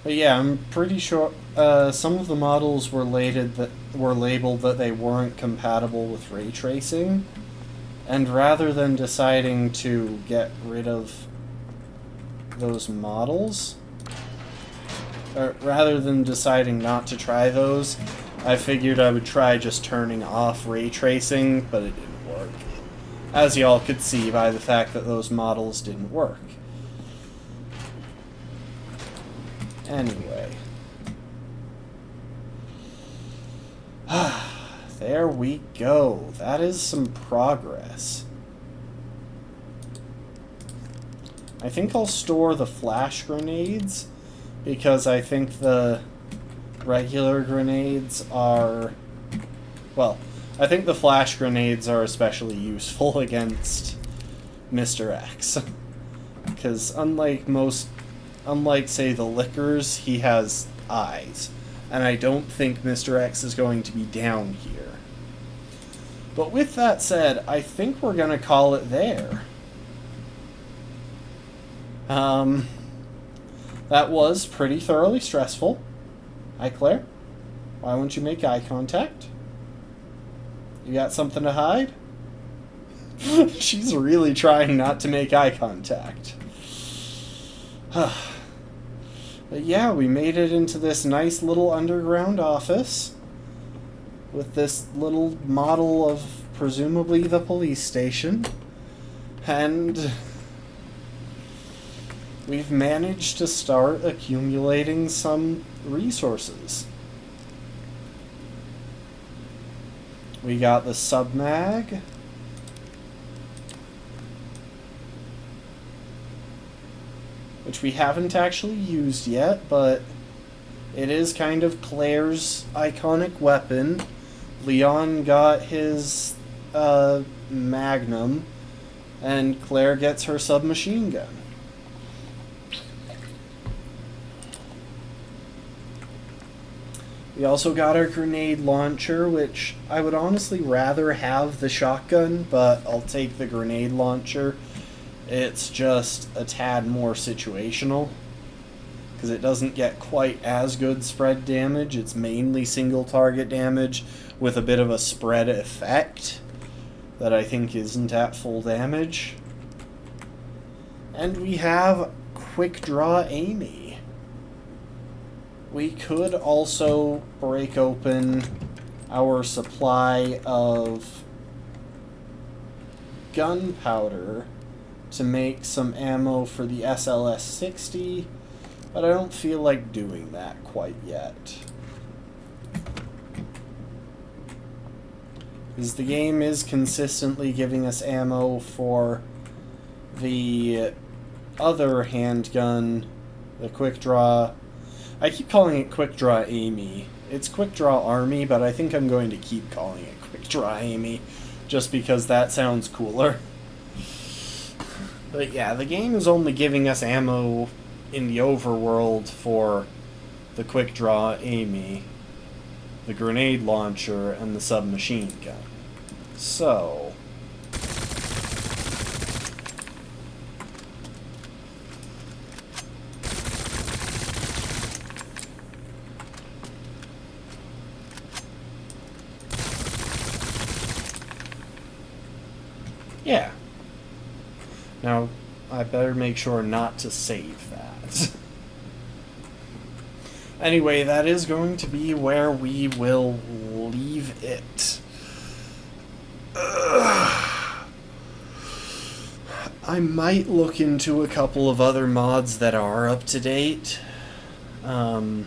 But yeah, I'm pretty sure some of the models were labeled that they weren't compatible with ray tracing. And rather than deciding to get rid of those models, or rather than deciding not to try those, I figured I would try just turning off ray tracing, but it didn't work. As y'all could see by the fact that those models didn't work. Anyway. There we go. That is some progress. I think I'll store the flash grenades, because I think the regular grenades are... well, I think the flash grenades are especially useful against Mr. X. Because unlike, say, the Lickers, he has eyes. and I don't think Mr. X is going to be down here. But with that said, I think we're going to call it there. That was pretty thoroughly stressful. Hi, Claire. Why won't you make eye contact? You got something to hide? She's really trying not to make eye contact. But yeah, we made it into this nice little underground office with this little model of presumably the police station. And we've managed to start accumulating some resources. We got the submag. Which we haven't actually used yet, but it is kind of Claire's iconic weapon. Leon got his Magnum, and Claire gets her submachine gun. We also got our grenade launcher, which I would honestly rather have the shotgun, but I'll take the grenade launcher. It's just a tad more situational, because it doesn't get quite as good spread damage. It's mainly single target damage with a bit of a spread effect that I think isn't at full damage. And we have Quick Draw Amy. We could also break open our supply of gunpowder to make some ammo for the SLS-60, but I don't feel like doing that quite yet. Because the game is consistently giving us ammo for the other handgun, the Quick Draw. I keep calling it Quick Draw Amy. It's Quick Draw Army, but I think I'm going to keep calling it Quick Draw Amy, just because that sounds cooler. But yeah, the game is only giving us ammo in the overworld for the Quick Draw Amy, the grenade launcher, and the submachine gun. So yeah. Now, I better make sure not to save that. Anyway, that is going to be where we will leave it. I might look into a couple of other mods that are up to date for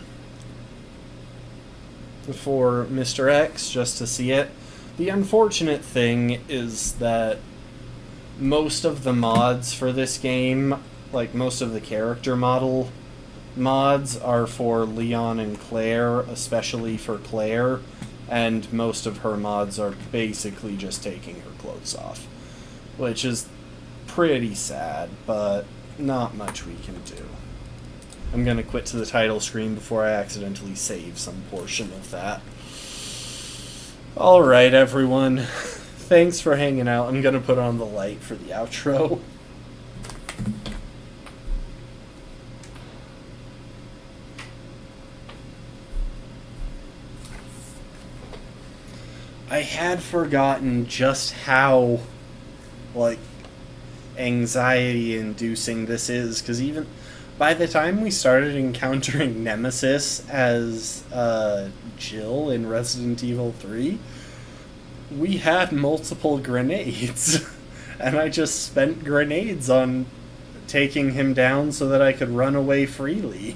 Mr. X, just to see it. The unfortunate thing is that most of the mods for this game, like most of the character model mods, are for Leon and Claire, especially for Claire, and most of her mods are basically just taking her clothes off, which is pretty sad, but not much we can do. I'm gonna quit to the title screen before I accidentally save some portion of that. Alright, everyone. Thanks for hanging out. I'm gonna put on the light for the outro. I had forgotten just how, like, anxiety-inducing this is, because even by the time we started encountering Nemesis as Jill in Resident Evil 3, we had multiple grenades, and I just spent grenades on taking him down so that I could run away freely.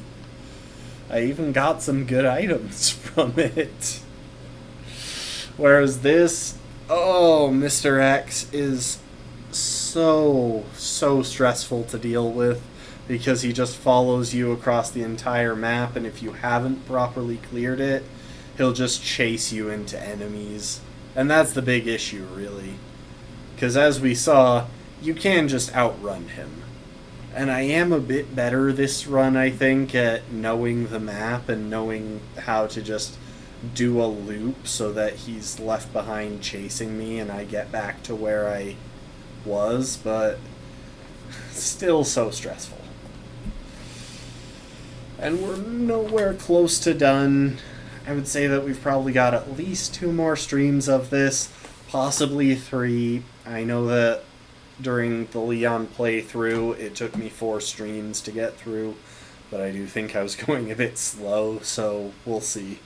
I even got some good items from it. Whereas this, oh, Mr. X is so stressful to deal with, because he just follows you across the entire map, and if you haven't properly cleared it, he'll just chase you into enemies. And that's the big issue, really. Because as we saw, you can just outrun him. And I am a bit better this run, I think, at knowing the map and knowing how to just do a loop so that he's left behind chasing me and I get back to where I was, but still so stressful. And we're nowhere close to done. I would say that we've probably got at least 2 more streams of this, possibly 3. I know that during the Leon playthrough, it took me 4 streams to get through, but I do think I was going a bit slow, so we'll see.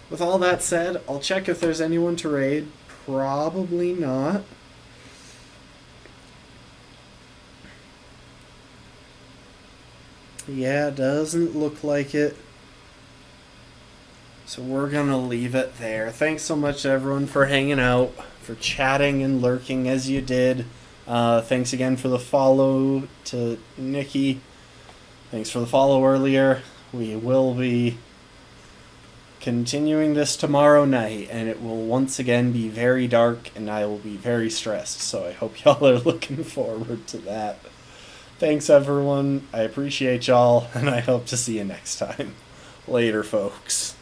With all that said, I'll check if there's anyone to raid. Probably not. Yeah, doesn't look like it. So we're gonna leave it there. Thanks so much everyone for hanging out, for chatting and lurking as you did. Thanks again for the follow to Nikki. Thanks for the follow earlier. We will be continuing this tomorrow night, and it will once again be very dark, and I will be very stressed, so I hope y'all are looking forward to that. Thanks everyone, I appreciate y'all, and I hope to see you next time. Later, folks.